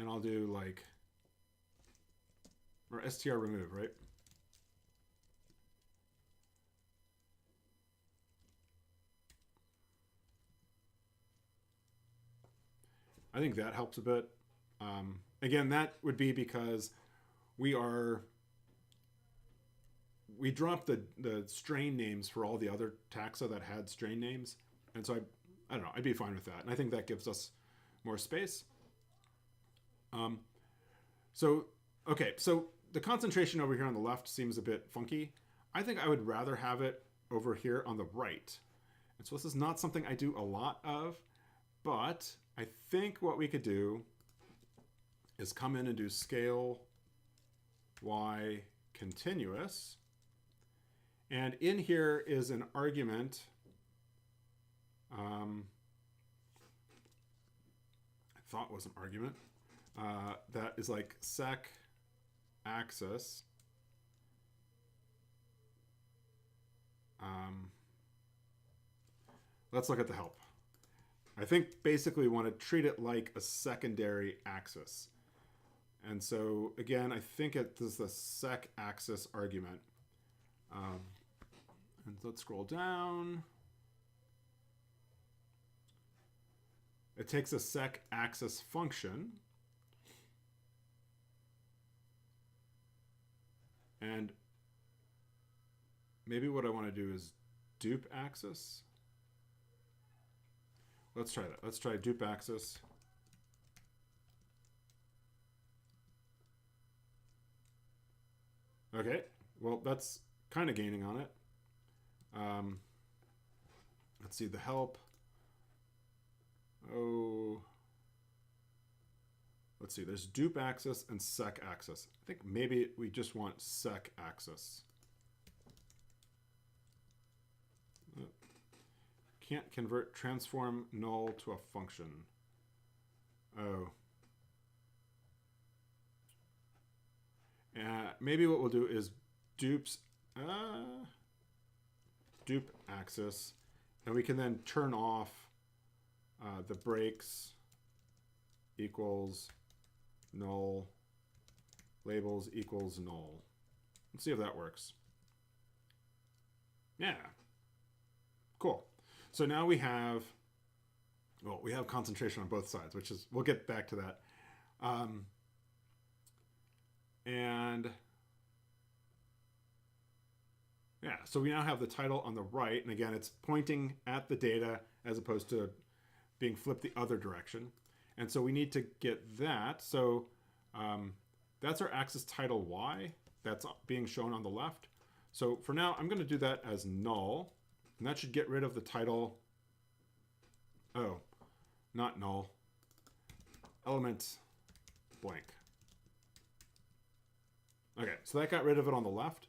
I'll do like, or str remove, right? I think that helps a bit. Again, that would be because we dropped the strain names for all the other taxa that had strain names. And so I don't know, I'd be fine with that. And I think that gives us more space. So the concentration over here on the left seems a bit funky. I think I would rather have it over here on the right. And so this is not something I do a lot of, but I think what we could do is come in and do scale y continuous. And in here is an argument. I thought was an argument. That is like sec axis. Let's look at the help. I think basically we want to treat it like a secondary axis. And so again, I think it is the sec axis argument. And let's scroll down. It takes a sec axis function and maybe what I want to do is dupe axis. Let's try that. Let's try dupe axis. Okay, well, that's kind of gaining on it. Let's see the help. Oh, let's see, there's dupe axis and sec axis. I think maybe we just want sec axis. Can't convert transform null to a function. Oh. Maybe what we'll do is dupe axis, and we can then turn off the breaks equals null, labels equals null. Let's see if that works. Yeah. Cool. So now we have, well, we have concentration on both sides, which is, we'll get back to that. And yeah, so we now have the title on the right. And again, it's pointing at the data as opposed to being flipped the other direction. And so we need to get that. So that's our axis title Y. That's being shown on the left. So for now, I'm going to do that as null. And that should get rid of the title. Oh, not null. Element blank. Okay, so that got rid of it on the left.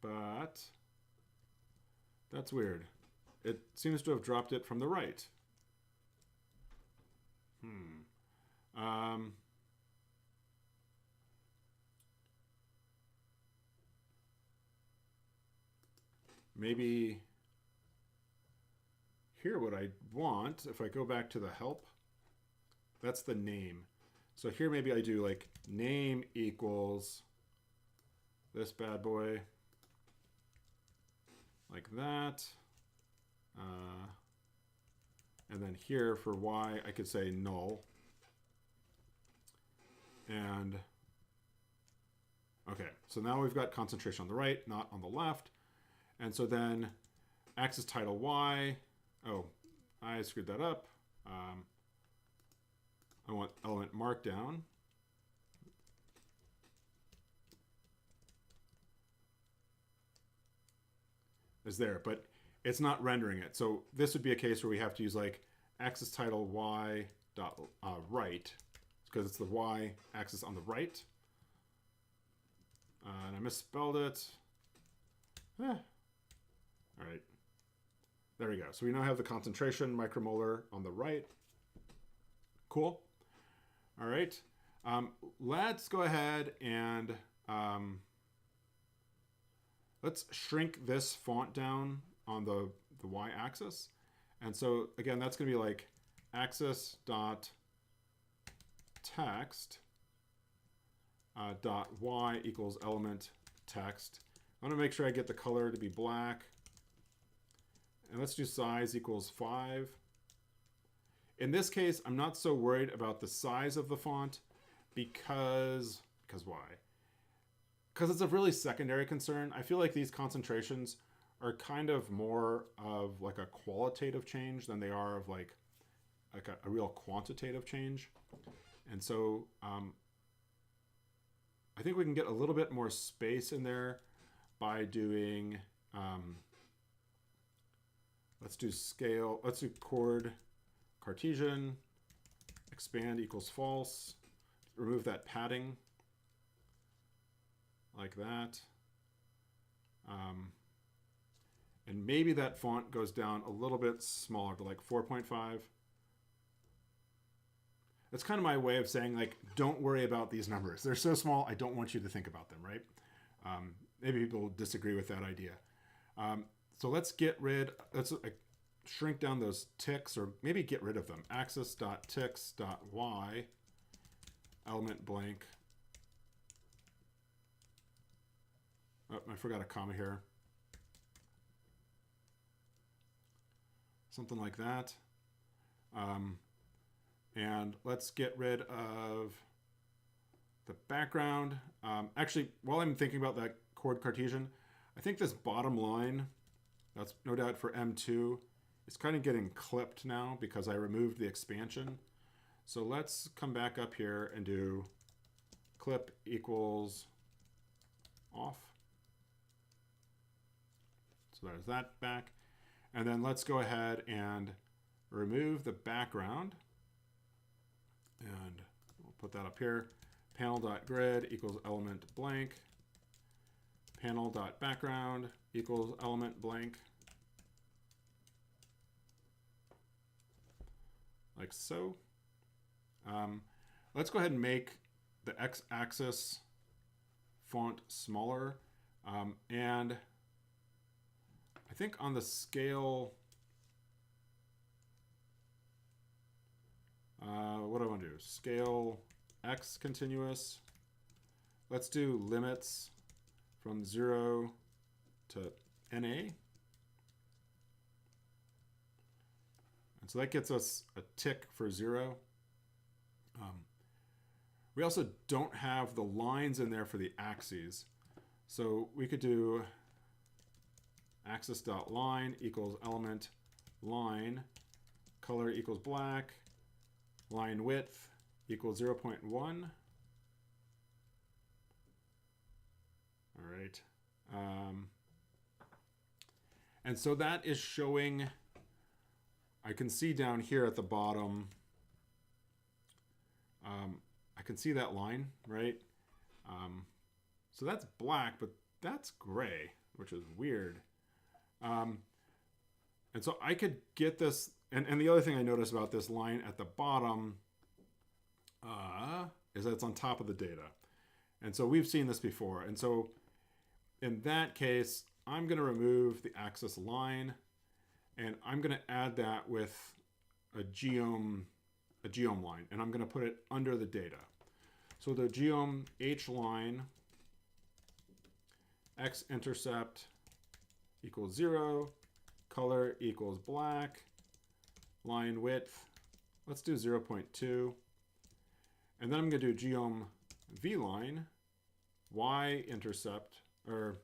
But that's weird. It seems to have dropped it from the right. Maybe here what I want, if I go back to the help, that's the name. So here maybe I do like name equals this bad boy, like that. And then here for Y, I could say null. And okay, so now we've got concentration on the right, not on the left. And so then axis title Y, oh, I screwed that up. I want element markdown. Is there, but it's not rendering it. So this would be a case where we have to use like axis title Y dot right, because it's the Y axis on the right. And I misspelled it. All right, there we go. So we now have the concentration micromolar on the right. Cool. All right, let's go ahead and let's shrink this font down on the Y axis. And so again, that's going to be like axis dot text dot Y equals element text. I want to make sure I get the color to be black. And let's do size equals 5. In this case, I'm not so worried about the size of the font because why? Because it's a really secondary concern. I feel like these concentrations are kind of more of like a qualitative change than they are of like a real quantitative change. And so I think we can get a little bit more space in there by doing, let's do scale, let's do chord Cartesian, expand equals false, remove that padding like that. And maybe that font goes down a little bit smaller to like 4.5. That's kind of my way of saying like, don't worry about these numbers. They're so small, I don't want you to think about them, right? Maybe people disagree with that idea. So let's get rid, let's shrink down those ticks, or maybe get rid of them. Axis.ticks.y, element blank. Oh, I forgot a comma here. Something like that. And let's get rid of the background. Actually, while I'm thinking about that chord Cartesian, I think this bottom line, that's no doubt for M2, is kind of getting clipped now because I removed the expansion. So let's come back up here and do clip equals off. So there's that back. And then let's go ahead and remove the background. And we'll put that up here. Panel.grid equals element blank. Panel.background equals element blank. Like so. Let's go ahead and make the x-axis font smaller. And I think on the scale, what do I want to do? Scale x continuous. Let's do limits from 0 to NA. And so that gets us a tick for 0. We also don't have the lines in there for the axes. So we could do axis.line equals element line, color equals black, line width equals 0.1. All right. And so that is showing, I can see down here at the bottom, I can see that line, right? So that's black, but that's gray, which is weird. And so I could get this, and the other thing I noticed about this line at the bottom is that it's on top of the data. And so we've seen this before. And so in that case, I'm going to remove the axis line, and I'm going to add that with a geom line, and I'm going to put it under the data. So the geom h line x-intercept equals 0, color equals black, line width, let's do 0.2. And then I'm going to do geom v-line, y-intercept, or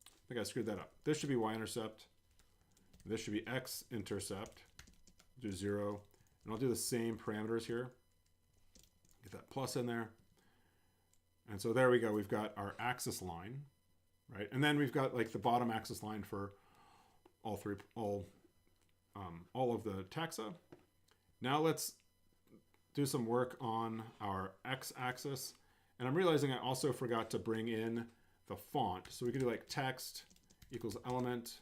I think I screwed that up. This should be y-intercept. This should be x-intercept. Do 0. And I'll do the same parameters here. Get that plus in there. And so there we go. We've got our axis line, right? And then we've got like the bottom axis line for all of the taxa. Now let's do some work on our x-axis. And I'm realizing I also forgot to bring in the font. So we could do like text equals element.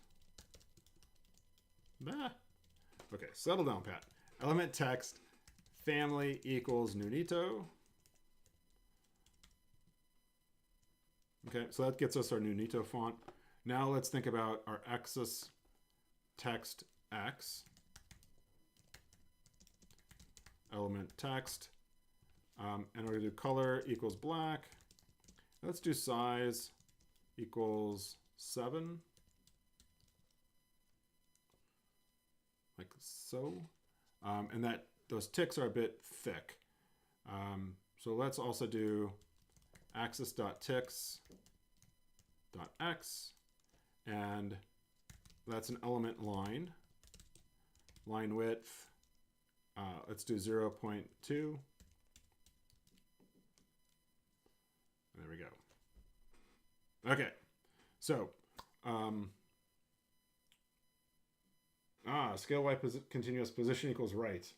Okay, settle down, Pat. Element text family equals Nunito. Okay, so that gets us our Nunito font. Now let's think about our axis text x. Element text. And we're going to do color equals black. Let's do size equals 7. Like so. And that those ticks are a bit thick. So let's also do axis.ticks.x, and that's an element line. Line width, let's do 0.2. There we go. Okay, so scale y continuous position equals right.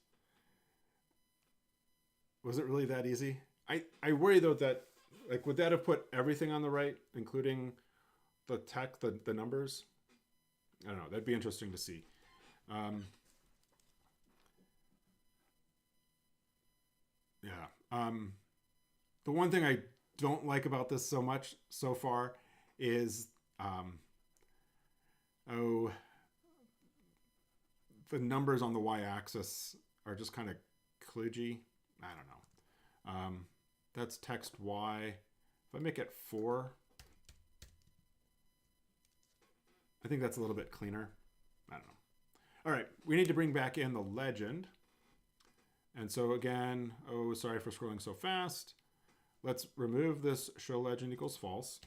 Was it really that easy? I worry though that, like, would that have put everything on the right, including the the numbers? I don't know. That'd be interesting to see. Yeah. The one thing I don't like about this so much so far is, the numbers on the y-axis are just kind of kludgy. I don't know. That's text y. If I make it 4, I think that's a little bit cleaner. I don't know. All right, we need to bring back in the legend. And so again, oh, sorry for scrolling so fast. let's remove this show legend equals false.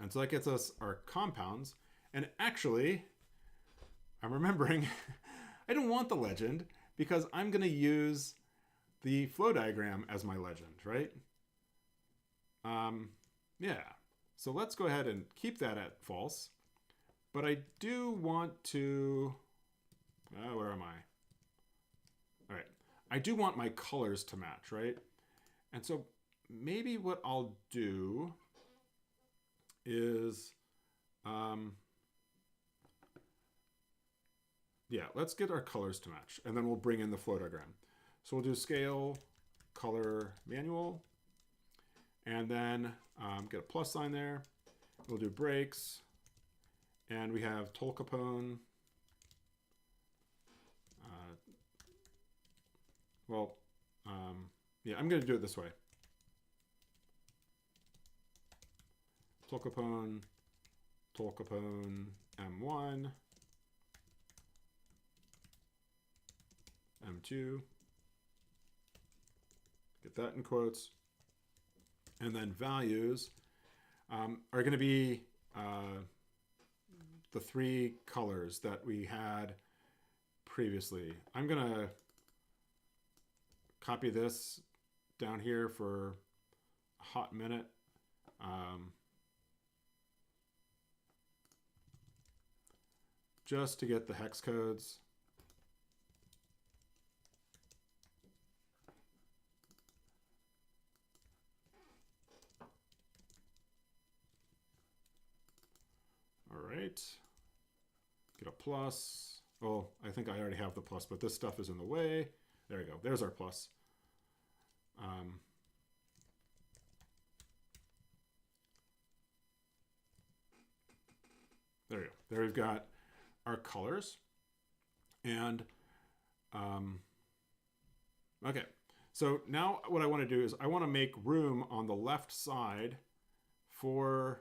And so that gets us our compounds. And actually, I'm remembering I don't want the legend because I'm going to use the flow diagram as my legend, right? Yeah. So let's go ahead and keep that at false. But I do want to, where am I? All right. I do want my colors to match, right? And so maybe what I'll do is, yeah, let's get our colors to match, and then we'll bring in the flow diagram. So we'll do scale, color, manual, and then get a plus sign there. We'll do breaks, and we have Tolkapone. Yeah, I'm going to do it this way. Tolkapone, Tolkapone, M1, M2. Get that in quotes. And then values are going to be the three colors that we had previously. I'm going to copy this down here for a hot minute. Just to get the hex codes. All right. Get a plus. Oh, I think I already have the plus, but this stuff is in the way. There we go. There's our plus. There we go. There we've got our colors. And okay. So now what I want to do is I want to make room on the left side for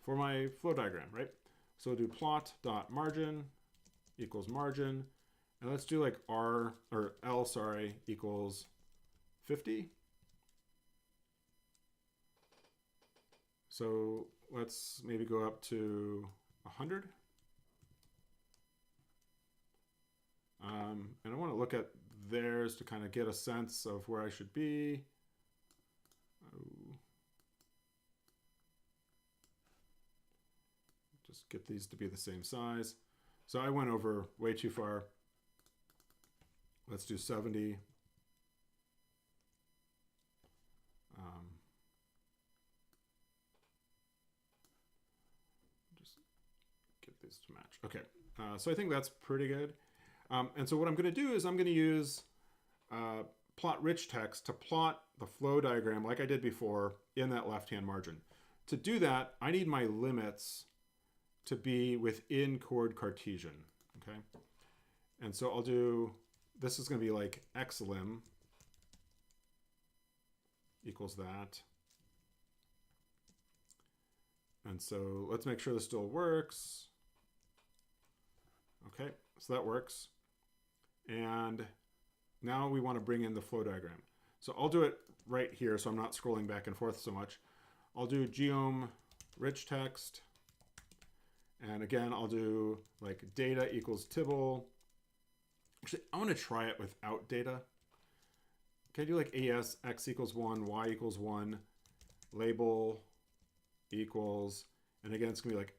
my flow diagram, right? So we'll do plot.margin equals margin. And let's do like L, sorry, equals 50. So let's maybe go up to 100. And I want to look at theirs to kind of get a sense of where I should be. Just get these to be the same size. So I went over way too far. Let's do 70. Just get these to match. Okay, so I think that's pretty good. And so what I'm going to do is I'm going to use plot rich text to plot the flow diagram like I did before in that left-hand margin. To do that, I need my limits to be within chord Cartesian, okay? And so I'll do, this is going to be like xlim equals that. And so let's make sure this still works. Okay, so that works. And now we want to bring in the flow diagram. So I'll do it right here so I'm not scrolling back and forth so much. I'll do geom rich text. And again, I'll do like data equals Tibble. Actually, I want to try it without data. Can I do like AS x equals 1, y equals 1, label equals, and again, it's going to be like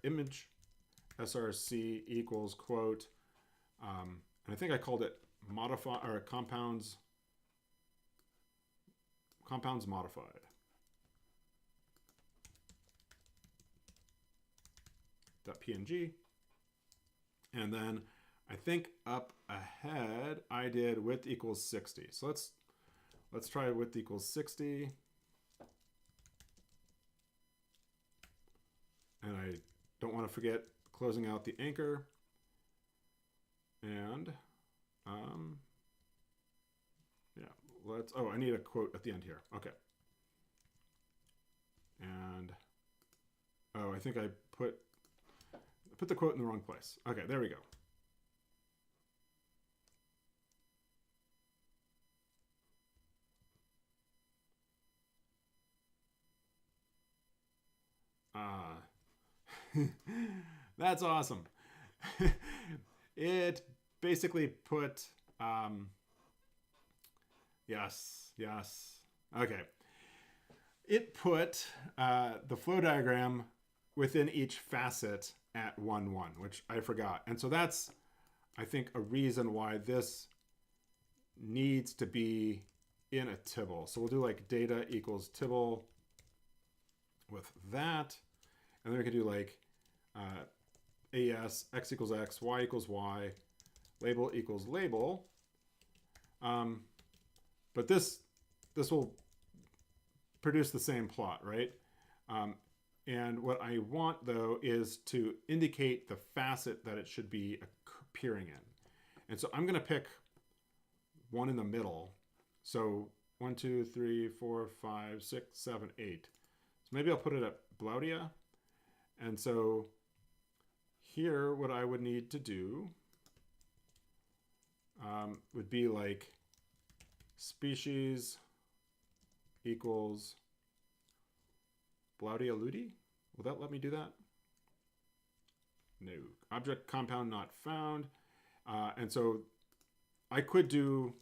image src equals quote. And I think I called it modify or compounds modified. .png. And then I think up ahead I did width equals 60. So let's try width equals 60. And I don't want to forget closing out the anchor. And yeah, I need a quote at the end here. Okay. And I think I put the quote in the wrong place. Okay, there we go. That's awesome. It basically put, yes. Okay. It put the flow diagram within each facet at 1, 1, which I forgot. And so that's, I think, a reason why this needs to be in a tibble. So we'll do like data equals tibble with that. And then we can do like AES, x equals x, y equals y, label equals label. But this will produce the same plot, right? And what I want, though, is to indicate the facet that it should be appearing in. And so I'm going to pick one in the middle. So 1, 2, 3, 4, 5, 6, 7, 8. So maybe I'll put it at Blaudia. And so here, what I would need to do would be like species equals Blaudia Ludi. Will that let me do that? No. Object compound not found. And so I could do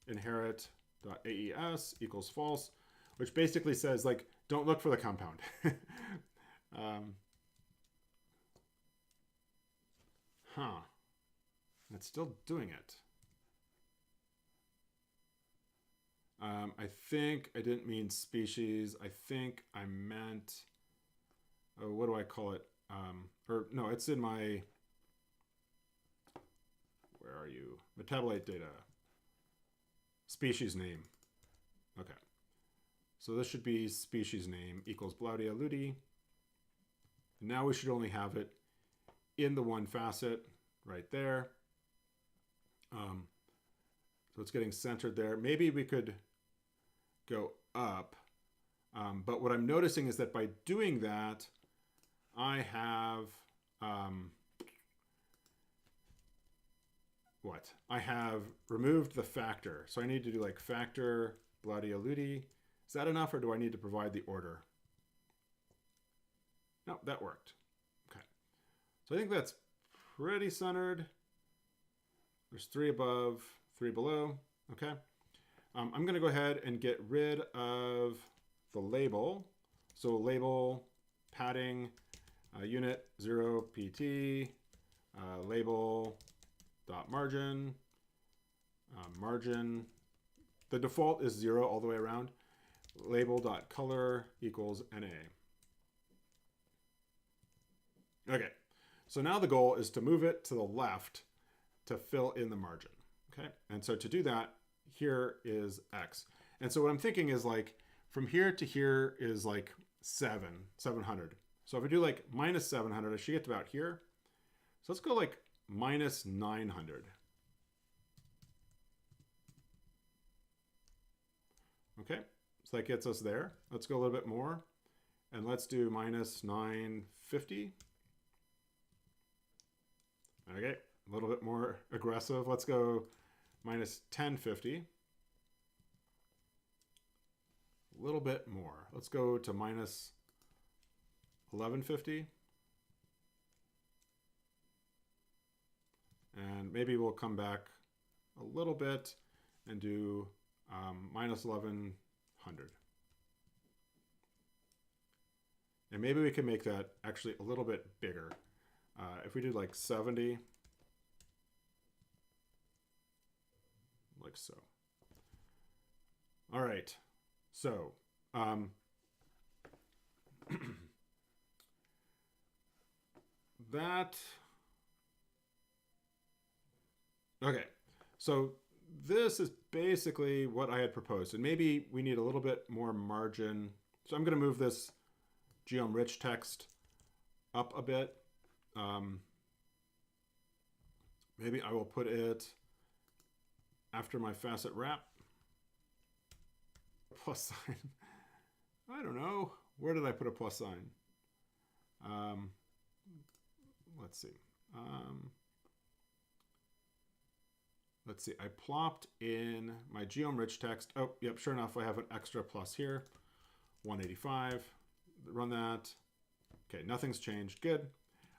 inherit.aes equals false, which basically says, like, don't look for the compound. It's still doing it. I think I didn't mean species. I think I meant, oh, what do I call it? Or no, it's in my, where are you? Metabolite data. Species name. Okay. So this should be species name equals Blaudia Ludi. And now we should only have it in the one facet right there. So it's getting centered there. Maybe we could go up. But what I'm noticing is that by doing that, I have, I have removed the factor. So I need to do like factor Blaudia Ludi. Is that enough, or do I need to provide the order? No, that worked. Okay. So I think that's pretty centered. There's 3 above, 3 below. Okay. I'm going to go ahead and get rid of the label. So label padding unit 0 pt label dot margin margin. The default is 0 all the way around. Label dot color equals NA. Okay. So now the goal is to move it to the left to fill in the margin. Okay. And so to do that, here is X. And so what I'm thinking is like from here to here is like 700. So if I do like minus 700, I should get to about here. So let's go like minus 900. Okay. So that gets us there. Let's go a little bit more. And let's do minus 950. Okay. A little bit more aggressive. Let's go minus 1050. A little bit more. Let's go to minus 1150. And maybe we'll come back a little bit and do minus 1100. And maybe we can make that actually a little bit bigger. If we did like 70, like so. All right. So, that, okay. So this is basically what I had proposed. And maybe we need a little bit more margin. So I'm going to move this geom rich text up a bit. Maybe I will put it after my facet wrap. Plus sign. I don't know. Where did I put a plus sign? Let's see. Let's see. I plopped in my geom rich text. Oh, yep. Sure enough, I have an extra plus here. 185. Run that. Okay, nothing's changed. Good.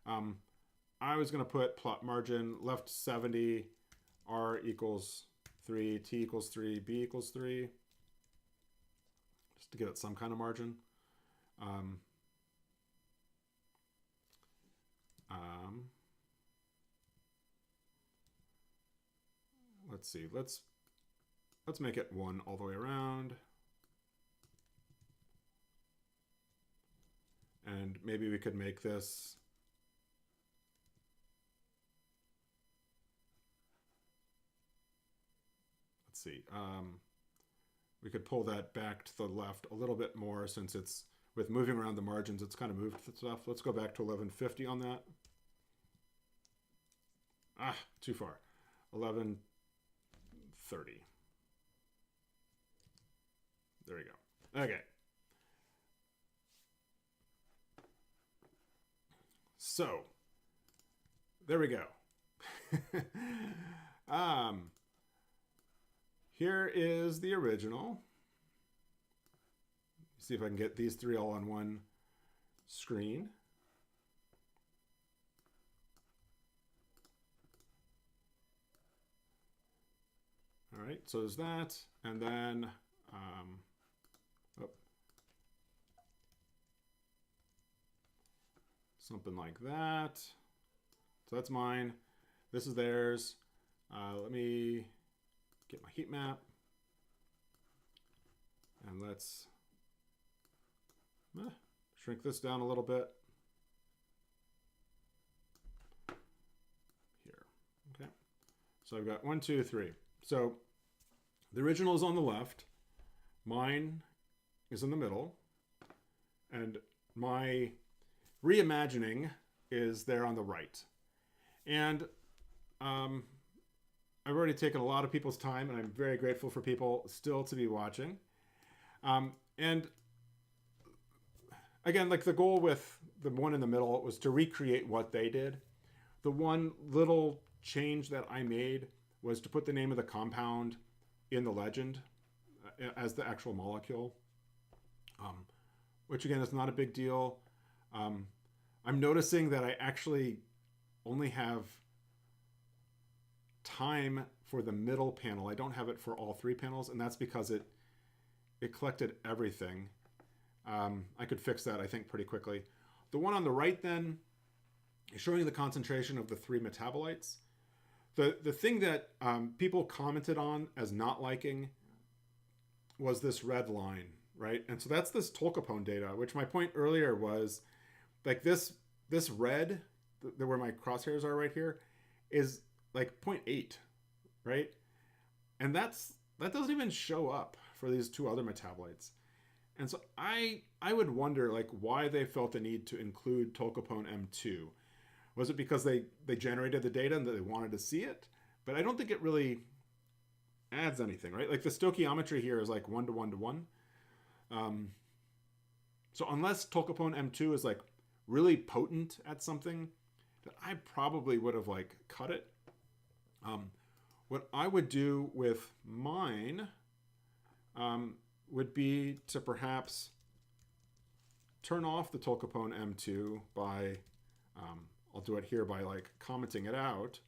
I was going to put plot margin left 70, R equals 3, T equals 3, B equals 3, just to give it some kind of margin. Let's see. Let's make it 1 all the way around. And maybe we could make this let's see. We could pull that back to the left a little bit more since it's with moving around the margins, it's kind of moved stuff. Let's go back to 1150 on that. Ah, too far. 1130. There we go. Okay. So, there we go. Here is the original. See if I can get these three all on one screen. All right, so there's that, and then something like that. So that's mine. This is theirs. Let me get my heat map, and let's shrink this down a little bit. Here, okay. So I've got 1, 2, 3. So the original is on the left, mine is in the middle, and my reimagining is there on the right. And I've already taken a lot of people's time, and I'm very grateful for people still to be watching. And again, like the goal with the one in the middle was to recreate what they did. The one little change that I made was to put the name of the compound in the legend as the actual molecule, which again is not a big deal. I'm noticing that I actually only have time for the middle panel. I don't have it for all three panels, and that's because it collected everything. I could fix that, I think, pretty quickly. The one on the right then is showing the concentration of the three metabolites. The thing that people commented on as not liking was this red line, right? And so that's this tolcapone data, which my point earlier was like this red, where my crosshairs are right here, is like 0.8, right? And that doesn't even show up for these two other metabolites. And so I would wonder like why they felt the need to include tolcapone M2. Was it because they generated the data and that they wanted to see it? But I don't think it really adds anything, right? Like the stoichiometry here is like 1 to 1 to 1. So unless tolcapone M2 is like really potent at something, that I probably would have like cut it. What I would do with mine would be to perhaps turn off the tolcapone M2 by, I'll do it here by like commenting it out.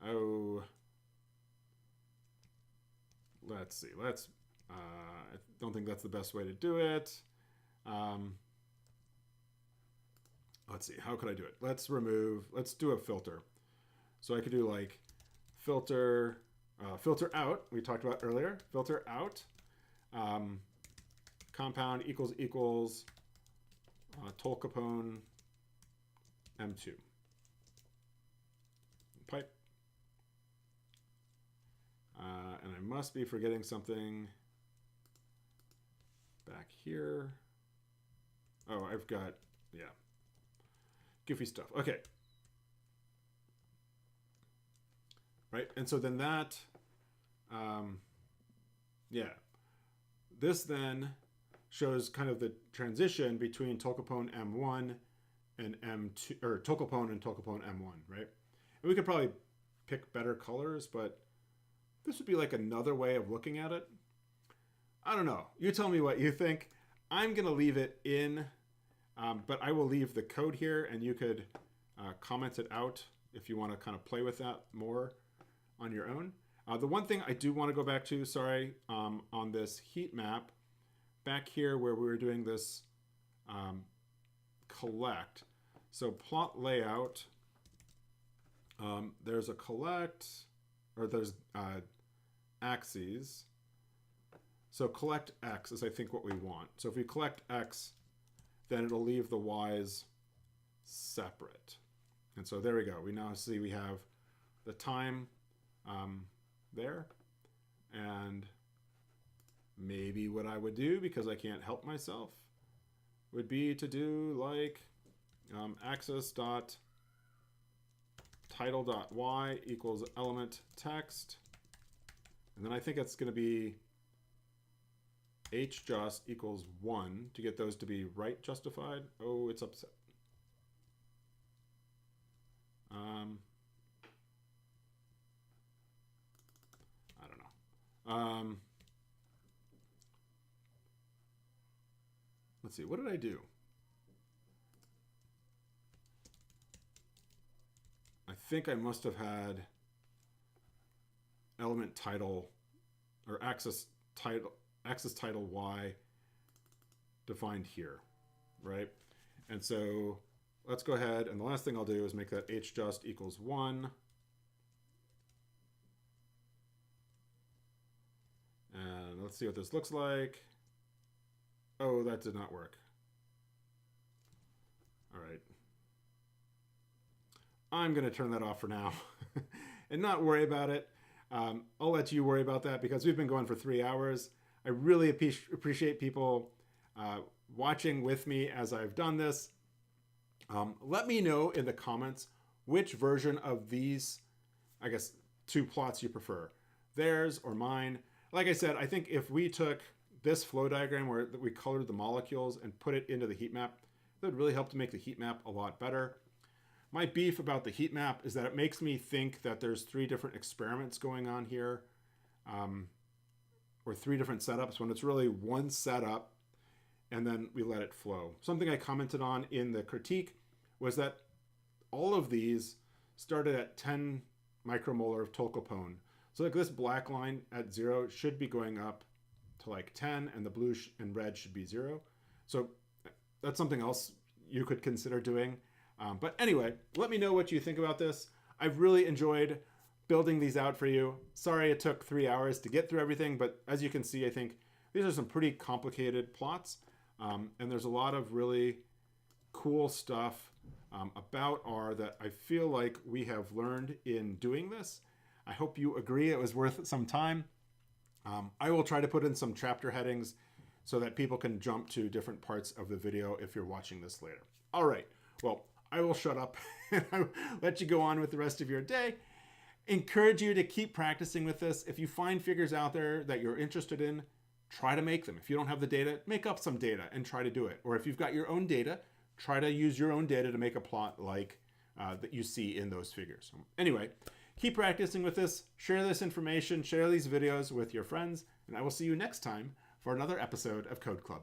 Oh, let's see. I don't think that's the best way to do it. Let's see. How could I do it? Let's do a filter. So I could do like filter out. We talked about earlier. Filter out. Compound equals tolcapone M2. Pipe. And I must be forgetting something back here. Oh, I've got, yeah, goofy stuff. Okay. Right, and so then that, yeah, this then shows kind of the transition between tolcapone M1 and M2, or tolcapone and tolcapone M1, right? And we could probably pick better colors, but this would be like another way of looking at it. I don't know. You tell me what you think. I'm going to leave it in, but I will leave the code here, and you could comment it out if you want to kind of play with that more on your own. The one thing I do want to go back to, sorry, on this heat map, back here where we were doing this collect. So plot layout, there's a collect, or there's axes. So collect X is, I think, what we want. So if we collect X, then it'll leave the Y's separate. And so there we go. We now see we have the time there. And maybe what I would do, because I can't help myself, would be to do like axis.title.y equals element text. And then I think it's going to be hjust equals 1 to get those to be right justified. Oh, it's upset. I don't know. Let's see, what did I do? I think I must have had element title or axis title Y defined here, right? And so let's go ahead, and the last thing I'll do is make that hjust equals 1. And let's see what this looks like. Oh, that did not work. All right. I'm going to turn that off for now and not worry about it. I'll let you worry about that because we've been going for 3 hours. I really appreciate people watching with me as I've done this. Let me know in the comments which version of these, I guess, 2 plots you prefer, theirs or mine. Like I said, I think if we took this flow diagram where we colored the molecules and put it into the heat map, that would really help to make the heat map a lot better. My beef about the heat map is that it makes me think that there's 3 different experiments going on here, or 3 different setups when it's really one setup, and then we let it flow. Something I commented on in the critique was that all of these started at 10 micromolar of tolcapone. So like this black line at 0 should be going up to like 10, and the blue and red should be 0. So that's something else you could consider doing. But anyway, let me know what you think about this. I've really enjoyed building these out for you. Sorry it took 3 hours to get through everything, but as you can see, I think these are some pretty complicated plots. And there's a lot of really cool stuff about R that I feel like we have learned in doing this. I hope you agree it was worth some time. I will try to put in some chapter headings so that people can jump to different parts of the video if you're watching this later. All right, well, I will shut up and I'll let you go on with the rest of your day. Encourage you to keep practicing with this. If you find figures out there that you're interested in, try to make them. If you don't have the data, make up some data and try to do it. Or if you've got your own data, try to use your own data to make a plot like that you see in those figures. Anyway, keep practicing with this, share this information, share these videos with your friends, and I will see you next time for another episode of Code Club.